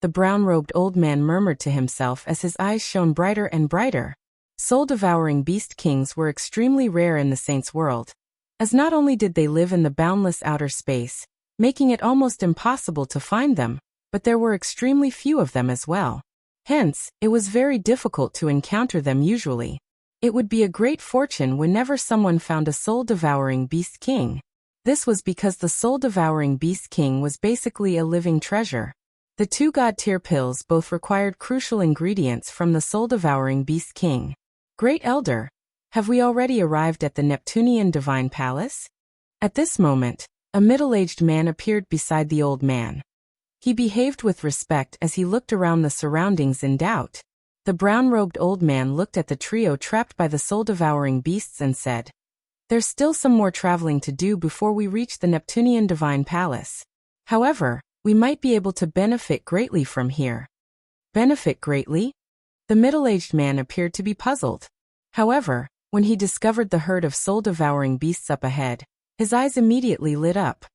The brown-robed old man murmured to himself as his eyes shone brighter and brighter. Soul-devouring beast kings were extremely rare in the saints' world, as not only did they live in the boundless outer space, making it almost impossible to find them, but there were extremely few of them as well. Hence, it was very difficult to encounter them usually. It would be a great fortune whenever someone found a soul-devouring beast king. This was because the soul-devouring beast king was basically a living treasure. The two god-tier pills both required crucial ingredients from the soul-devouring beast king. Great Elder, have we already arrived at the Neptunean divine palace? At this moment, a middle-aged man appeared beside the old man. He behaved with respect as he looked around the surroundings in doubt. The brown-robed old man looked at the trio trapped by the soul-devouring beasts and said, "There's still some more traveling to do before we reach the Neptunean divine palace. However, we might be able to benefit greatly from here." Benefit greatly? The middle-aged man appeared to be puzzled. However, when he discovered the herd of soul-devouring beasts up ahead, his eyes immediately lit up.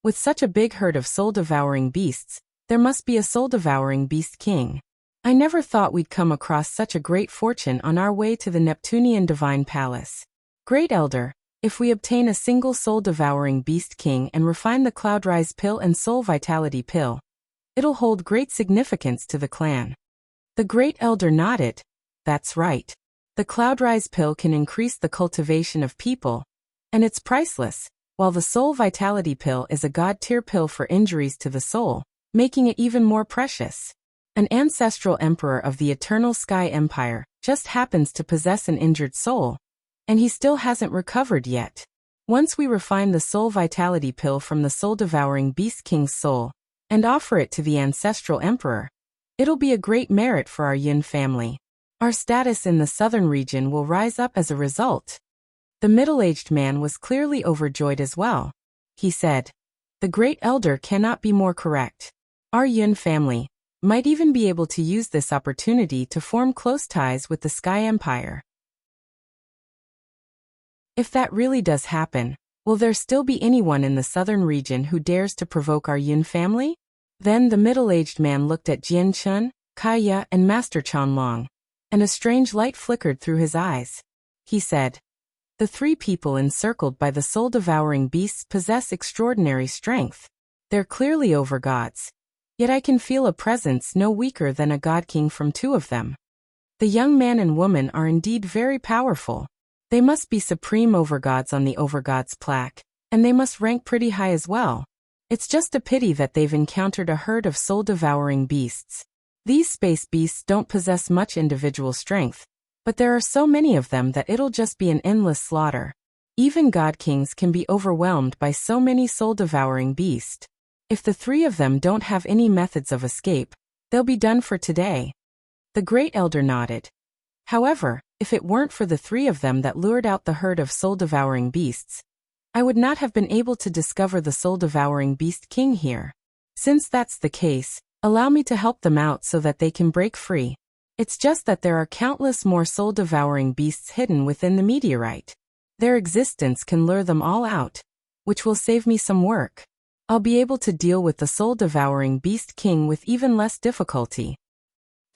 With such a big herd of soul-devouring beasts, there must be a soul-devouring beast king. I never thought we'd come across such a great fortune on our way to the Neptunean divine palace. Great Elder, if we obtain a single soul-devouring beast king and refine the cloud-rise pill and soul vitality pill, it'll hold great significance to the clan. The Great Elder nodded. That's right. The cloud-rise pill can increase the cultivation of people, and it's priceless, while the soul vitality pill is a god-tier pill for injuries to the soul, making it even more precious. An ancestral emperor of the Eternal Sky Empire just happens to possess an injured soul, and he still hasn't recovered yet. Once we refine the soul vitality pill from the soul-devouring beast king's soul and offer it to the ancestral emperor, it'll be a great merit for our Yun family. Our status in the southern region will rise up as a result. The middle-aged man was clearly overjoyed as well. He said, "The Great Elder cannot be more correct. Our Yun family might even be able to use this opportunity to form close ties with the Sky Empire." If that really does happen, will there still be anyone in the southern region who dares to provoke our Yun family? Then the middle-aged man looked at Jian Chun, Kaya, and Master Chanlong, and a strange light flickered through his eyes. He said, "The three people encircled by the soul-devouring beasts possess extraordinary strength. They're clearly overgods. Yet I can feel a presence no weaker than a god king from two of them. The young man and woman are indeed very powerful. They must be supreme overgods on the overgods plaque, and they must rank pretty high as well. It's just a pity that they've encountered a herd of soul-devouring beasts. These space beasts don't possess much individual strength, but there are so many of them that it'll just be an endless slaughter. Even god kings can be overwhelmed by so many soul-devouring beasts. If the three of them don't have any methods of escape, they'll be done for today." The Great Elder nodded. "However, if it weren't for the three of them that lured out the herd of soul-devouring beasts, I would not have been able to discover the soul-devouring beast king here. Since that's the case, allow me to help them out so that they can break free. It's just that there are countless more soul-devouring beasts hidden within the meteorite. Their existence can lure them all out, which will save me some work. I'll be able to deal with the soul-devouring beast king with even less difficulty."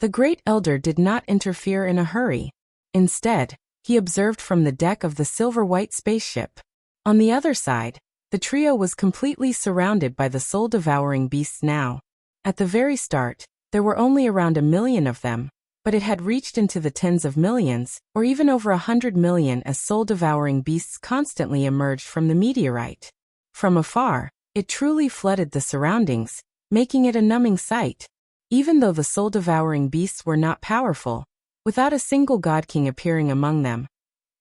The Great Elder did not interfere in a hurry. Instead, he observed from the deck of the silver-white spaceship. On the other side, the trio was completely surrounded by the soul-devouring beasts now. At the very start, there were only around 1 million of them, but it had reached into the tens of millions, or even over 100 million, as soul-devouring beasts constantly emerged from the meteorite. From afar, it truly flooded the surroundings, making it a numbing sight. Even though the soul-devouring beasts were not powerful, without a single god king appearing among them,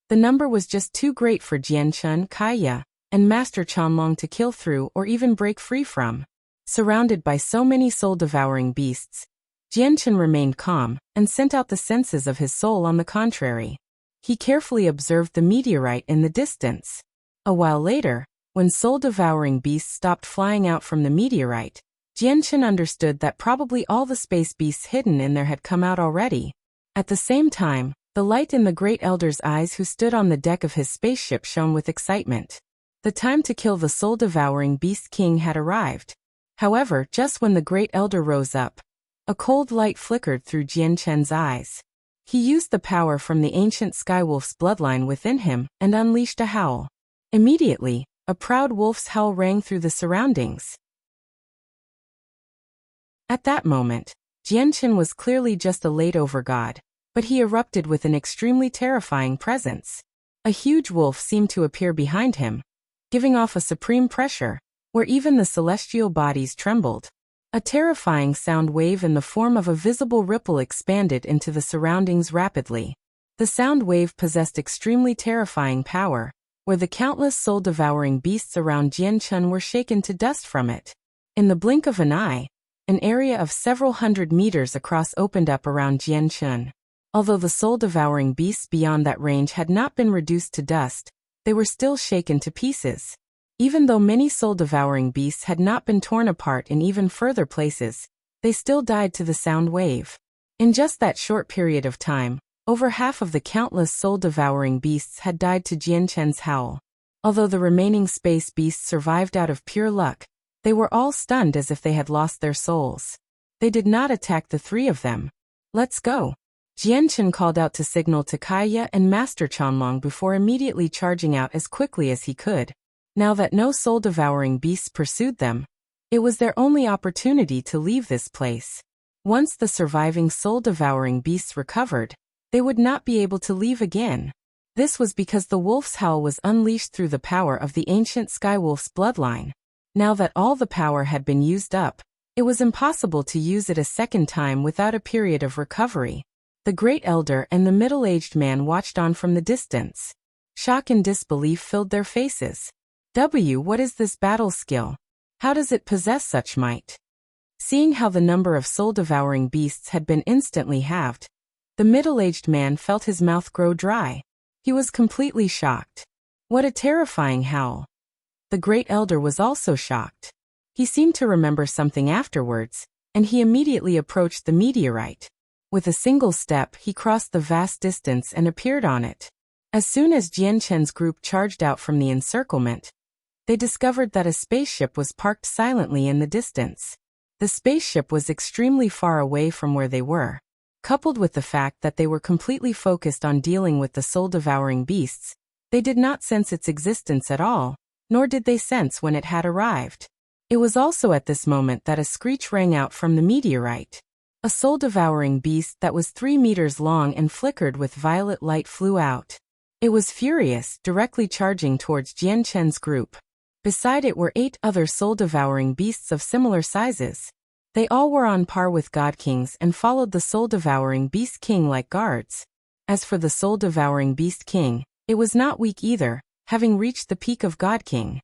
the number was just too great for Jianchen, Kaiya, and Master Qianlong to kill through or even break free from. Surrounded by so many soul-devouring beasts, Jianchen remained calm and sent out the senses of his soul. On the contrary, he carefully observed the meteorite in the distance. A while later, when soul-devouring beasts stopped flying out from the meteorite, Jianchen understood that probably all the space beasts hidden in there had come out already. At the same time, the light in the Great Elder's eyes, who stood on the deck of his spaceship, shone with excitement. The time to kill the soul-devouring beast king had arrived. However, just when the Great Elder rose up, a cold light flickered through Jianchen's eyes. He used the power from the ancient Skywolf's bloodline within him and unleashed a howl. Immediately, a proud wolf's howl rang through the surroundings. At that moment, Jianchen was clearly just a laid-over god, but he erupted with an extremely terrifying presence. A huge wolf seemed to appear behind him, giving off a supreme pressure, where even the celestial bodies trembled. A terrifying sound wave in the form of a visible ripple expanded into the surroundings rapidly. The sound wave possessed extremely terrifying power, where the countless soul-devouring beasts around Jianchen were shaken to dust from it. In the blink of an eye, an area of several hundred meters across opened up around Jianchen. Although the soul-devouring beasts beyond that range had not been reduced to dust, they were still shaken to pieces. Even though many soul-devouring beasts had not been torn apart in even further places, they still died to the sound wave. In just that short period of time, over half of the countless soul-devouring beasts had died to Jianchen's howl. Although the remaining space beasts survived out of pure luck, they were all stunned as if they had lost their souls. They did not attack the three of them. "Let's go," Jianchen called out to signal to Kaiya and Master Qianlong before immediately charging out as quickly as he could. Now that no soul-devouring beasts pursued them, it was their only opportunity to leave this place. Once the surviving soul-devouring beasts recovered, they would not be able to leave again. This was because the wolf's howl was unleashed through the power of the ancient Skywolf's bloodline. Now that all the power had been used up, it was impossible to use it a second time without a period of recovery. The Great Elder and the middle-aged man watched on from the distance. Shock and disbelief filled their faces. What is this battle skill? How does it possess such might? Seeing how the number of soul-devouring beasts had been instantly halved, the middle-aged man felt his mouth grow dry. He was completely shocked. What a terrifying howl! The Great Elder was also shocked. He seemed to remember something afterwards, and he immediately approached the meteorite. With a single step, he crossed the vast distance and appeared on it. As soon as Jianchen's group charged out from the encirclement, they discovered that a spaceship was parked silently in the distance. The spaceship was extremely far away from where they were. Coupled with the fact that they were completely focused on dealing with the soul-devouring beasts, they did not sense its existence at all, nor did they sense when it had arrived. It was also at this moment that a screech rang out from the meteorite. A soul-devouring beast that was 3 meters long and flickered with violet light flew out. It was furious, directly charging towards Jianchen's group. Beside it were 8 other soul-devouring beasts of similar sizes. They all were on par with God Kings and followed the soul-devouring Beast King like guards. As for the soul-devouring Beast King, it was not weak either, having reached the peak of God King.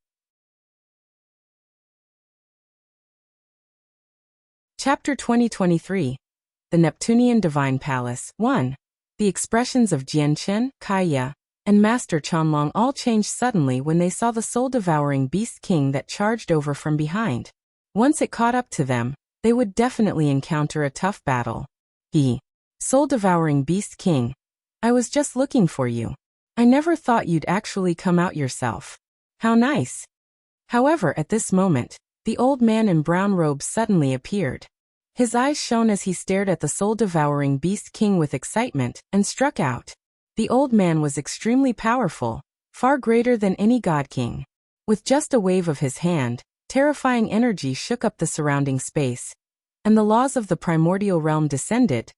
Chapter 2023. The Neptunean Divine Palace. 1. The expressions of Jianchen, Kaiya, and Master Qianlong all changed suddenly when they saw the soul-devouring Beast King that charged over from behind. Once it caught up to them, they would definitely encounter a tough battle. Soul-devouring Beast King, I was just looking for you. I never thought you'd actually come out yourself. How nice. However, at this moment, the old man in brown robes suddenly appeared. His eyes shone as he stared at the soul-devouring Beast King with excitement and struck out. The old man was extremely powerful, far greater than any God King. With just a wave of his hand, terrifying energy shook up the surrounding space, and the laws of the primordial realm descended,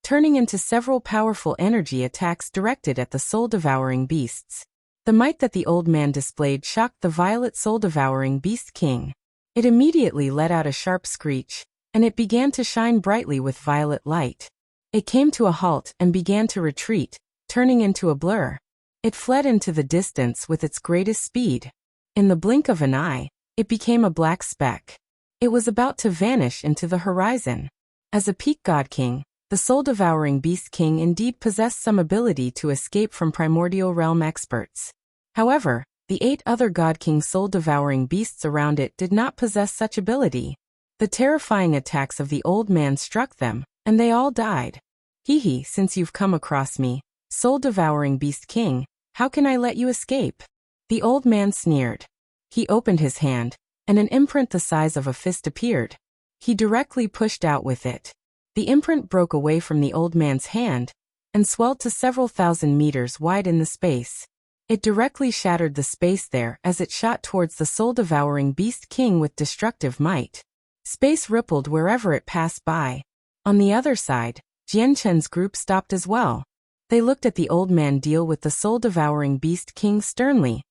turning into several powerful energy attacks directed at the soul-devouring beasts. The might that the old man displayed shocked the violet soul-devouring beast king. It immediately let out a sharp screech, and it began to shine brightly with violet light. It came to a halt and began to retreat, turning into a blur. It fled into the distance with its greatest speed. In the blink of an eye, it became a black speck. It was about to vanish into the horizon. As a peak god king, the soul-devouring beast king indeed possessed some ability to escape from primordial realm experts. However, the 8 other god king soul-devouring beasts around it did not possess such ability. The terrifying attacks of the old man struck them, and they all died. Hee, since you've come across me, soul-devouring beast king, how can I let you escape? The old man sneered. He opened his hand, and an imprint the size of a fist appeared. He directly pushed out with it. The imprint broke away from the old man's hand, and swelled to several thousand meters wide in the space. It directly shattered the space there as it shot towards the soul-devouring beast king with destructive might. Space rippled wherever it passed by. On the other side, Jian Chen's group stopped as well. They looked at the old man deal with the soul-devouring beast king sternly,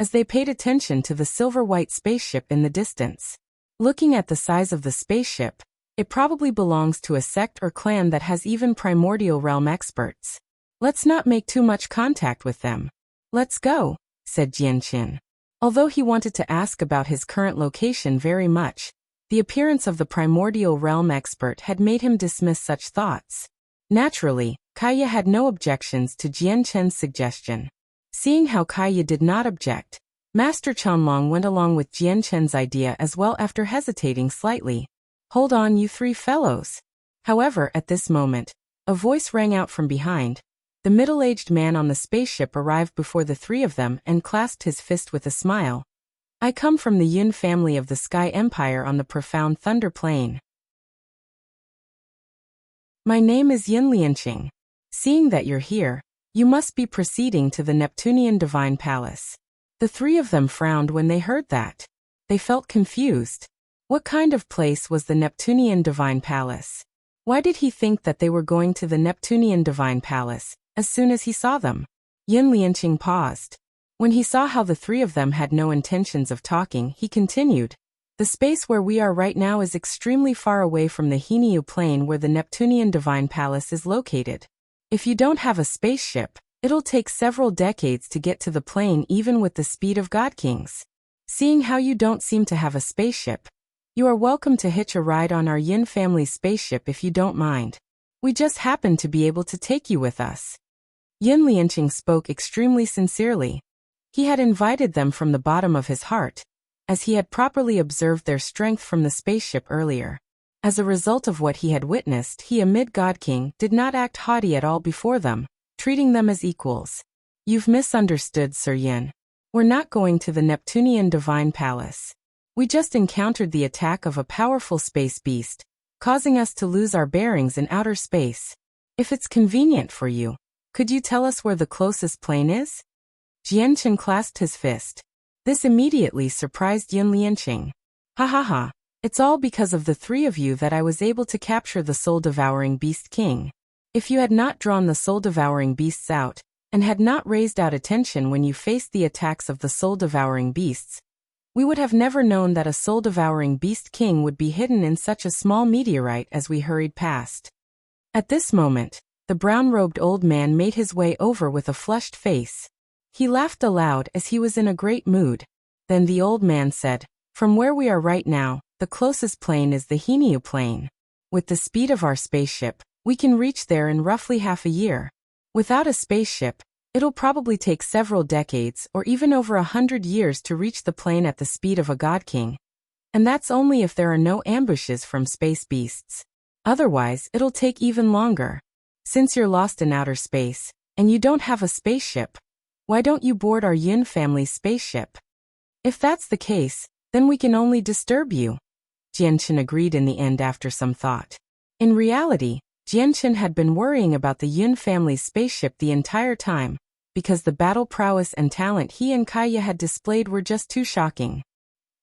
as they paid attention to the silver-white spaceship in the distance. Looking at the size of the spaceship, it probably belongs to a sect or clan that has even primordial realm experts. Let's not make too much contact with them. Let's go, said Jian Chen. Although he wanted to ask about his current location very much, the appearance of the primordial realm expert had made him dismiss such thoughts. Naturally, Kaya had no objections to Jian Chen's suggestion. Seeing how Kaya did not object, Master Chanlong went along with Jian Chen's idea as well after hesitating slightly. Hold on, you 3 fellows. However, at this moment, a voice rang out from behind. The middle-aged man on the spaceship arrived before the 3 of them and clasped his fist with a smile. I come from the Yun family of the Sky Empire on the profound Thunder Plain. My name is Yun Lianqing. Seeing that you're here, you must be proceeding to the Neptunian Divine Palace. The 3 of them frowned when they heard that. They felt confused. What kind of place was the Neptunian Divine Palace? Why did he think that they were going to the Neptunian Divine Palace, as soon as he saw them? Yun Lianqing paused. When he saw how the 3 of them had no intentions of talking, he continued. The space where we are right now is extremely far away from the Heniu Plain where the Neptunian Divine Palace is located. If you don't have a spaceship, it'll take several decades to get to the plane even with the speed of God Kings. Seeing how you don't seem to have a spaceship, you are welcome to hitch a ride on our Yin family spaceship if you don't mind. We just happen to be able to take you with us. Yun Lianqing spoke extremely sincerely. He had invited them from the bottom of his heart, as he had properly observed their strength from the spaceship earlier. As a result of what he had witnessed, he, amid God King, did not act haughty at all before them, treating them as equals. You've misunderstood, Sir Yin. We're not going to the Neptunian Divine Palace. We just encountered the attack of a powerful space beast, causing us to lose our bearings in outer space. If it's convenient for you, could you tell us where the closest plane is? Jian Chen clasped his fist. This immediately surprised Yun Lianqing. Ha ha ha, it's all because of the 3 of you that I was able to capture the soul-devouring beast king. If you had not drawn the soul-devouring beasts out, and had not raised out attention when you faced the attacks of the soul-devouring beasts, we would have never known that a soul-devouring beast king would be hidden in such a small meteorite as we hurried past. At this moment, the brown-robed old man made his way over with a flushed face. He laughed aloud as he was in a great mood. Then the old man said, From where we are right now, the closest plane is the Heniu Plain. With the speed of our spaceship, we can reach there in roughly half a year. Without a spaceship, it'll probably take several decades or even over 100 years to reach the plane at the speed of a God King. And that's only if there are no ambushes from space beasts. Otherwise, it'll take even longer. Since you're lost in outer space, and you don't have a spaceship, why don't you board our Yun family spaceship? If that's the case, then we can only disturb you. Jian Chen agreed in the end after some thought. In reality, Jian Chen had been worrying about the Yun family's spaceship the entire time, because the battle prowess and talent he and Kaya had displayed were just too shocking.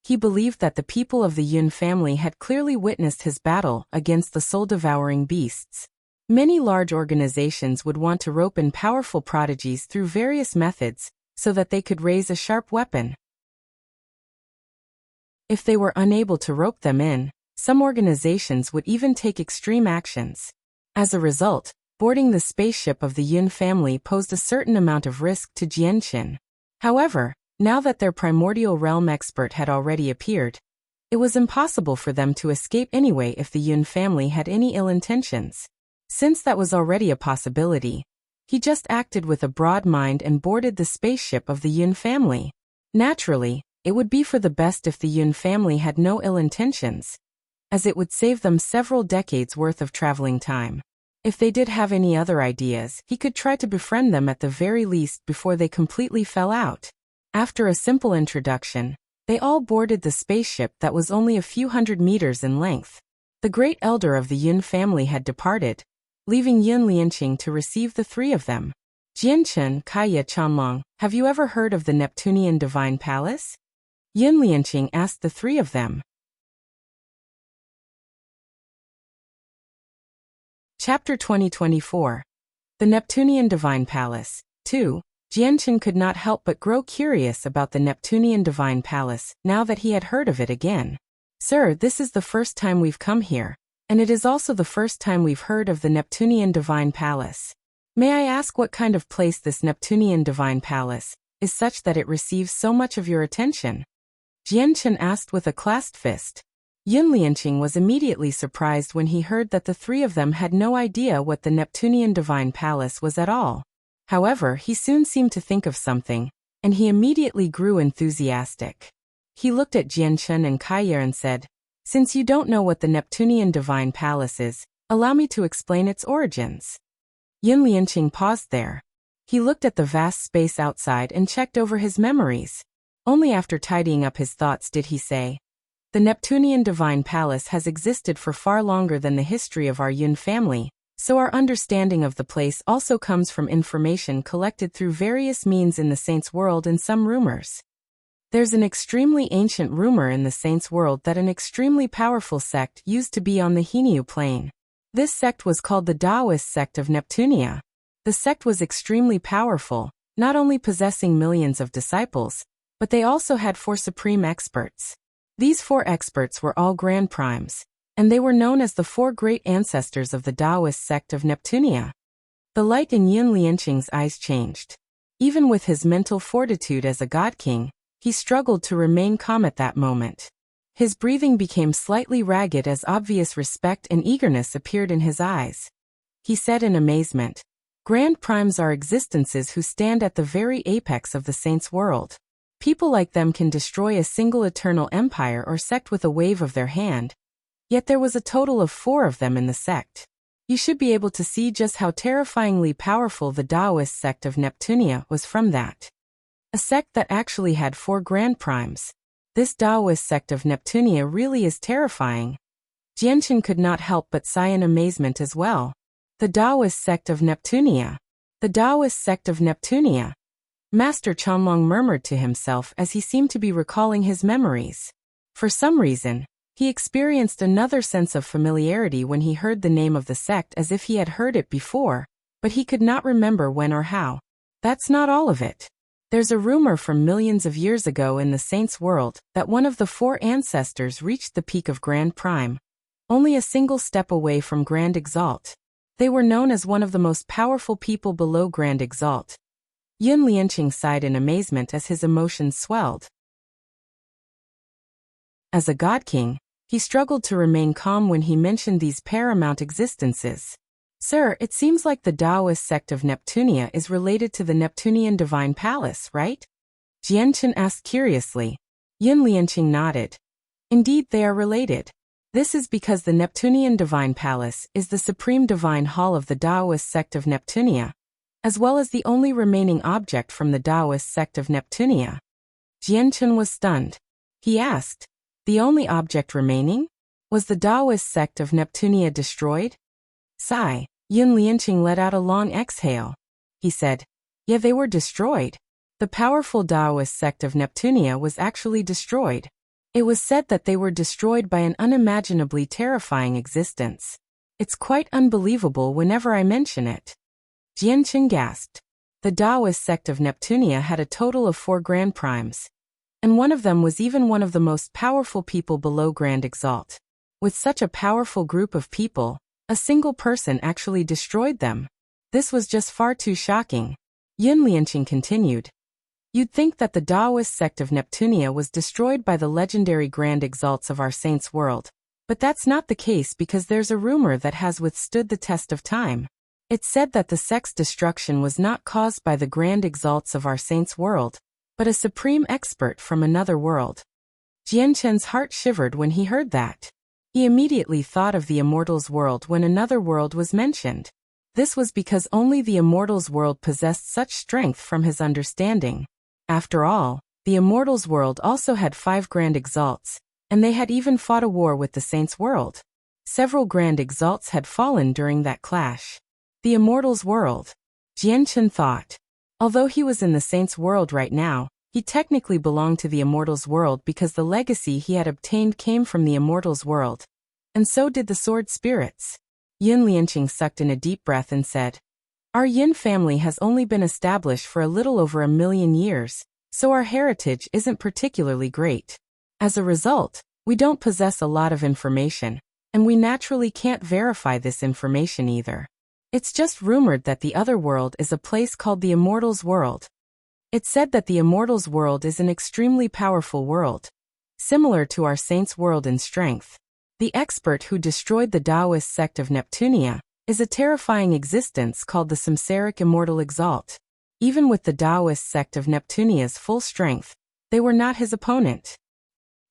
He believed that the people of the Yun family had clearly witnessed his battle against the soul-devouring beasts. Many large organizations would want to rope in powerful prodigies through various methods so that they could raise a sharp weapon. If they were unable to rope them in, some organizations would even take extreme actions. As a result, boarding the spaceship of the Yun family posed a certain amount of risk to Jianqin. However, now that their primordial realm expert had already appeared, it was impossible for them to escape anyway if the Yun family had any ill intentions. Since that was already a possibility, he just acted with a broad mind and boarded the spaceship of the Yun family. Naturally, it would be for the best if the Yun family had no ill intentions, as it would save them several decades worth of traveling time. If they did have any other ideas, he could try to befriend them at the very least before they completely fell out. After a simple introduction, they all boarded the spaceship that was only a few hundred meters in length. The great elder of the Yun family had departed, leaving Yun Lianqing to receive the three of them. Jianchen Kaya Chanlong, have you ever heard of the Neptunean Divine Palace? Yun Lianqing asked the three of them. Chapter 2024. The Neptunean Divine Palace. 2. Jianchen could not help but grow curious about the Neptunean Divine Palace, now that he had heard of it again. Sir, this is the first time we've come here, and it is also the first time we've heard of the Neptunean Divine Palace. May I ask what kind of place this Neptunean Divine Palace is such that it receives so much of your attention? Jianchen asked with a clasped fist. Yun Lianqing was immediately surprised when he heard that the three of them had no idea what the Neptunean Divine Palace was at all. However, he soon seemed to think of something, and he immediately grew enthusiastic. He looked at Jianchen and Kaya and said, "Since you don't know what the Neptunean Divine Palace is, allow me to explain its origins." Yun Lianqing paused there. He looked at the vast space outside and checked over his memories. Only after tidying up his thoughts did he say, "The Neptunean Divine Palace has existed for far longer than the history of our Yun family, so our understanding of the place also comes from information collected through various means in the Saints' world and some rumors. There's an extremely ancient rumor in the Saints' world that an extremely powerful sect used to be on the Hinyu plane. This sect was called the Taoist sect of Neptunia. The sect was extremely powerful, not only possessing millions of disciples, but they also had 4 supreme experts. These 4 experts were all Grand Primes, and they were known as the 4 great ancestors of the Taoist sect of Neptunia. The light in Yun Lianqing's eyes changed. Even with his mental fortitude as a god king, he struggled to remain calm at that moment. His breathing became slightly ragged as obvious respect and eagerness appeared in his eyes. He said in amazement, "Grand Primes are existences who stand at the very apex of the Saints' world. People like them can destroy a single eternal empire or sect with a wave of their hand. Yet there was a total of 4 of them in the sect. You should be able to see just how terrifyingly powerful the Taoist sect of Neptunia was from that. A sect that actually had 4 Grand Primes. This Taoist sect of Neptunia really is terrifying." Jianchen could not help but sigh in amazement as well. The Taoist sect of Neptunia. The Taoist sect of Neptunia. Master Chanlong murmured to himself as he seemed to be recalling his memories. For some reason, he experienced another sense of familiarity when he heard the name of the sect as if he had heard it before, but he could not remember when or how. That's not all of it. There's a rumor from millions of years ago in the Saints' world that one of the 4 ancestors reached the peak of Grand Prime, only a single step away from Grand Exalt. They were known as one of the most powerful people below Grand Exalt. Yun Lianqing sighed in amazement as his emotions swelled. As a god king, he struggled to remain calm when he mentioned these paramount existences. "Sir, it seems like the Taoist sect of Neptunia is related to the Neptunean Divine Palace, right?" Jianchen asked curiously. Yun Lianqing nodded. "Indeed, they are related. This is because the Neptunean Divine Palace is the supreme divine hall of the Taoist sect of Neptunia, as well as the only remaining object from the Taoist sect of Neptunia." Jianchen was stunned. He asked, "The only object remaining? Was the Taoist sect of Neptunia destroyed?" Sigh. Yun Lianqing let out a long exhale. He said, "Yeah, they were destroyed. The powerful Taoist sect of Neptunia was actually destroyed. It was said that they were destroyed by an unimaginably terrifying existence. It's quite unbelievable whenever I mention it. Jianqin gasped. The Taoist sect of Neptunia had a total of 4 Grand Primes, and one of them was even one of the most powerful people below Grand Exalt. With such a powerful group of people, a single person actually destroyed them. This was just far too shocking. Yun Lianqing continued. You'd think that the Taoist sect of Neptunia was destroyed by the legendary Grand Exalts of our Saints' world, but that's not the case because there's a rumor that has withstood the test of time. It's said that the sect's destruction was not caused by the Grand Exalts of our Saints' world, but a supreme expert from another world. Jianqin's heart shivered when he heard that. He immediately thought of the Immortals' world when another world was mentioned. This was because only the Immortals' world possessed such strength from his understanding. After all, the Immortals' world also had 5 Grand Exalts, and they had even fought a war with the Saints' world. Several Grand Exalts had fallen during that clash. The Immortals' world. Jianqin thought. Although he was in the Saints' world right now, he technically belonged to the Immortals' world because the legacy he had obtained came from the Immortals' world. And so did the Sword Spirits. Yun Lianqing sucked in a deep breath and said, Our Yin family has only been established for a little over 1,000,000 years, so our heritage isn't particularly great. As a result, we don't possess a lot of information, and we naturally can't verify this information either. It's just rumored that the other world is a place called the Immortals' world. It's said that the Immortals' world is an extremely powerful world, similar to our Saints' world in strength. The expert who destroyed the Taoist sect of Neptunia is a terrifying existence called the Samsaric Immortal Exalt. Even with the Taoist sect of Neptunia's full strength, they were not his opponent.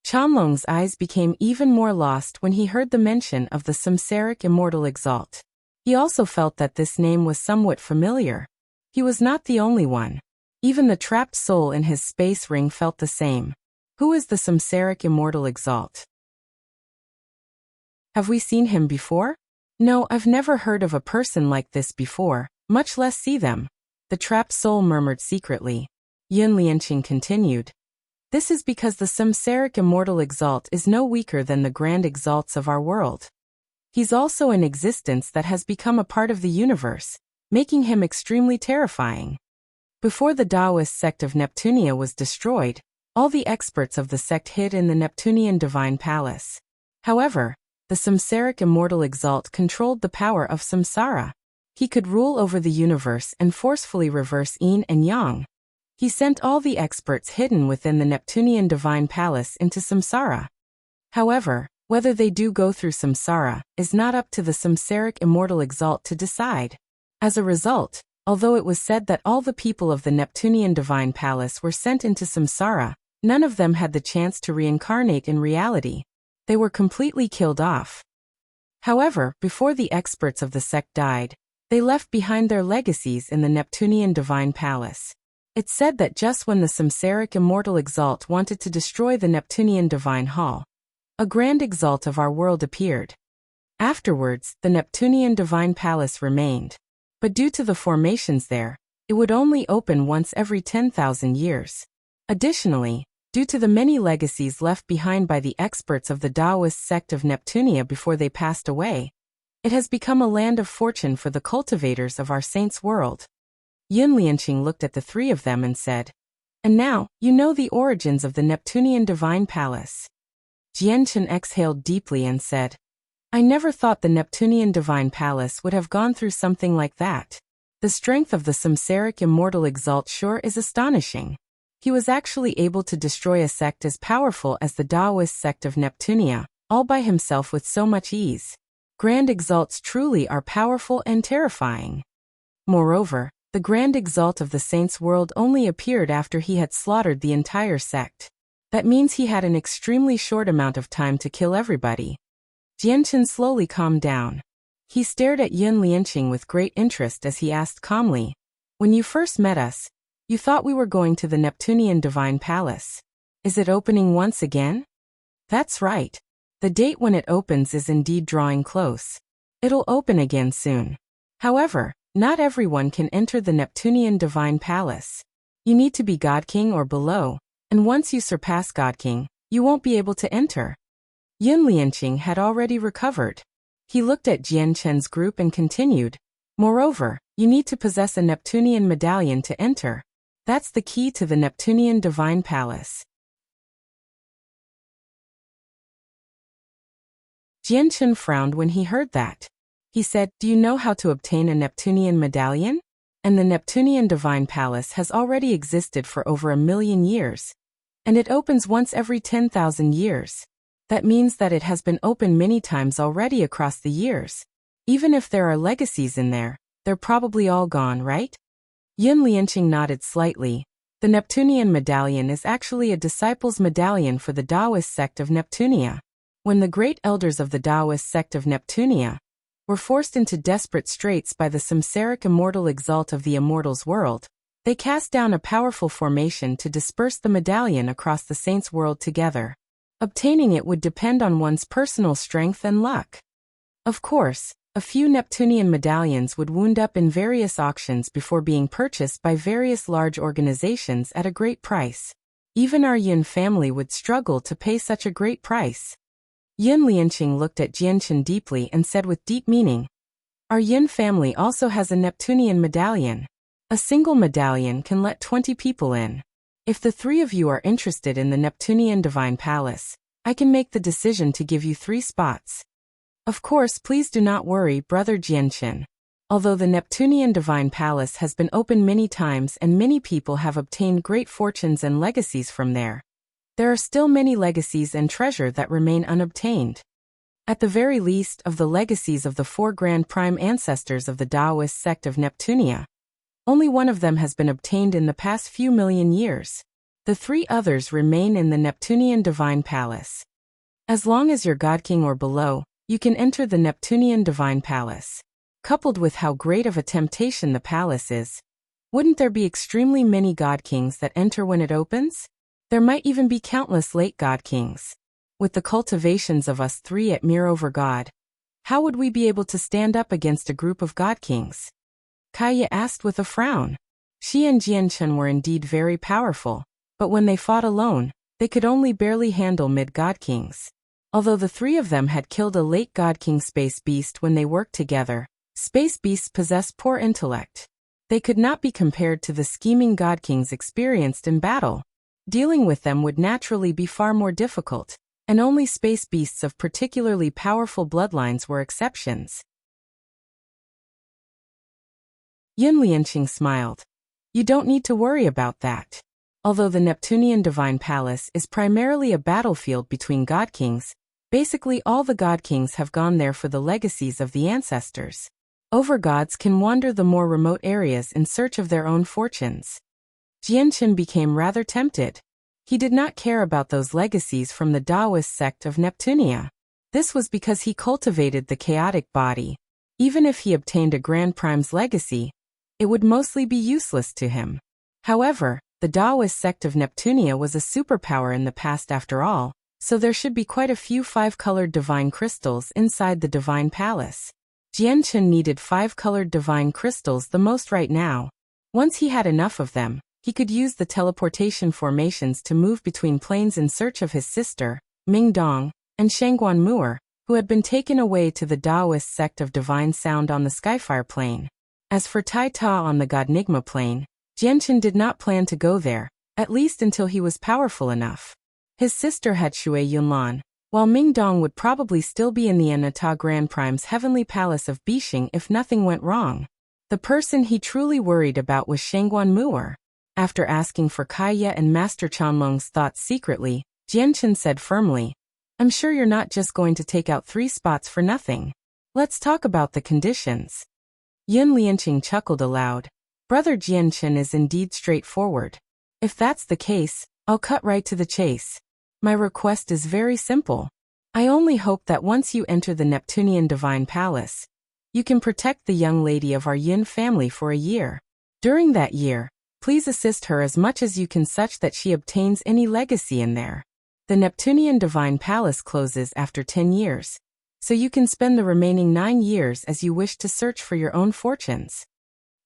Chanlong's eyes became even more lost when he heard the mention of the Samsaric Immortal Exalt. He also felt that this name was somewhat familiar. He was not the only one. Even the trapped soul in his space ring felt the same. Who is the Samsaric Immortal Exalt? Have we seen him before? No, I've never heard of a person like this before, much less see them. The trapped soul murmured secretly. Yun Lianqing continued. This is because the Samsaric Immortal Exalt is no weaker than the Grand Exalts of our world. He's also an existence that has become a part of the universe, making him extremely terrifying. Before the Taoist sect of Neptunia was destroyed, all the experts of the sect hid in the Neptunean Divine Palace. However, the Samsaric Immortal Exalt controlled the power of samsara. He could rule over the universe and forcefully reverse yin and yang. He sent all the experts hidden within the Neptunean Divine Palace into samsara. However, whether they do go through samsara is not up to the Samsaric Immortal Exalt to decide. As a result, although it was said that all the people of the Neptunean Divine Palace were sent into samsara, none of them had the chance to reincarnate in reality. They were completely killed off. However, before the experts of the sect died, they left behind their legacies in the Neptunean Divine Palace. It's said that just when the Samsaric Immortal Exalt wanted to destroy the Neptunean Divine Hall, a Grand Exalt of our world appeared. Afterwards, the Neptunean Divine Palace remained. But due to the formations there, it would only open once every 10,000 years. Additionally, due to the many legacies left behind by the experts of the Taoist sect of Neptunia before they passed away, it has become a land of fortune for the cultivators of our Saints' world. Yun Lianqing looked at the 3 of them and said, And now, you know the origins of the Neptunean Divine Palace. Jianqin exhaled deeply and said, I never thought the Neptunean Divine Palace would have gone through something like that. The strength of the Samsaric Immortal Exalt sure is astonishing. He was actually able to destroy a sect as powerful as the Taoist sect of Neptunia, all by himself with so much ease. Grand Exalts truly are powerful and terrifying. Moreover, the Grand Exalt of the Saints' world only appeared after he had slaughtered the entire sect. That means he had an extremely short amount of time to kill everybody. Jianqin slowly calmed down. He stared at Yun Lianqing with great interest as he asked calmly, When you first met us, you thought we were going to the Neptunean Divine Palace. Is it opening once again? That's right. The date when it opens is indeed drawing close. It'll open again soon. However, not everyone can enter the Neptunean Divine Palace. You need to be God King or below, and once you surpass God King, you won't be able to enter. Yun Lianqing had already recovered. He looked at Jian Chen's group and continued, "Moreover, you need to possess a Neptunean medallion to enter. That's the key to the Neptunean Divine Palace." Jian Chen frowned when he heard that. He said, "Do you know how to obtain a Neptunean medallion? And the Neptunean Divine Palace has already existed for over 1,000,000 years. And it opens once every 10,000 years. That means that it has been opened many times already across the years. Even if there are legacies in there, they're probably all gone, right?" Yun Lianqing nodded slightly. The Neptunean medallion is actually a disciple's medallion for the Taoist sect of Neptunia. When the great elders of the Taoist sect of Neptunia were forced into desperate straits by the samsaric immortal exalt of the immortal's world, they cast down a powerful formation to disperse the medallion across the saints' world together. Obtaining it would depend on one's personal strength and luck. Of course, a few Neptunian medallions would wound up in various auctions before being purchased by various large organizations at a great price. Even our Yun family would struggle to pay such a great price. Yun Lianqing looked at Jian Chen deeply and said with deep meaning, "Our Yun family also has a Neptunian medallion. A single medallion can let 20 people in. If the three of you are interested in the Neptunian Divine Palace, I can make the decision to give you 3 spots. Of course, please do not worry, Brother Jian Chen. Although the Neptunian Divine Palace has been opened many times and many people have obtained great fortunes and legacies from there are still many legacies and treasure that remain unobtained. At the very least of the legacies of the 4 grand prime ancestors of the Taoist sect of Neptunia, only one of them has been obtained in the past few million years. The 3 others remain in the Neptunian Divine Palace. As long as you're God King or below, you can enter the Neptunian Divine Palace. Coupled with how great of a temptation the palace is, wouldn't there be extremely many God Kings that enter when it opens? There might even be countless late God Kings. With the cultivations of us 3 at Mirover God, how would we be able to stand up against a group of God Kings?" Kaya asked with a frown. She and Jian Chen were indeed very powerful, but when they fought alone, they could only barely handle mid-God Kings. Although the 3 of them had killed a late God King Space Beast when they worked together, Space Beasts possess poor intellect. They could not be compared to the scheming God Kings experienced in battle. Dealing with them would naturally be far more difficult, and only Space Beasts of particularly powerful bloodlines were exceptions. Yun Lianqing smiled. "You don't need to worry about that. Although the Neptunian Divine Palace is primarily a battlefield between God Kings, basically all the God Kings have gone there for the legacies of the ancestors. Overgods can wander the more remote areas in search of their own fortunes." Jian Chen became rather tempted. He did not care about those legacies from the Taoist sect of Neptunia. This was because he cultivated the chaotic body. Even if he obtained a Grand Prime's legacy, it would mostly be useless to him. However, the Taoist sect of Neptunia was a superpower in the past after all, so there should be quite a few 5-colored divine crystals inside the Divine Palace. Jian Chen needed 5-colored divine crystals the most right now. Once he had enough of them, he could use the teleportation formations to move between planes in search of his sister, Ming Dong, and Shangguan Mu'er, who had been taken away to the Taoist sect of Divine Sound on the Skyfire plane. As for Tai Ta on the Godnigma plane, Jian Chen did not plan to go there, at least until he was powerful enough. His sister had Shui Yunlan, while Ming Dong would probably still be in the Anata Grand Prime's heavenly palace of Bixing if nothing went wrong. The person he truly worried about was Shangguan Mu'er. After asking for Kaya and Master Chanlong's thoughts secretly, Jian Chen said firmly, "I'm sure you're not just going to take out 3 spots for nothing. Let's talk about the conditions." Yun Lianqing chuckled aloud. Brother Jian Chen is indeed straightforward. If that's the case, I'll cut right to the chase. My request is very simple. I only hope that once you enter the Neptunian Divine Palace, you can protect the young lady of our Yun family for a year. During that year, please assist her as much as you can such that she obtains any legacy in there. The Neptunian Divine Palace closes after 10 years, so you can spend the remaining 9 years as you wish to search for your own fortunes.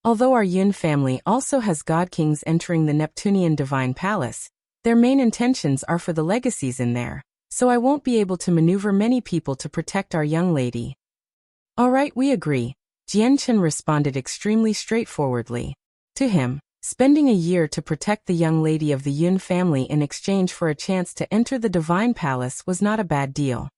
Although our Yun family also has God Kings entering the Neptunian Divine Palace, their main intentions are for the legacies in there, so I won't be able to maneuver many people to protect our young lady. All right, we agree, Jianchen responded extremely straightforwardly. To him, spending a year to protect the young lady of the Yun family in exchange for a chance to enter the Divine Palace was not a bad deal.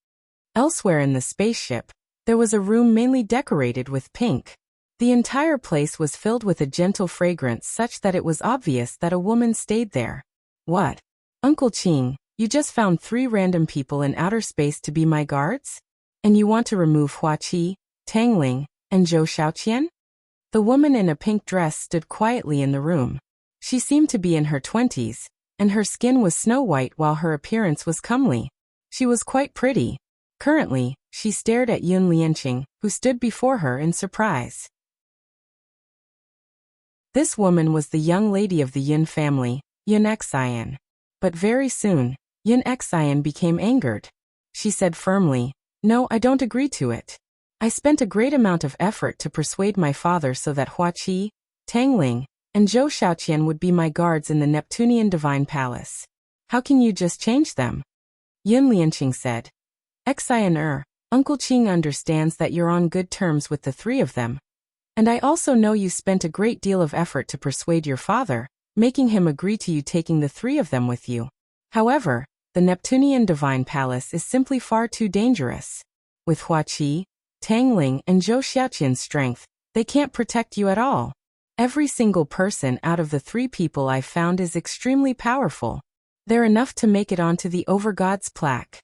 Elsewhere in the spaceship, there was a room mainly decorated with pink. The entire place was filled with a gentle fragrance such that it was obvious that a woman stayed there. What? Uncle Qing, you just found 3 random people in outer space to be my guards? And you want to remove Huai, Tangling, and Zhou Xiaoqian? The woman in a pink dress stood quietly in the room. She seemed to be in her 20s, and her skin was snow white while her appearance was comely. She was quite pretty. Currently, she stared at Yun Lianqing, who stood before her in surprise. This woman was the young lady of the Yun family, Yun and Xiao Man. But very soon, Yun and Xiao Man became angered. She said firmly, "No, I don't agree to it. I spent a great amount of effort to persuade my father so that Huai, Tangling, and Zhou Xiaoqian would be my guards in the Neptunean Divine Palace. How can you just change them?" Yun Lianqing said. "Xian, Uncle Qing understands that you're on good terms with the 3 of them. And I also know you spent a great deal of effort to persuade your father, making him agree to you taking the 3 of them with you. However, the Neptunean Divine Palace is simply far too dangerous. With Huai, Tangling, and Zhou Xiaoqian's strength, they can't protect you at all. Every single person out of the 3 people I've found is extremely powerful. They're enough to make it onto the Overgods plaque.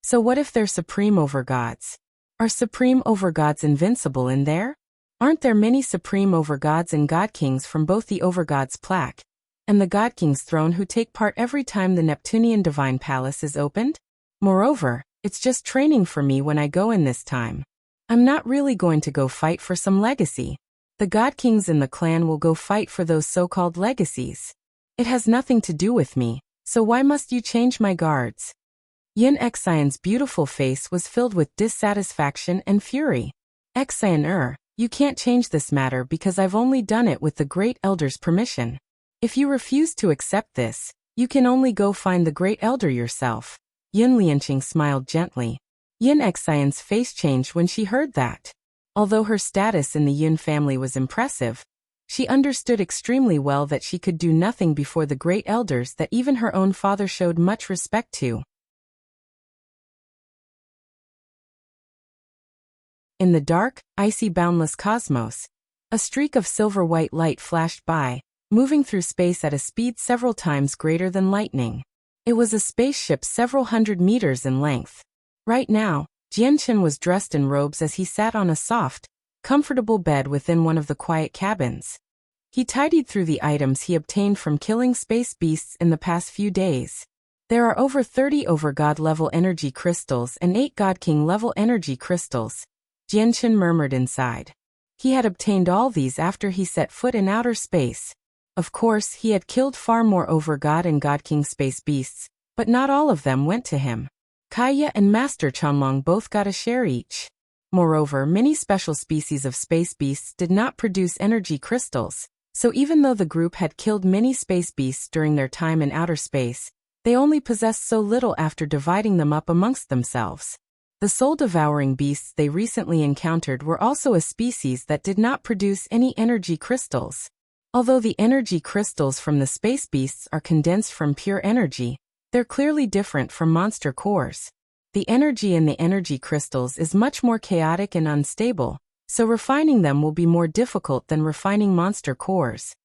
So what if they're Supreme Overgods? Are Supreme Overgods invincible in there? Aren't there many Supreme Overgods and God Kings from both the Overgods plaque and the God King's throne who take part every time the Neptunean Divine Palace is opened? Moreover, it's just training for me when I go in this time. I'm not really going to go fight for some legacy. The God Kings in the clan will go fight for those so-called legacies. It has nothing to do with me, so why must you change my guards?" Yun and Xian's beautiful face was filled with dissatisfaction and fury. "Xian, you can't change this matter because I've only done it with the Great Elder's permission. If you refuse to accept this, you can only go find the Great Elder yourself." Yun Lianqing smiled gently. Yun and Xian's face changed when she heard that. Although her status in the Yun family was impressive, she understood extremely well that she could do nothing before the Great Elders that even her own father showed much respect to. In the dark, icy boundless cosmos, a streak of silver-white light flashed by, moving through space at a speed several times greater than lightning. It was a spaceship several hundred meters in length. Right now, Jianchen was dressed in robes as he sat on a soft, comfortable bed within one of the quiet cabins. He tidied through the items he obtained from killing space beasts in the past few days. There are over 30 Overgod-level energy crystals and 8 God King-level energy crystals, Jianchen murmured inside. He had obtained all these after he set foot in outer space. Of course, he had killed far more Overgod and God King space beasts, but not all of them went to him. Kaya and Master Chanlong both got a share each. Moreover, many special species of space beasts did not produce energy crystals, so even though the group had killed many space beasts during their time in outer space, they only possessed so little after dividing them up amongst themselves. The soul-devouring beasts they recently encountered were also a species that did not produce any energy crystals. Although the energy crystals from the space beasts are condensed from pure energy, they're clearly different from monster cores. The energy in the energy crystals is much more chaotic and unstable, so refining them will be more difficult than refining monster cores.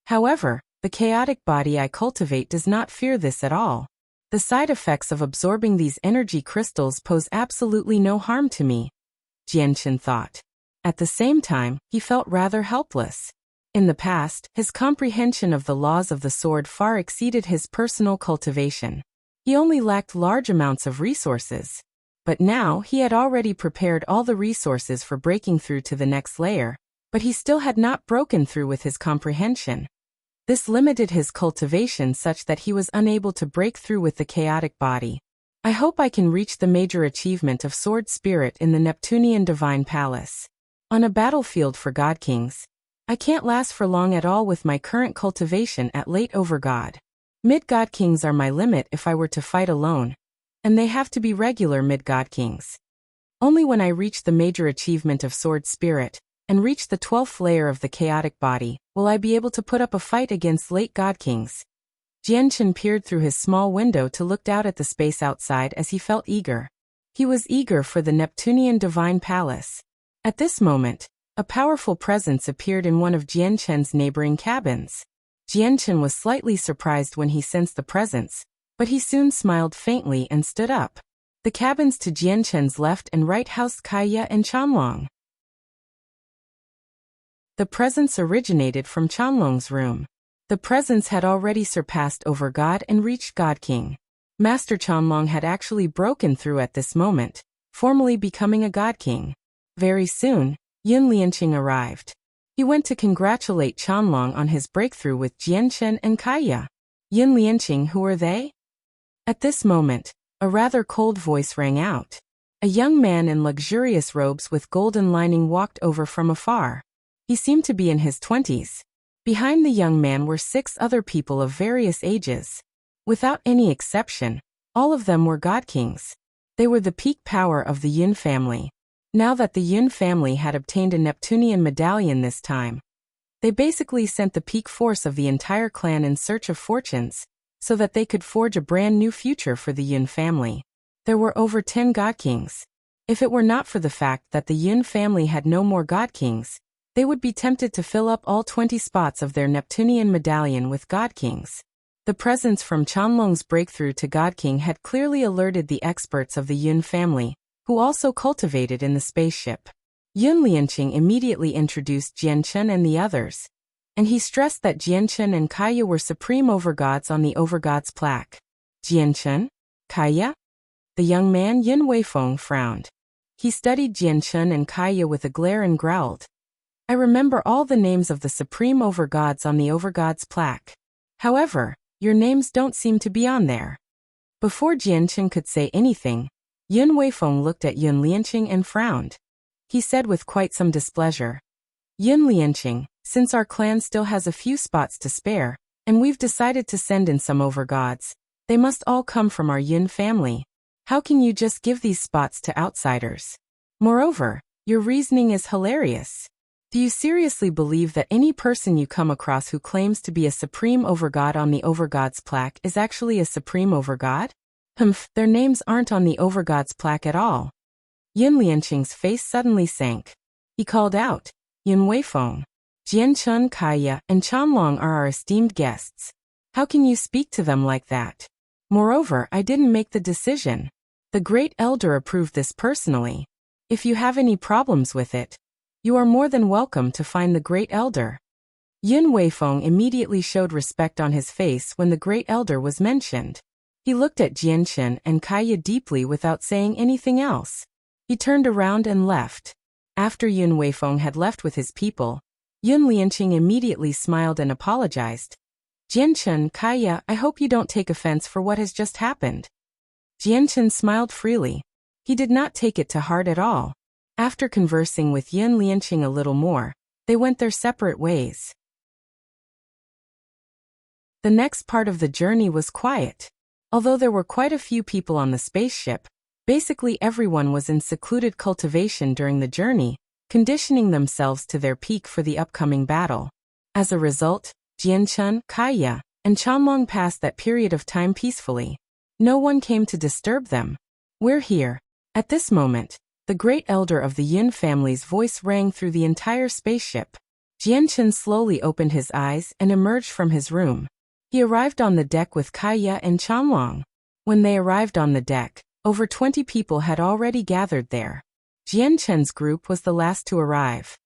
However, the chaotic body I cultivate does not fear this at all. The side effects of absorbing these energy crystals pose absolutely no harm to me, Jianchen thought. At the same time, he felt rather helpless. In the past, his comprehension of the laws of the sword far exceeded his personal cultivation. He only lacked large amounts of resources. But now he had already prepared all the resources for breaking through to the next layer, but he still had not broken through with his comprehension. This limited his cultivation such that he was unable to break through with the chaotic body. I hope I can reach the major achievement of Sword Spirit in the Neptunean Divine Palace. On a battlefield for God Kings, I can't last for long at all with my current cultivation at late Overgod. Mid-God Kings are my limit if I were to fight alone, and they have to be regular Mid-God Kings. Only when I reach the major achievement of Sword Spirit, and reach the 12th layer of the chaotic body, will I be able to put up a fight against late God Kings. Jianchen peered through his small window to look out at the space outside as he felt eager. He was eager for the Neptunean Divine Palace. At this moment, a powerful presence appeared in one of Jianchen's neighboring cabins. Jianchen was slightly surprised when he sensed the presence, but he soon smiled faintly and stood up. The cabins to Jianchen's left and right housed Kaiya and Chanlong. The presence originated from Chanlong's room. The presence had already surpassed over God and reached God King. Master Chanlong had actually broken through at this moment, formally becoming a God King. Very soon, Yun Lianqing arrived. He went to congratulate Chanlong on his breakthrough with Jianchen and Kaiya. Yun Lianqing, who are they? At this moment, a rather cold voice rang out. A young man in luxurious robes with golden lining walked over from afar. He seemed to be in his 20s. Behind the young man were 6 other people of various ages. Without any exception, all of them were God Kings. They were the peak power of the Yun family. Now that the Yun family had obtained a Neptunean medallion this time, they basically sent the peak force of the entire clan in search of fortunes, so that they could forge a brand new future for the Yun family. There were over 10 God Kings. If it were not for the fact that the Yun family had no more God Kings, they would be tempted to fill up all 20 spots of their Neptunean medallion with God Kings. The presence from Chanlong's breakthrough to God King had clearly alerted the experts of the Yun family, who also cultivated in the spaceship. Yun Lianqing immediately introduced Jianchen and the others, and he stressed that Jianchen and Kaiya were supreme overgods on the overgods plaque. Jianchen? Kaiya? The young man Yun Weifeng frowned. He studied Jianchen and Kaiya with a glare and growled. I remember all the names of the supreme overgods on the overgods plaque. However, your names don't seem to be on there. Before Jianchen could say anything, Yun Weifeng looked at Yun Lianqing and frowned. He said with quite some displeasure. Yun Lianqing, since our clan still has a few spots to spare, and we've decided to send in some overgods, they must all come from our Yun family. How can you just give these spots to outsiders? Moreover, your reasoning is hilarious. Do you seriously believe that any person you come across who claims to be a supreme overgod on the overgods plaque is actually a supreme overgod? Their names aren't on the overgods plaque at all. Yun Lianqing's face suddenly sank. He called out, Yun Weifeng, Jianchen, Kaiya, and Chanlong are our esteemed guests. How can you speak to them like that? Moreover, I didn't make the decision. The Great Elder approved this personally. If you have any problems with it, you are more than welcome to find the Great Elder. Yun Weifeng immediately showed respect on his face when the Great Elder was mentioned. He looked at Jianchen and Kaiya deeply without saying anything else. He turned around and left. After Yun Weifeng had left with his people, Yun Lianqing immediately smiled and apologized. Jianchen, Kaiya, I hope you don't take offense for what has just happened. Jianchen smiled freely. He did not take it to heart at all. After conversing with Yun Lianqing a little more, they went their separate ways. The next part of the journey was quiet. Although there were quite a few people on the spaceship, basically everyone was in secluded cultivation during the journey, conditioning themselves to their peak for the upcoming battle. As a result, Jianchen, Kaiya, and Chanlong passed that period of time peacefully. No one came to disturb them. We're here. At this moment, the Great Elder of the Yun family's voice rang through the entire spaceship. Jianchen slowly opened his eyes and emerged from his room. He arrived on the deck with Kaiya and Chanlong. When they arrived on the deck, over 20 people had already gathered there. Jianchen's group was the last to arrive.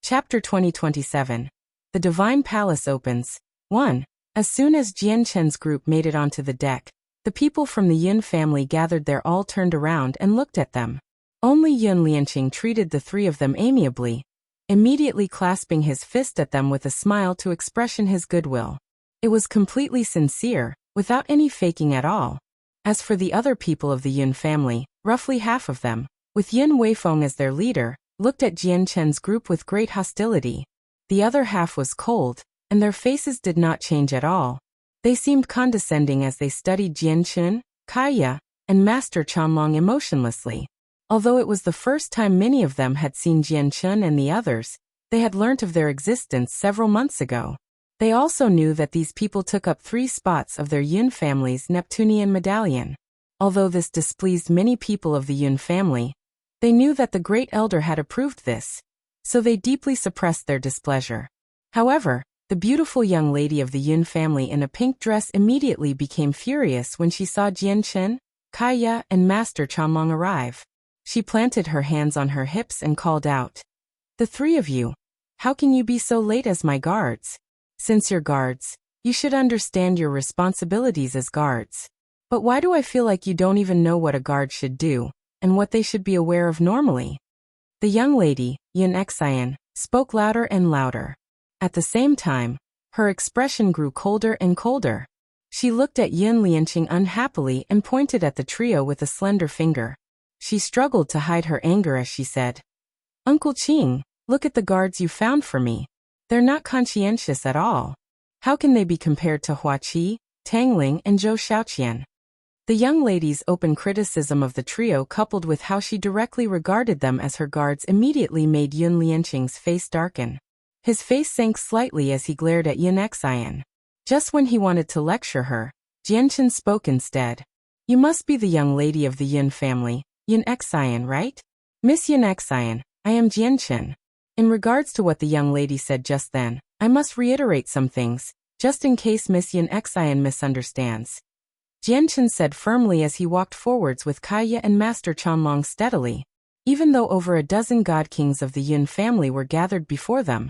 Chapter 2027. The Divine Palace opens. 1. As soon as Jianchen's group made it onto the deck, the people from the Yun family gathered there all turned around and looked at them. Only Yun Lianqing treated the 3 of them amiably, immediately clasping his fist at them with a smile to expression his goodwill. It was completely sincere, without any faking at all. As for the other people of the Yun family, roughly half of them, with Yun Weifeng as their leader, looked at Jianchen's group with great hostility. The other half was cold, and their faces did not change at all. They seemed condescending as they studied Jianchun, Kaya, and Master Chanlong emotionlessly. Although it was the first time many of them had seen Jianchun and the others, they had learnt of their existence several months ago. They also knew that these people took up 3 spots of their Yun family's Neptunean medallion. Although this displeased many people of the Yun family, they knew that the Great Elder had approved this, so they deeply suppressed their displeasure. However, the beautiful young lady of the Yun family in a pink dress immediately became furious when she saw Jianchun, Kaya, and Master Chanlong arrive. She planted her hands on her hips and called out, "The 3 of you, how can you be so late as my guards? Since you're guards, you should understand your responsibilities as guards. But why do I feel like you don't even know what a guard should do, and what they should be aware of normally?" The young lady, Yun and Xiao, spoke louder and louder. At the same time, her expression grew colder and colder. She looked at Yun Lianqing unhappily and pointed at the trio with a slender finger. She struggled to hide her anger as she said, "Uncle Qing, look at the guards you found for me. They're not conscientious at all. How can they be compared to Hua Qi, Tang Ling, and Zhou Xiaoqian?" The young lady's open criticism of the trio coupled with how she directly regarded them as her guards immediately made Yun Lianqing's face darken. His face sank slightly as he glared at Yun and Xiao. Just when he wanted to lecture her, Jianchun spoke instead. "You must be the young lady of the Yun family, Yun and Xiao, right?" "Miss Yun and Xiao, I am Jianchun." In regards to what the young lady said just then, I must reiterate some things, just in case Miss Yun and Xiao misunderstands. Jianchun said firmly as he walked forwards with Kaya and Master Chanlong steadily. Even though over a dozen god kings of the Yun family were gathered before them,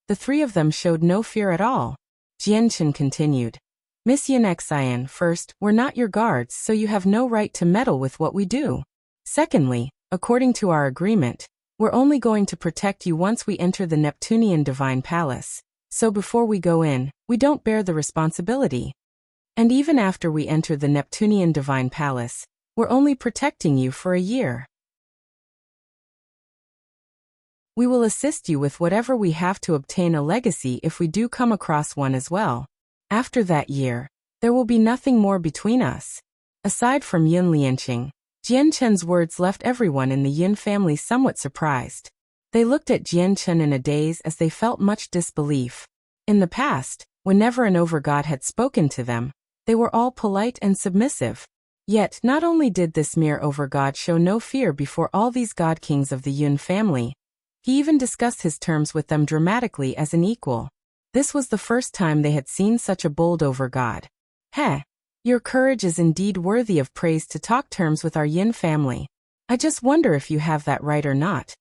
the 3 of them showed no fear at all. Jianchun continued, "Miss Yun and Xiao, first, we're not your guards, so you have no right to meddle with what we do. Secondly, according to our agreement, we're only going to protect you once we enter the Neptunean Divine Palace, so before we go in, we don't bear the responsibility. And even after we enter the Neptunean Divine Palace, we're only protecting you for a year. We will assist you with whatever we have to obtain a legacy if we do come across one as well. After that year, there will be nothing more between us." Aside from Yun Lianqing, Jianchun's words left everyone in the Yun family somewhat surprised. They looked at Jianchun in a daze as they felt much disbelief. In the past, whenever an overgod had spoken to them, they were all polite and submissive. Yet not only did this mere overgod show no fear before all these god kings of the Yun family, he even discussed his terms with them dramatically as an equal. This was the first time they had seen such a bold overgod. "Heh, your courage is indeed worthy of praise to talk terms with our Yin family. I just wonder if you have that right or not."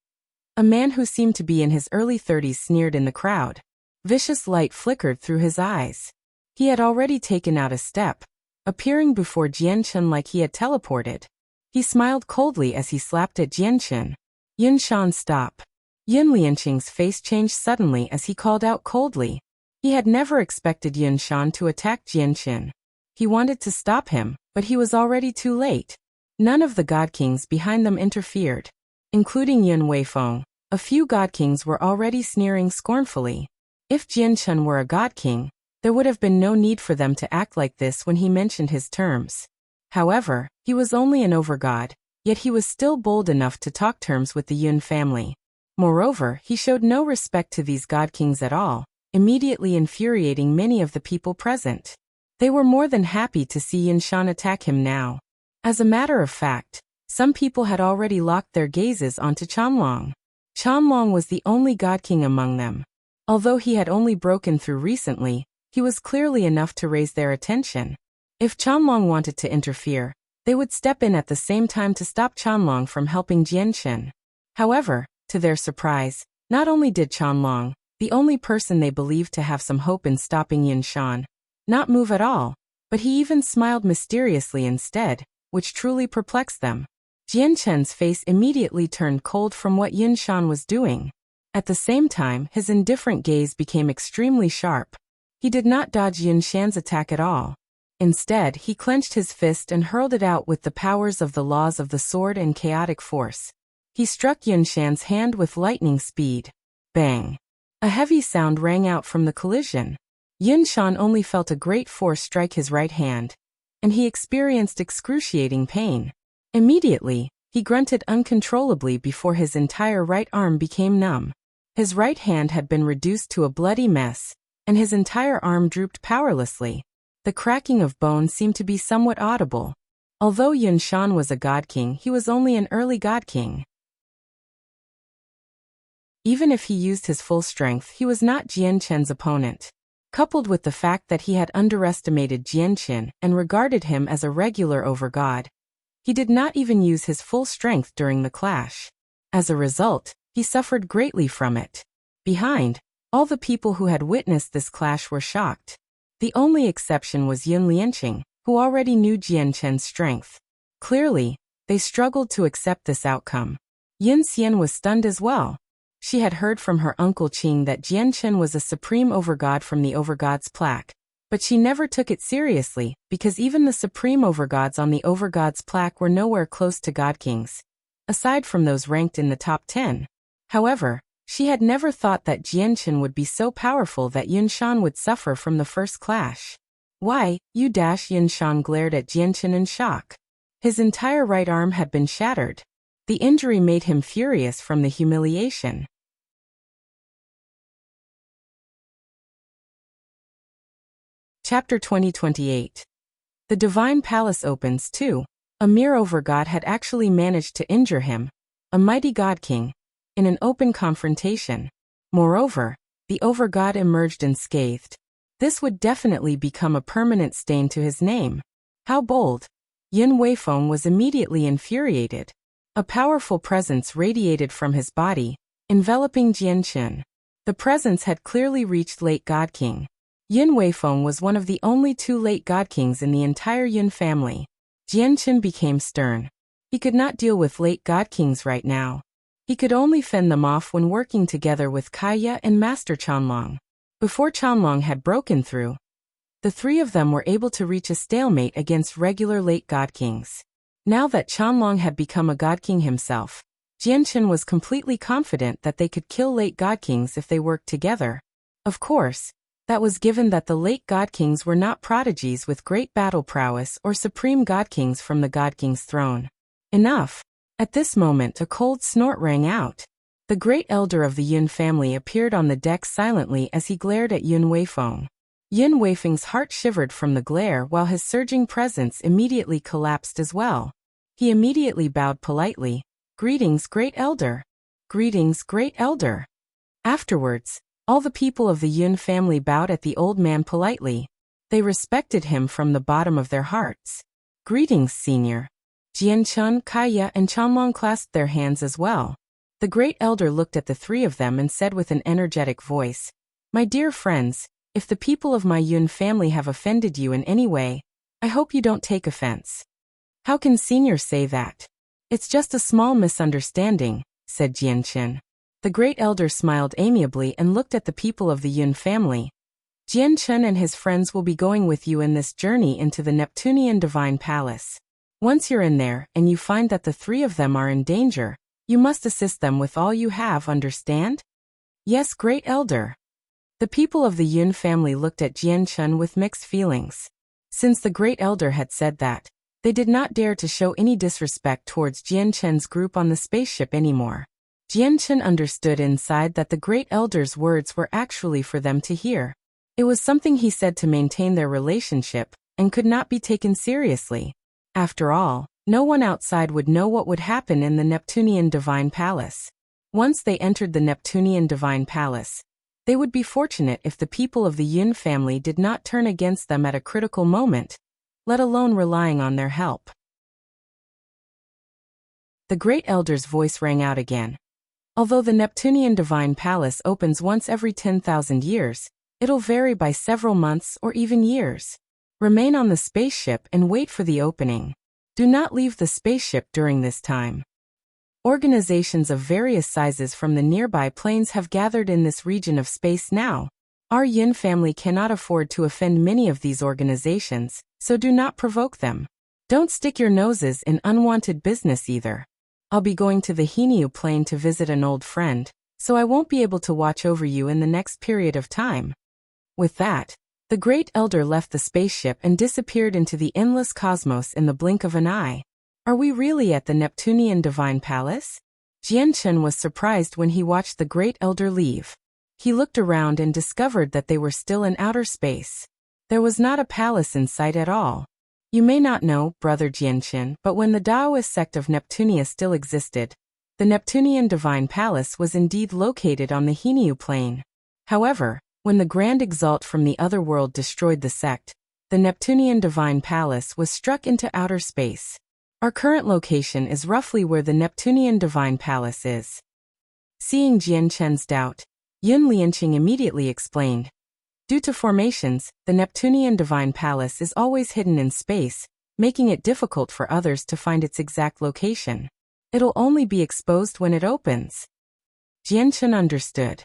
A man who seemed to be in his early 30s sneered in the crowd. Vicious light flickered through his eyes. He had already taken out a step, appearing before Jianchun like he had teleported. He smiled coldly as he slapped at Jianchun. "Yun Shan, stop." Yun Lianqing's face changed suddenly as he called out coldly. He had never expected Yun Shan to attack Jianchun. He wanted to stop him, but he was already too late. None of the god kings behind them interfered, including Yun Weifeng. A few god kings were already sneering scornfully. If Jianchun were a god king, there would have been no need for them to act like this when he mentioned his terms. However, he was only an overgod, yet he was still bold enough to talk terms with the Yun family. Moreover, he showed no respect to these god kings at all, immediately infuriating many of the people present. They were more than happy to see Yun Shan attack him now. As a matter of fact, some people had already locked their gazes onto Chanlong. Chanlong was the only god king among them. Although he had only broken through recently, he was clearly enough to raise their attention. If Chanlong wanted to interfere, they would step in at the same time to stop Chanlong from helping Jianchun. However, to their surprise, not only did Chanlong, the only person they believed to have some hope in stopping Yun Shan, not move at all, but he even smiled mysteriously instead, which truly perplexed them. Jianchun's face immediately turned cold from what Yun Shan was doing. At the same time, his indifferent gaze became extremely sharp. He did not dodge Yun Shan's attack at all. Instead, he clenched his fist and hurled it out with the powers of the laws of the sword and chaotic force. He struck Yun Shan's hand with lightning speed. Bang! A heavy sound rang out from the collision. Yun Xiao only felt a great force strike his right hand, and he experienced excruciating pain. Immediately, he grunted uncontrollably before his entire right arm became numb. His right hand had been reduced to a bloody mess, and his entire arm drooped powerlessly. The cracking of bone seemed to be somewhat audible. Although Yun Xiao was a god king, he was only an early god king. Even if he used his full strength, he was not Jianchen's opponent. Coupled with the fact that he had underestimated Jianchen and regarded him as a regular overgod, he did not even use his full strength during the clash. As a result, he suffered greatly from it. Behind, all the people who had witnessed this clash were shocked. The only exception was Yun Lianqing, who already knew Jianchen's strength. Clearly, they struggled to accept this outcome. Yin Xian was stunned as well. She had heard from her uncle Qing that Jianchen was a supreme overgod from the overgod's plaque, but she never took it seriously because even the supreme overgods on the overgod's plaque were nowhere close to god kings, aside from those ranked in the top 10. However, she had never thought that Jianchen would be so powerful that Yun Xiao would suffer from the first clash. Why, you dash! Yun Xiao glared at Jianchen in shock. His entire right arm had been shattered. The injury made him furious from the humiliation. Chapter 2028. The Divine Palace opens too. A mere overgod had actually managed to injure him, a mighty god king, in an open confrontation. Moreover, the overgod emerged unscathed. This would definitely become a permanent stain to his name. How bold! Yin Weifeng was immediately infuriated. A powerful presence radiated from his body, enveloping Jianchen. The presence had clearly reached late god king. Yin Weifeng was one of the only 2 late god kings in the entire Yun family. Jianchen became stern. He could not deal with late god kings right now. He could only fend them off when working together with Kaya and Master Chanlong. Before Chanlong had broken through, the 3 of them were able to reach a stalemate against regular late god kings. Now that Chanlong had become a god king himself, Jianchen was completely confident that they could kill late god kings if they worked together. Of course, that was given that the late god kings were not prodigies with great battle prowess or supreme god kings from the god king's throne. Enough! At this moment a cold snort rang out. The great elder of the Yun family appeared on the deck silently as he glared at Yun Weifeng. Yun Weifeng's heart shivered from the glare while his surging presence immediately collapsed as well. He immediately bowed politely. "Greetings, great elder." "Greetings, great elder." Afterwards, all the people of the Yun family bowed at the old man politely. They respected him from the bottom of their hearts. "Greetings, senior." Jianchen, Kaya, and Chanlong clasped their hands as well. The great elder looked at the 3 of them and said with an energetic voice, "My dear friends, if the people of my Yun family have offended you in any way, I hope you don't take offense." "How can senior say that? It's just a small misunderstanding," said Jianchen. The great elder smiled amiably and looked at the people of the Yun family. "Jianchen and his friends will be going with you in this journey into the Neptunean Divine Palace. Once you're in there and you find that the 3 of them are in danger, you must assist them with all you have, understand?" "Yes, great elder." The people of the Yun family looked at Jianchen with mixed feelings. Since the great elder had said that, they did not dare to show any disrespect towards Jianchen's group on the spaceship anymore. Jianchen understood inside that the great elder's words were actually for them to hear. It was something he said to maintain their relationship, and could not be taken seriously. After all, no one outside would know what would happen in the Neptunean Divine Palace. Once they entered the Neptunean Divine Palace, they would be fortunate if the people of the Yun family did not turn against them at a critical moment, let alone relying on their help. The great elder's voice rang out again. "Although the Neptunean Divine Palace opens once every 10,000 years, it'll vary by several months or even years. Remain on the spaceship and wait for the opening. Do not leave the spaceship during this time." Organizations of various sizes from the nearby planes have gathered in this region of space now. Our Yun family cannot afford to offend many of these organizations, so do not provoke them. Don't stick your noses in unwanted business either. I'll be going to the Heniu plane to visit an old friend, so I won't be able to watch over you in the next period of time. With that, The Great Elder left the spaceship and disappeared into the endless cosmos in the blink of an eye. Are we really at the Neptunean Divine Palace? Jianchen was surprised when he watched the Great Elder leave. He looked around and discovered that they were still in outer space. There was not a palace in sight at all. You may not know, Brother Jianchen, but when the Taoist sect of Neptunia still existed, the Neptunean Divine Palace was indeed located on the Hinyu plane. However, when the Grand Exalt from the other world destroyed the sect, the Neptunean Divine Palace was struck into outer space. Our current location is roughly where the Neptunean Divine Palace is. Seeing Jianchen's doubt, Yun Lianqing immediately explained. Due to formations, the Neptunean Divine Palace is always hidden in space, making it difficult for others to find its exact location. It'll only be exposed when it opens. Jianchen understood.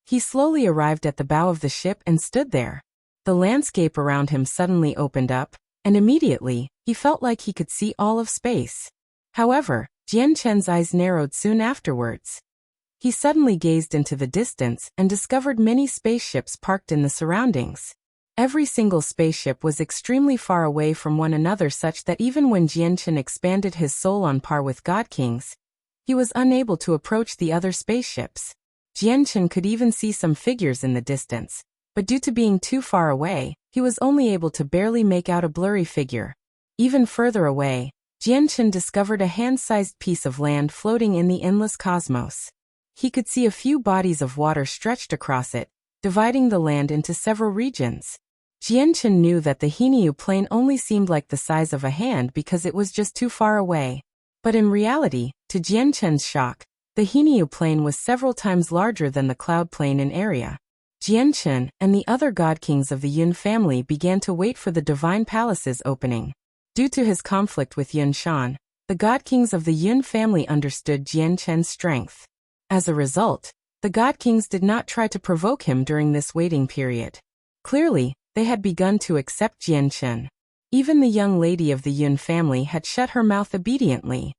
He slowly arrived at the bow of the ship and stood there. The landscape around him suddenly opened up, and immediately, he felt like he could see all of space. However, Jianchen's eyes narrowed soon afterwards. He suddenly gazed into the distance and discovered many spaceships parked in the surroundings. Every single spaceship was extremely far away from one another, such that even when Jianchen expanded his soul on par with God Kings, he was unable to approach the other spaceships. Jianchen could even see some figures in the distance, but due to being too far away, he was only able to barely make out a blurry figure. Even further away, Jianchen discovered a hand-sized piece of land floating in the endless cosmos. He could see a few bodies of water stretched across it, dividing the land into several regions. Jianchen knew that the Hinyu plane only seemed like the size of a hand because it was just too far away. But in reality, to Jianchen's shock, the Hinyu plane was several times larger than the cloud plane in area. Jianchen and the other god kings of the Yun family began to wait for the divine palace's opening. Due to his conflict with Yun Shan, the god kings of the Yun family understood Jianchen's strength. As a result, the god kings did not try to provoke him during this waiting period. Clearly, they had begun to accept Jianchen. Even the young lady of the Yun family had shut her mouth obediently.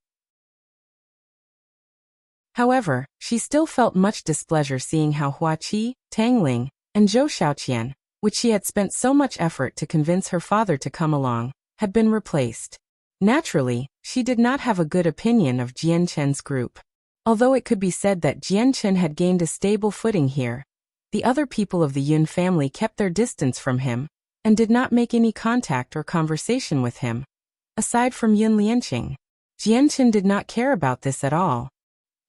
However, she still felt much displeasure seeing how Huai, Tangling, and Zhou Xiaoqian, which she had spent so much effort to convince her father to come along, had been replaced. Naturally, she did not have a good opinion of Jianchen's group. Although it could be said that Jianchen had gained a stable footing here, the other people of the Yun family kept their distance from him, and did not make any contact or conversation with him. Aside from Yun Lianqing, Jianchen did not care about this at all.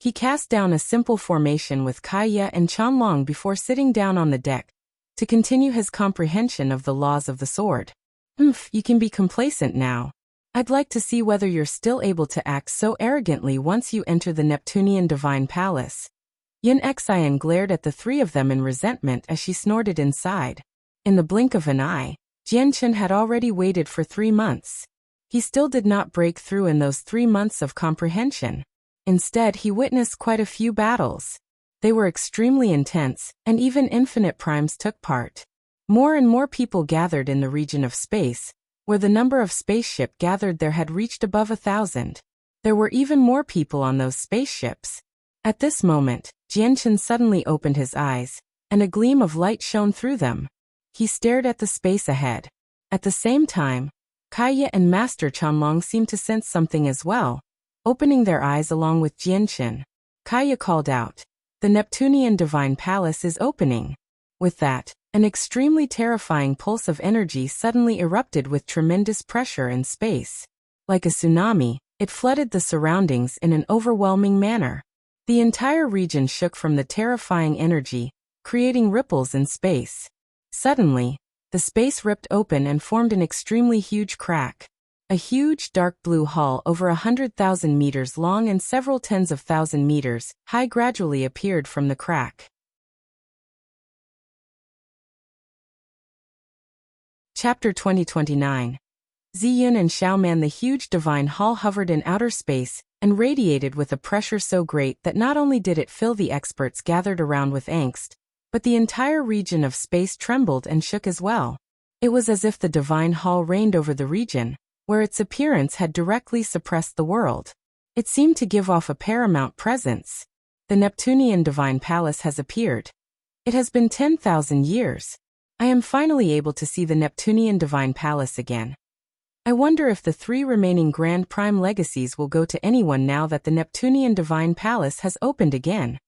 He cast down a simple formation with Kaiya and Chanlong before sitting down on the deck, to continue his comprehension of the laws of the sword. You can be complacent now. I'd like to see whether you're still able to act so arrogantly once you enter the Neptunean Divine Palace. Yun Xian glared at the three of them in resentment as she snorted inside. In the blink of an eye, Jianchen had already waited for 3 months. He still did not break through in those 3 months of comprehension. Instead, he witnessed quite a few battles. They were extremely intense, and even infinite primes took part. More and more people gathered in the region of space, where the number of spaceship gathered there had reached above 1,000. There were even more people on those spaceships. At this moment, Jianchen suddenly opened his eyes, and a gleam of light shone through them. He stared at the space ahead. At the same time, Kaiya and Master Chanlong seemed to sense something as well. Opening their eyes along with Jianchen, Kaiya called out, "The Neptunean Divine Palace is opening." With that, an extremely terrifying pulse of energy suddenly erupted with tremendous pressure in space. Like a tsunami, it flooded the surroundings in an overwhelming manner. The entire region shook from the terrifying energy, creating ripples in space. Suddenly, the space ripped open and formed an extremely huge crack. A huge dark blue hull over 100,000 meters long and several tens of thousand meters high gradually appeared from the crack. Chapter 2029. Yun and Xiao Man. The huge divine hull hovered in outer space and radiated with a pressure so great that not only did it fill the experts gathered around with angst, but the entire region of space trembled and shook as well. It was as if the divine hull reigned over the region, where its appearance had directly suppressed the world. It seemed to give off a paramount presence. The Neptunean Divine Palace has appeared. It has been 10,000 years. I am finally able to see the Neptunean Divine Palace again. I wonder if the 3 remaining Grand Prime legacies will go to anyone now that the Neptunean Divine Palace has opened again.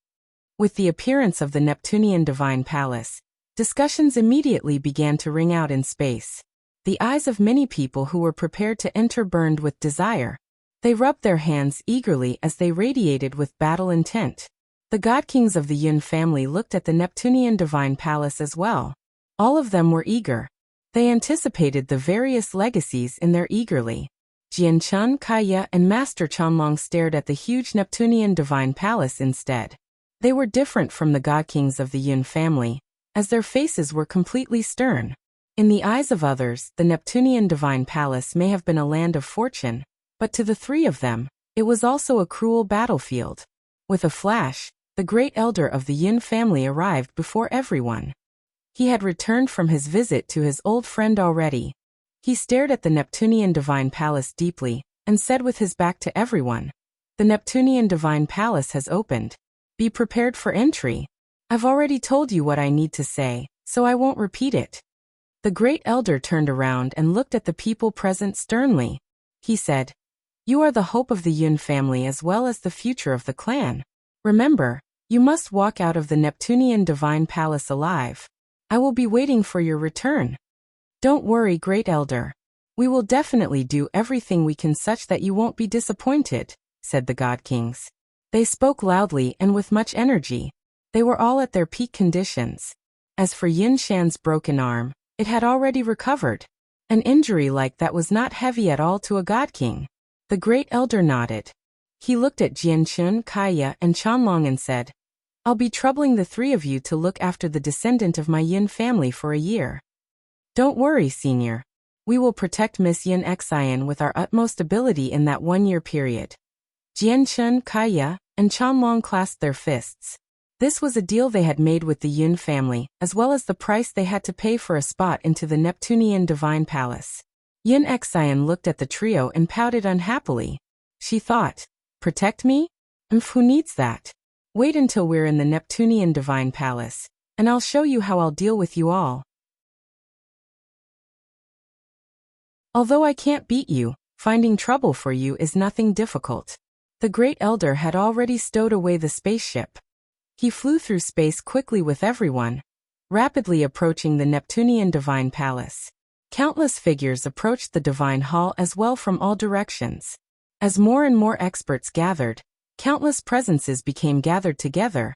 With the appearance of the Neptunean Divine Palace, discussions immediately began to ring out in space. The eyes of many people who were prepared to enter burned with desire. They rubbed their hands eagerly as they radiated with battle intent. The God Kings of the Yun family looked at the Neptunean Divine Palace as well. All of them were eager. They anticipated the various legacies in there eagerly. Jianchun, Kaya, and Master Chanlong stared at the huge Neptunean Divine Palace instead. They were different from the God Kings of the Yun family, as their faces were completely stern. In the eyes of others, the Neptunean Divine Palace may have been a land of fortune, but to the 3 of them, it was also a cruel battlefield. With a flash, the great elder of the Yun family arrived before everyone. He had returned from his visit to his old friend already. He stared at the Neptunean Divine Palace deeply, and said with his back to everyone, "The Neptunean Divine Palace has opened. Be prepared for entry. I've already told you what I need to say, so I won't repeat it." The great elder turned around and looked at the people present sternly. He said, "You are the hope of the Yun family as well as the future of the clan. Remember, you must walk out of the Neptunean Divine Palace alive. I will be waiting for your return. Don't worry, great elder. We will definitely do everything we can such that you won't be disappointed," said the God Kings. They spoke loudly and with much energy. They were all at their peak conditions. As for Yin Shan's broken arm, it had already recovered. An injury like that was not heavy at all to a God King. The great elder nodded. He looked at Jianchun, Kaya, and Chanlong and said, "I'll be troubling the 3 of you to look after the descendant of my Yun family for a year. Don't worry, senior. We will protect Miss Yun Xian with our utmost ability in that 1-year period." Jianchun, Kaya, and Chanlong clasped their fists. This was a deal they had made with the Yun family, as well as the price they had to pay for a spot into the Neptunean Divine Palace. Yun Xian looked at the trio and pouted unhappily. She thought, "Protect me? Who needs that? Wait until we're in the Neptunean Divine Palace, and I'll show you how I'll deal with you all. Although I can't beat you, finding trouble for you is nothing difficult." The great elder had already stowed away the spaceship. He flew through space quickly with everyone, rapidly approaching the Neptunean Divine Palace. Countless figures approached the Divine Hall as well from all directions. As more and more experts gathered, countless presences became gathered together,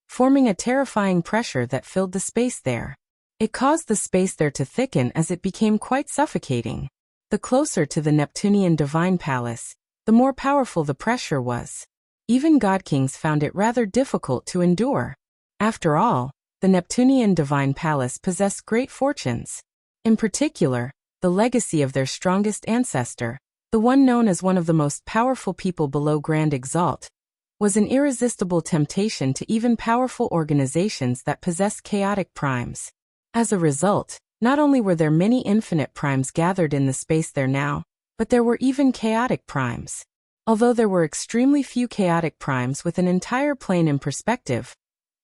forming a terrifying pressure that filled the space there. It caused the space there to thicken as it became quite suffocating. The closer to the Neptunean Divine Palace, the more powerful the pressure was. Even God Kings found it rather difficult to endure. After all, the Neptunean Divine Palace possessed great fortunes. In particular, the legacy of their strongest ancestor, the one known as one of the most powerful people below Grand Exalt, was an irresistible temptation to even powerful organizations that possess chaotic primes. As a result, not only were there many infinite primes gathered in the space there now, but there were even chaotic primes. Although there were extremely few chaotic primes with an entire plane in perspective,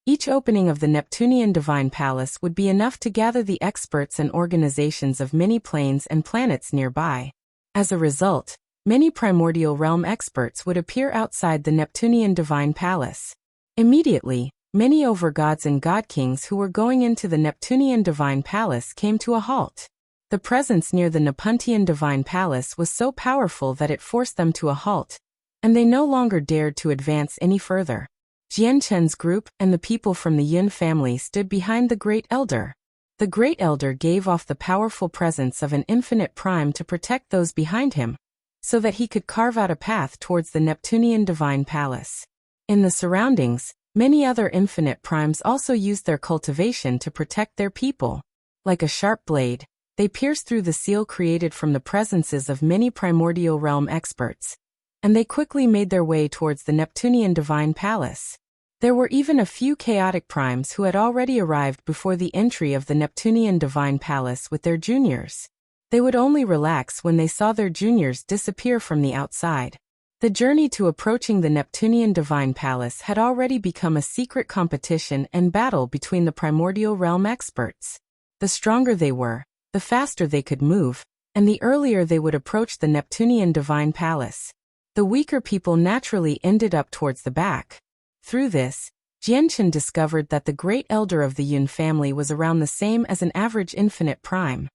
each opening of the Neptunean Divine Palace would be enough to gather the experts and organizations of many planes and planets nearby. As a result, many primordial realm experts would appear outside the Neptunean Divine Palace. Immediately, many overgods and god kings who were going into the Neptunean Divine Palace came to a halt. The presence near the Neptunean Divine Palace was so powerful that it forced them to a halt, and they no longer dared to advance any further. Jianchen's group and the people from the Yun family stood behind the Great Elder. The Great Elder gave off the powerful presence of an infinite prime to protect those behind him, so that he could carve out a path towards the Neptunean Divine Palace. In the surroundings, many other infinite primes also used their cultivation to protect their people. Like a sharp blade, they pierced through the seal created from the presences of many primordial realm experts, and they quickly made their way towards the Neptunean Divine Palace. There were even a few chaotic primes who had already arrived before the entry of the Neptunean Divine Palace with their juniors. They would only relax when they saw their juniors disappear from the outside. The journey to approaching the Neptunean Divine Palace had already become a secret competition and battle between the primordial realm experts. The stronger they were, the faster they could move, and the earlier they would approach the Neptunean divine palace. The weaker people naturally ended up towards the back. Through this, Jianchen discovered that the great elder of the Yun family was around the same as an average infinite prime.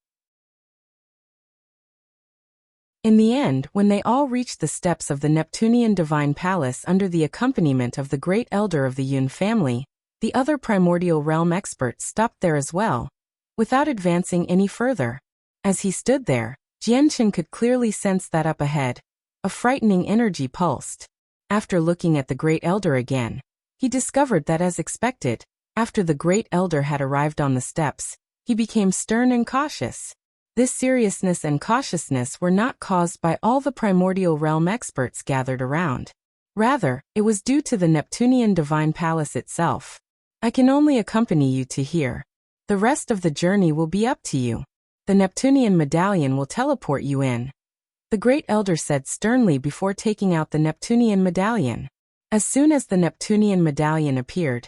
In the end, when they all reached the steps of the Neptunean divine palace under the accompaniment of the great elder of the Yun family, the other primordial realm experts stopped there as well, without advancing any further. As he stood there, Jianchen could clearly sense that up ahead, a frightening energy pulsed. After looking at the great elder again, he discovered that as expected, after the great elder had arrived on the steps, he became stern and cautious. This seriousness and cautiousness were not caused by all the primordial realm experts gathered around. Rather, it was due to the Neptunean divine palace itself. I can only accompany you to here. The rest of the journey will be up to you. The Neptunean medallion will teleport you in. The great elder said sternly before taking out the Neptunean medallion. As soon as the Neptunean medallion appeared,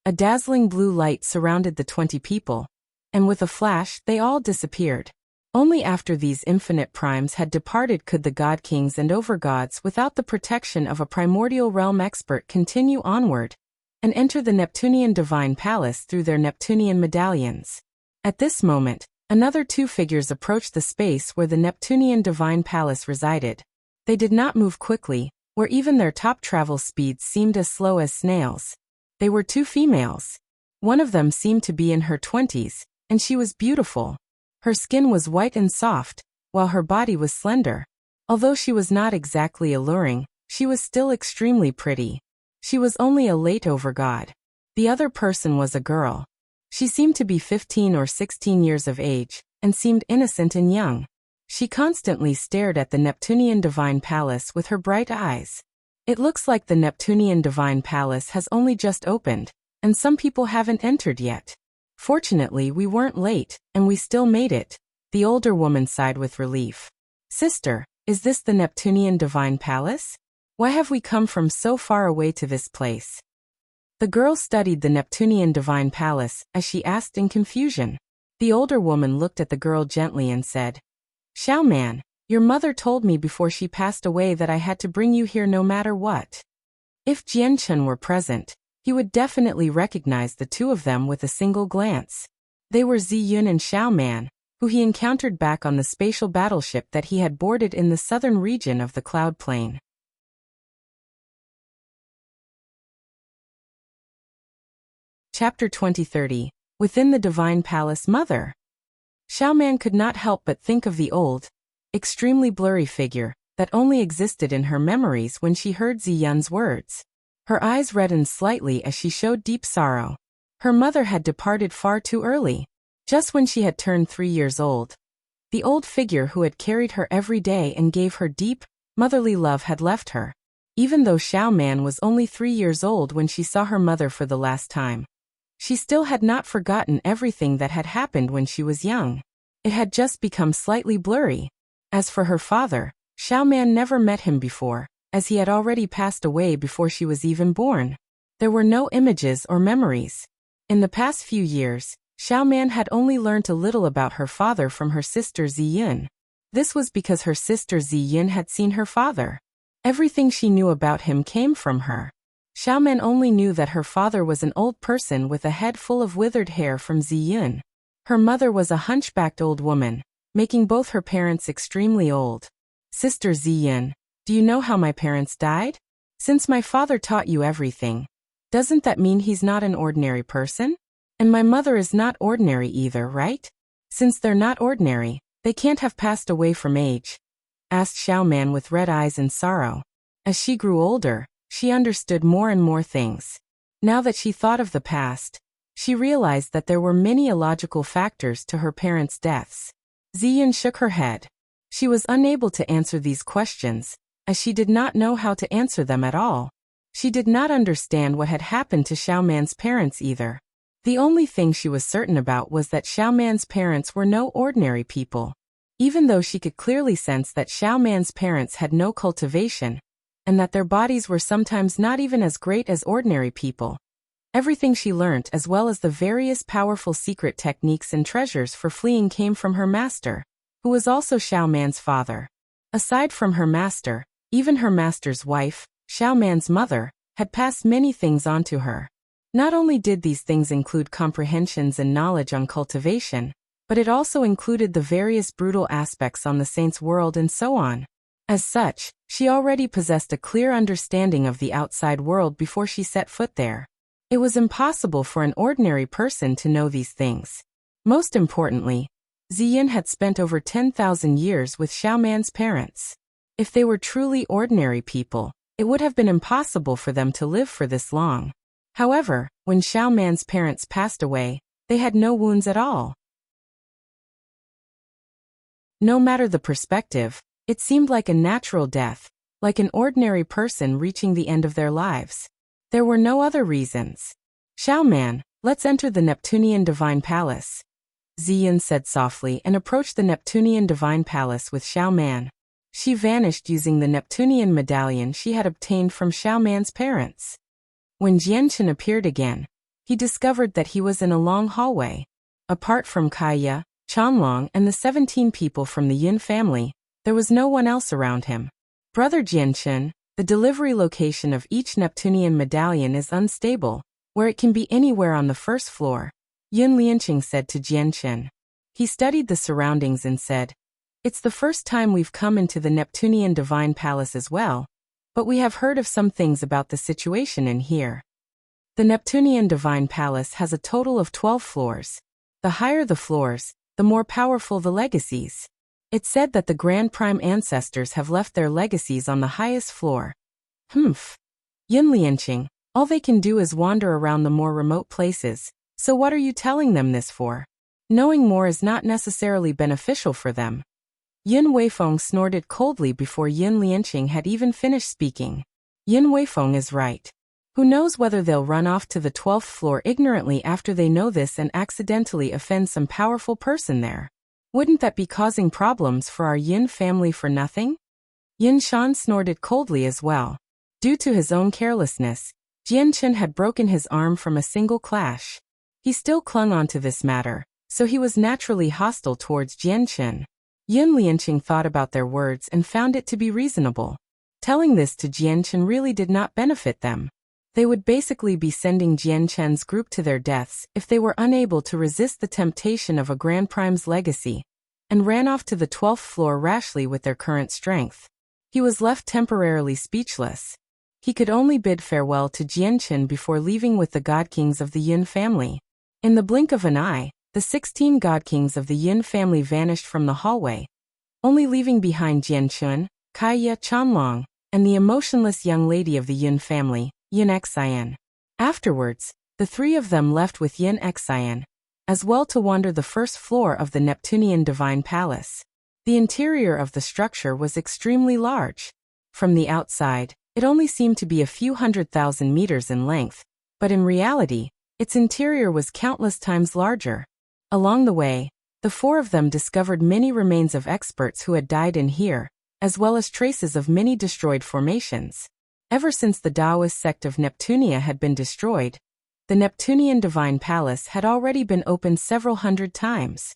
a dazzling blue light surrounded the 20 people, and with a flash they all disappeared. Only after these infinite primes had departed could the god kings and overgods without the protection of a primordial realm expert continue onward and enter the Neptunean divine palace through their Neptunean medallions. At this moment, another two figures approached the space where the Neptunean divine palace resided. They did not move quickly, where even their top travel speeds seemed as slow as snails. They were two females. One of them seemed to be in her 20s, and she was beautiful. Her skin was white and soft, while her body was slender. Although she was not exactly alluring, she was still extremely pretty. She was only a late overgod. The other person was a girl. She seemed to be 15 or 16 years of age, and seemed innocent and young. She constantly stared at the Neptunean divine palace with her bright eyes. It looks like the Neptunean divine palace has only just opened, and some people haven't entered yet. Fortunately, we weren't late, and we still made it. The older woman sighed with relief. Sister, is this the Neptunean divine palace? Why have we come from so far away to this place? The girl studied the Neptunean divine palace as she asked in confusion. The older woman looked at the girl gently and said, Xiao Man, your mother told me before she passed away that I had to bring you here no matter what. If Jianchen were present, he would definitely recognize the two of them with a single glance. They were Yun and Xiao Man, who he encountered back on the spatial battleship that he had boarded in the southern region of the Cloud Plain. Chapter 2030, Within the Divine Palace Mother. Xiao Man could not help but think of the old, extremely blurry figure that only existed in her memories when she heard Ziyun's words. Her eyes reddened slightly as she showed deep sorrow. Her mother had departed far too early, just when she had turned 3 years old. The old figure who had carried her every day and gave her deep, motherly love had left her. Even though Xiao Man was only 3 years old when she saw her mother for the last time, she still had not forgotten everything that had happened when she was young. It had just become slightly blurry. As for her father, Xiao Man never met him before, as he had already passed away before she was even born. There were no images or memories. In the past few years, Xiao Man had only learned a little about her father from her sister Ziyun. This was because her sister Ziyun had seen her father. Everything she knew about him came from her. Xiao Man only knew that her father was an old person with a head full of withered hair from Ziyun. Her mother was a hunchbacked old woman, making both her parents extremely old. Sister Ziyun, do you know how my parents died? Since my father taught you everything, doesn't that mean he's not an ordinary person? And my mother is not ordinary either, right? Since they're not ordinary, they can't have passed away from age, asked Xiao Man with red eyes and sorrow. As she grew older, she understood more and more things. Now that she thought of the past, she realized that there were many illogical factors to her parents' deaths. Ziyun shook her head. She was unable to answer these questions, as she did not know how to answer them at all. She did not understand what had happened to Xiao Man's parents either. The only thing she was certain about was that Xiao Man's parents were no ordinary people. Even though she could clearly sense that Xiao Man's parents had no cultivation, and that their bodies were sometimes not even as great as ordinary people, Everything she learnt as well as the various powerful secret techniques and treasures for fleeing came from her master, who was also Xiao Man's father. Aside from her master, even her master's wife, Xiao Man's mother, had passed many things on to her. Not only did these things include comprehensions and knowledge on cultivation, but it also included the various brutal aspects on the saint's world and so on. As such, she already possessed a clear understanding of the outside world before she set foot there. It was impossible for an ordinary person to know these things. Most importantly, Ziyin had spent over 10,000 years with Xiao Man's parents. If they were truly ordinary people, it would have been impossible for them to live for this long. However, when Xiao Man's parents passed away, they had no wounds at all. No matter the perspective, it seemed like a natural death, like an ordinary person reaching the end of their lives. There were no other reasons. Xiao Man, let's enter the Neptunean Divine Palace, Ziyin said softly and approached the Neptunean Divine Palace with Xiao Man. She vanished using the Neptunean medallion she had obtained from Xiao Man's parents. When Jianchen appeared again, he discovered that he was in a long hallway. Apart from Kaya, Chanlong and the 17 people from the Yun family, there was no one else around him. Brother Jianchen, the delivery location of each Neptunean medallion is unstable, where it can be anywhere on the first floor, Yun Lianqing said to Jianchen. He studied the surroundings and said, "It's the first time we've come into the Neptunean Divine Palace as well, but we have heard of some things about the situation in here." The Neptunean Divine Palace has a total of 12 floors. The higher the floors, the more powerful the legacies. It's said that the Grand Prime ancestors have left their legacies on the highest floor. Humph. Yun Lianqing, all they can do is wander around the more remote places, so what are you telling them this for? Knowing more is not necessarily beneficial for them. Yun Weifeng snorted coldly before Yun Lianqing had even finished speaking. Yun Weifeng is right. Who knows whether they'll run off to the 12th floor ignorantly after they know this and accidentally offend some powerful person there. Wouldn't that be causing problems for our Yun family for nothing? Yin Shan snorted coldly as well. Due to his own carelessness, Jianchen had broken his arm from a single clash. He still clung on to this matter, so he was naturally hostile towards Jianchen. Yun Lianqing thought about their words and found it to be reasonable. Telling this to Jianchen really did not benefit them. They would basically be sending Jianchen's group to their deaths if they were unable to resist the temptation of a Grand Prime's legacy, and ran off to the 12th floor rashly with their current strength. He was left temporarily speechless. He could only bid farewell to Jianchen before leaving with the God Kings of the Yun family. In the blink of an eye, the 16 God Kings of the Yun family vanished from the hallway, only leaving behind Jianchen, Kaya Chanlong, and the emotionless young lady of the Yun family, Yun and Xiao. Afterwards, the three of them left with Yun and Xiao, as well to wander the first floor of the Neptunean Divine Palace. The interior of the structure was extremely large. From the outside, it only seemed to be a few 100,000 meters in length, but in reality, its interior was countless times larger. Along the way, the four of them discovered many remains of experts who had died in here, as well as traces of many destroyed formations. Ever since the Taoist sect of Neptunia had been destroyed, the Neptunean Divine Palace had already been opened several hundred times.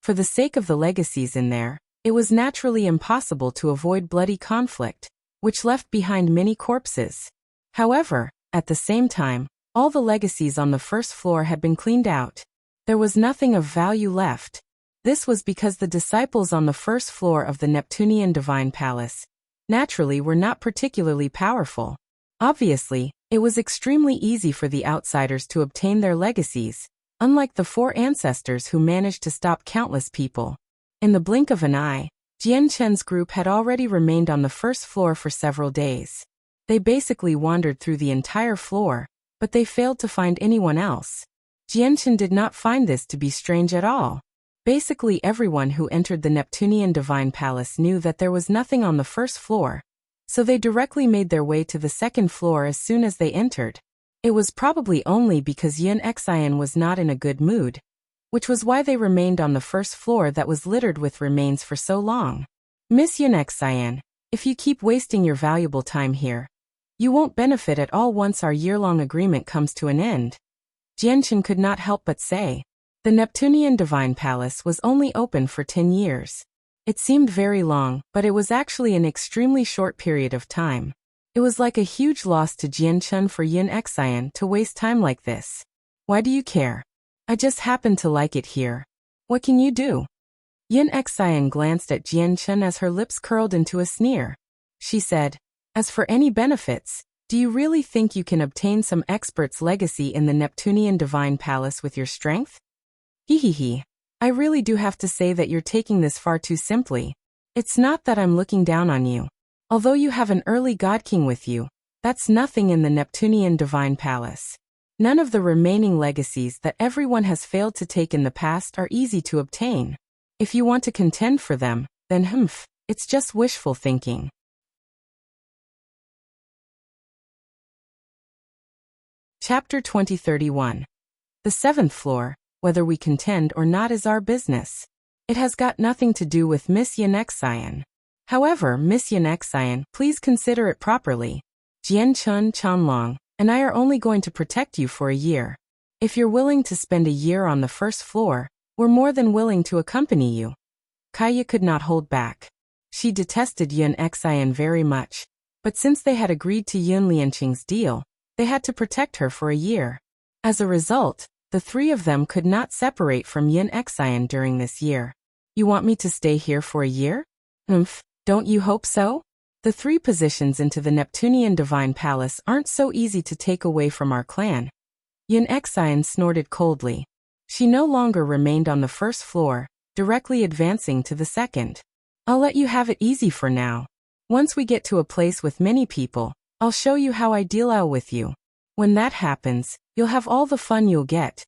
For the sake of the legacies in there, it was naturally impossible to avoid bloody conflict, which left behind many corpses. However, at the same time, all the legacies on the first floor had been cleaned out. There was nothing of value left. This was because the disciples on the first floor of the Neptunean Divine Palace, naturally, were not particularly powerful. Obviously, it was extremely easy for the outsiders to obtain their legacies, unlike the four ancestors who managed to stop countless people. In the blink of an eye, Jianchen's group had already remained on the first floor for several days. They basically wandered through the entire floor, but they failed to find anyone else. Jianchen did not find this to be strange at all. Basically everyone who entered the Neptunean Divine Palace knew that there was nothing on the first floor, so they directly made their way to the second floor as soon as they entered. It was probably only because Yun and Xiao was not in a good mood, which was why they remained on the first floor that was littered with remains for so long. Miss Yun and Xiao, if you keep wasting your valuable time here, You won't benefit at all once our year-long agreement comes to an end. Jianchen could not help but say. The Neptunean Divine Palace was only open for 10 years. It seemed very long, but it was actually an extremely short period of time. It was like a huge loss to Jianchen for Yun and Xiao to waste time like this. Why do you care? I just happen to like it here. What can you do? Yun and Xiao glanced at Jianchen as her lips curled into a sneer. She said, as for any benefits, do you really think you can obtain some expert's legacy in the Neptunean Divine Palace with your strength? Hehehe. I really do have to say that you're taking this far too simply. It's not that I'm looking down on you. Although you have an early God King with you, that's nothing in the Neptunean Divine Palace. None of the remaining legacies that everyone has failed to take in the past are easy to obtain. If you want to contend for them, then it's just wishful thinking. Chapter 2031. The 7th floor, whether we contend or not is our business. It has got nothing to do with Miss Yun and Xiao. However, Miss Yun and Xiao, please consider it properly. Jianchen, Chanlong, and I are only going to protect you for a year. If you're willing to spend a year on the 1st floor, we're more than willing to accompany you. Kaya could not hold back. She detested Yun and Xiao very much, but since they had agreed to Yun Lianqing's deal, they had to protect her for a year. As a result, the three of them could not separate from Yun and Xiao during this year. You want me to stay here for a year? Don't you hope so? The 3 positions into the Neptunean Divine Palace aren't so easy to take away from our clan. Yun and Xiao snorted coldly. She no longer remained on the 1st floor, directly advancing to the 2nd. I'll let you have it easy for now. Once we get to a place with many people, I'll show you how I deal out with you. When that happens, you'll have all the fun you'll get.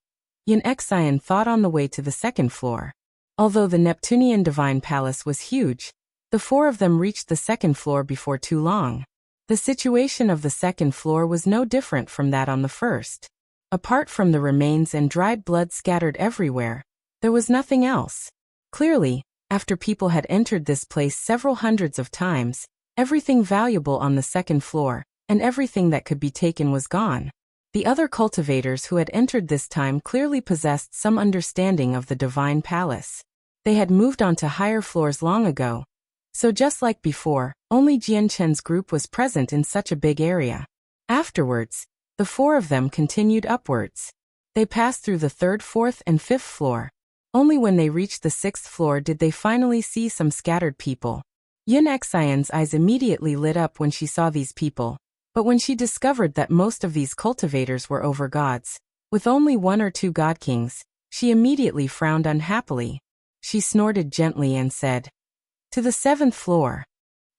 Yun and Xiao thought on the way to the 2nd floor. Although the Neptunean Divine Palace was huge, the 4 of them reached the 2nd floor before too long. The situation of the 2nd floor was no different from that on the 1st. Apart from the remains and dried blood scattered everywhere, there was nothing else. Clearly, after people had entered this place several hundreds of times, everything valuable on the 2nd floor, and everything that could be taken was gone. The other cultivators who had entered this time clearly possessed some understanding of the Divine Palace. They had moved on to higher floors long ago. So just like before, only Jianchen's group was present in such a big area. Afterwards, the 4 of them continued upwards. They passed through the 3rd, 4th, and 5th floor. Only when they reached the 6th floor did they finally see some scattered people. Yun and Xiao's eyes immediately lit up when she saw these people, but when she discovered that most of these cultivators were over-gods, with only 1 or 2 god kings, she immediately frowned unhappily. She snorted gently and said, to the 7th floor.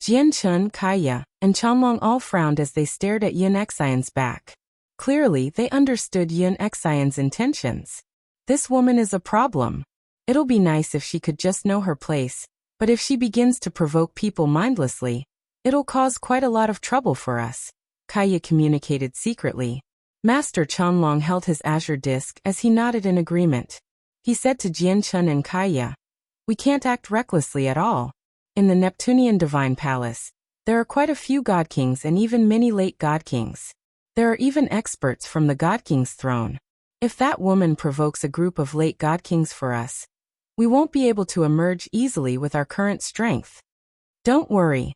Jianchen, Kaya, and Chanlong all frowned as they stared at Yun and Xiao's back. Clearly, they understood Yun and Xiao's intentions. This woman is a problem. It'll be nice if she could just know her place, but if she begins to provoke people mindlessly, it'll cause quite a lot of trouble for us, Kaya communicated secretly. Master Chanlong held his azure disc as he nodded in agreement. He said to Jianchen and Kaya, we can't act recklessly at all. In the Neptunean Divine Palace, there are quite a few God Kings and even many late God Kings. There are even experts from the God King's throne. If that woman provokes a group of late God Kings for us, we won't be able to emerge easily with our current strength. Don't worry.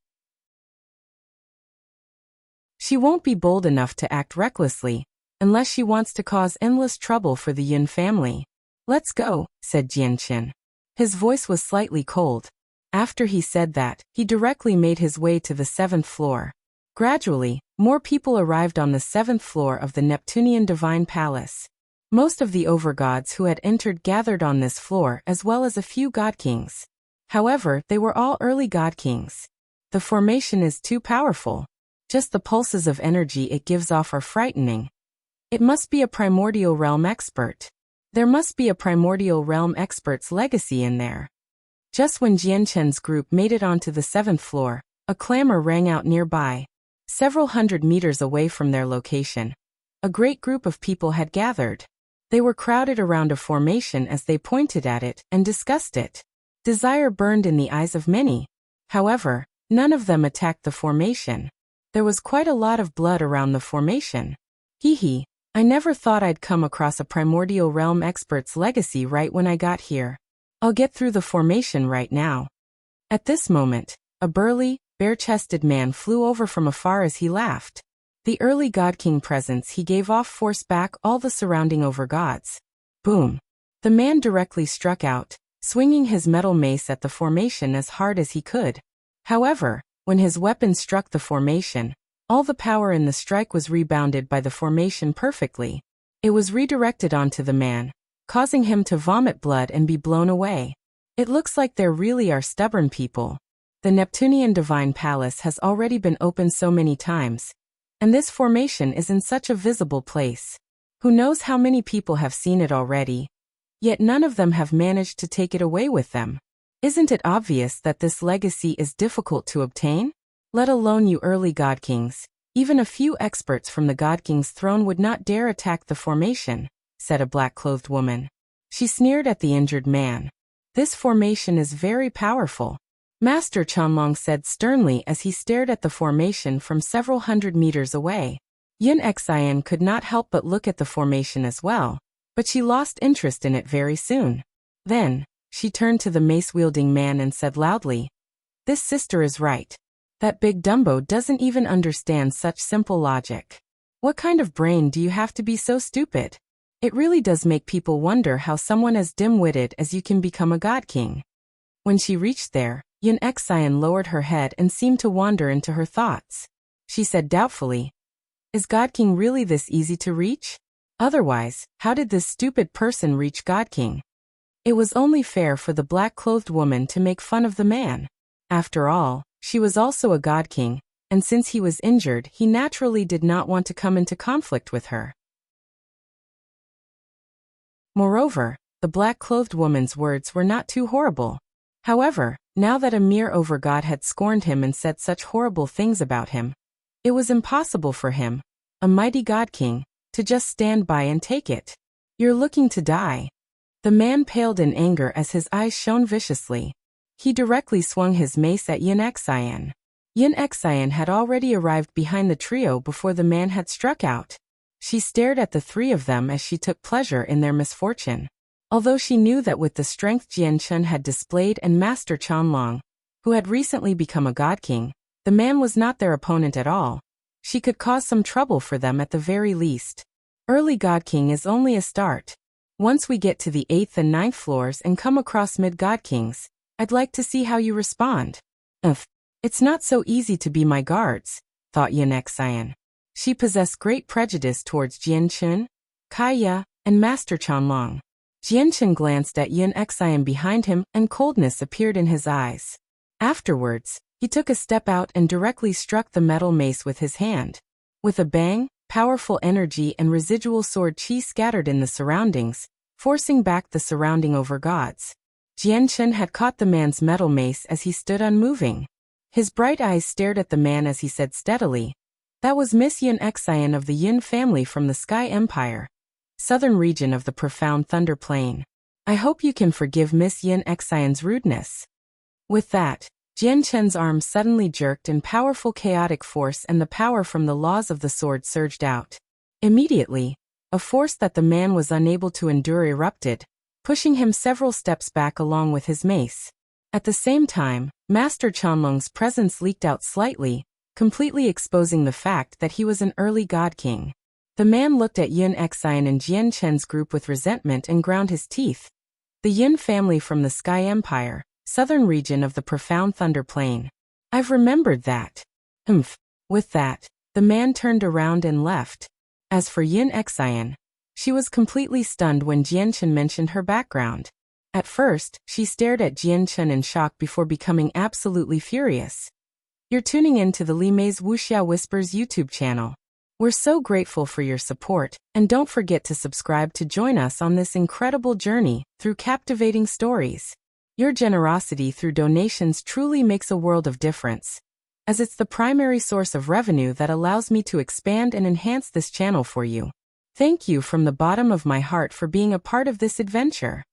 She won't be bold enough to act recklessly, unless she wants to cause endless trouble for the Yun family. Let's go, said Jianchen. His voice was slightly cold. After he said that, he directly made his way to the 7th floor. Gradually, more people arrived on the 7th floor of the Neptunean Divine Palace. Most of the overgods who had entered gathered on this floor as well as a few god kings. However, they were all early god kings. The formation is too powerful. Just the pulses of energy it gives off are frightening. It must be a primordial realm expert. There must be a primordial realm expert's legacy in there. Just when Jianchen's group made it onto the 7th floor, a clamor rang out nearby. Several hundred meters away from their location, a great group of people had gathered. They were crowded around a formation as they pointed at it and discussed it. Desire burned in the eyes of many. However, none of them attacked the formation. There was quite a lot of blood around the formation. Hee hee, I never thought I'd come across a primordial realm expert's legacy right when I got here. I'll get through the formation right now. At this moment, a burly, bare-chested man flew over from afar as he laughed. The early God King presence he gave off forced back all the surrounding overgods. Boom! The man directly struck out, swinging his metal mace at the formation as hard as he could. However, when his weapon struck the formation, all the power in the strike was rebounded by the formation perfectly. It was redirected onto the man, causing him to vomit blood and be blown away. It looks like there really are stubborn people. The Neptunean Divine Palace has already been opened so many times, and this formation is in such a visible place. Who knows how many people have seen it already? Yet none of them have managed to take it away with them. Isn't it obvious that this legacy is difficult to obtain? Let alone you early God Kings. Even a few experts from the God King's throne would not dare attack the formation, said a black-clothed woman. She sneered at the injured man. This formation is very powerful, Master Chanlong said sternly as he stared at the formation from several hundred meters away. Yun and Xiao Man could not help but look at the formation as well, but she lost interest in it very soon. Then, she turned to the mace-wielding man and said loudly, "This sister is right. That big Dumbo doesn't even understand such simple logic. What kind of brain do you have to be so stupid? It really does make people wonder how someone as dim-witted as you can become a God King." When she reached there, Yun and Xiao Man lowered her head and seemed to wander into her thoughts. She said doubtfully, "Is God King really this easy to reach? Otherwise, how did this stupid person reach God King?" It was only fair for the black-clothed woman to make fun of the man. After all, she was also a God King, and since he was injured, he naturally did not want to come into conflict with her. Moreover, the black-clothed woman's words were not too horrible. However, now that a mere overgod had scorned him and said such horrible things about him, it was impossible for him, a mighty God King, to just stand by and take it. "You're looking to die." The man paled in anger as his eyes shone viciously. He directly swung his mace at Yun and Xiao Man. Yun and Xiao Man had already arrived behind the trio before the man had struck out. She stared at the three of them as she took pleasure in their misfortune. Although she knew that with the strength Jian Chun had displayed and Master Chanlong, who had recently become a God King, the man was not their opponent at all. She could cause some trouble for them at the very least. Early God King is only a start. Once we get to the 8th and 9th floors and come across mid-God Kings, I'd like to see how you respond. It's not so easy to be my guards, thought Yun and Xiao Man. She possessed great prejudice towards Jian Chun, Kaya, and Master Chanlong. Jian Chun glanced at Yun and Xiao Man behind him and coldness appeared in his eyes. Afterwards, he took a step out and directly struck the metal mace with his hand. With a bang, powerful energy and residual sword chi scattered in the surroundings, forcing back the surrounding overgods. Jian Chun had caught the man's metal mace as he stood unmoving. His bright eyes stared at the man as he said steadily, "That was Miss Yun and Xiao Man of the Yun family from the Sky Empire, southern region of the profound Thunder Plain. I hope you can forgive Miss Yun and Xiao Man's rudeness." With that, Jian Chun's arm suddenly jerked and powerful chaotic force and the power from the laws of the sword surged out. Immediately, a force that the man was unable to endure erupted, pushing him several steps back along with his mace. At the same time, Master Chanlong's presence leaked out slightly, completely exposing the fact that he was an early God King. The man looked at Yun and Xiao Man and Jian Chun's group with resentment and ground his teeth. The Yun family from the Sky Empire, southern region of the profound Thunder Plain. I've remembered that. With that, the man turned around and left. As for Yun and Xiao Man, she was completely stunned when Jian Chun mentioned her background. At first, she stared at Jian Chun in shock before becoming absolutely furious. You're tuning in to the Li Mei's Wuxia Whispers YouTube channel. We're so grateful for your support, and don't forget to subscribe to join us on this incredible journey through captivating stories. Your generosity through donations truly makes a world of difference, as it's the primary source of revenue that allows me to expand and enhance this channel for you. Thank you from the bottom of my heart for being a part of this adventure.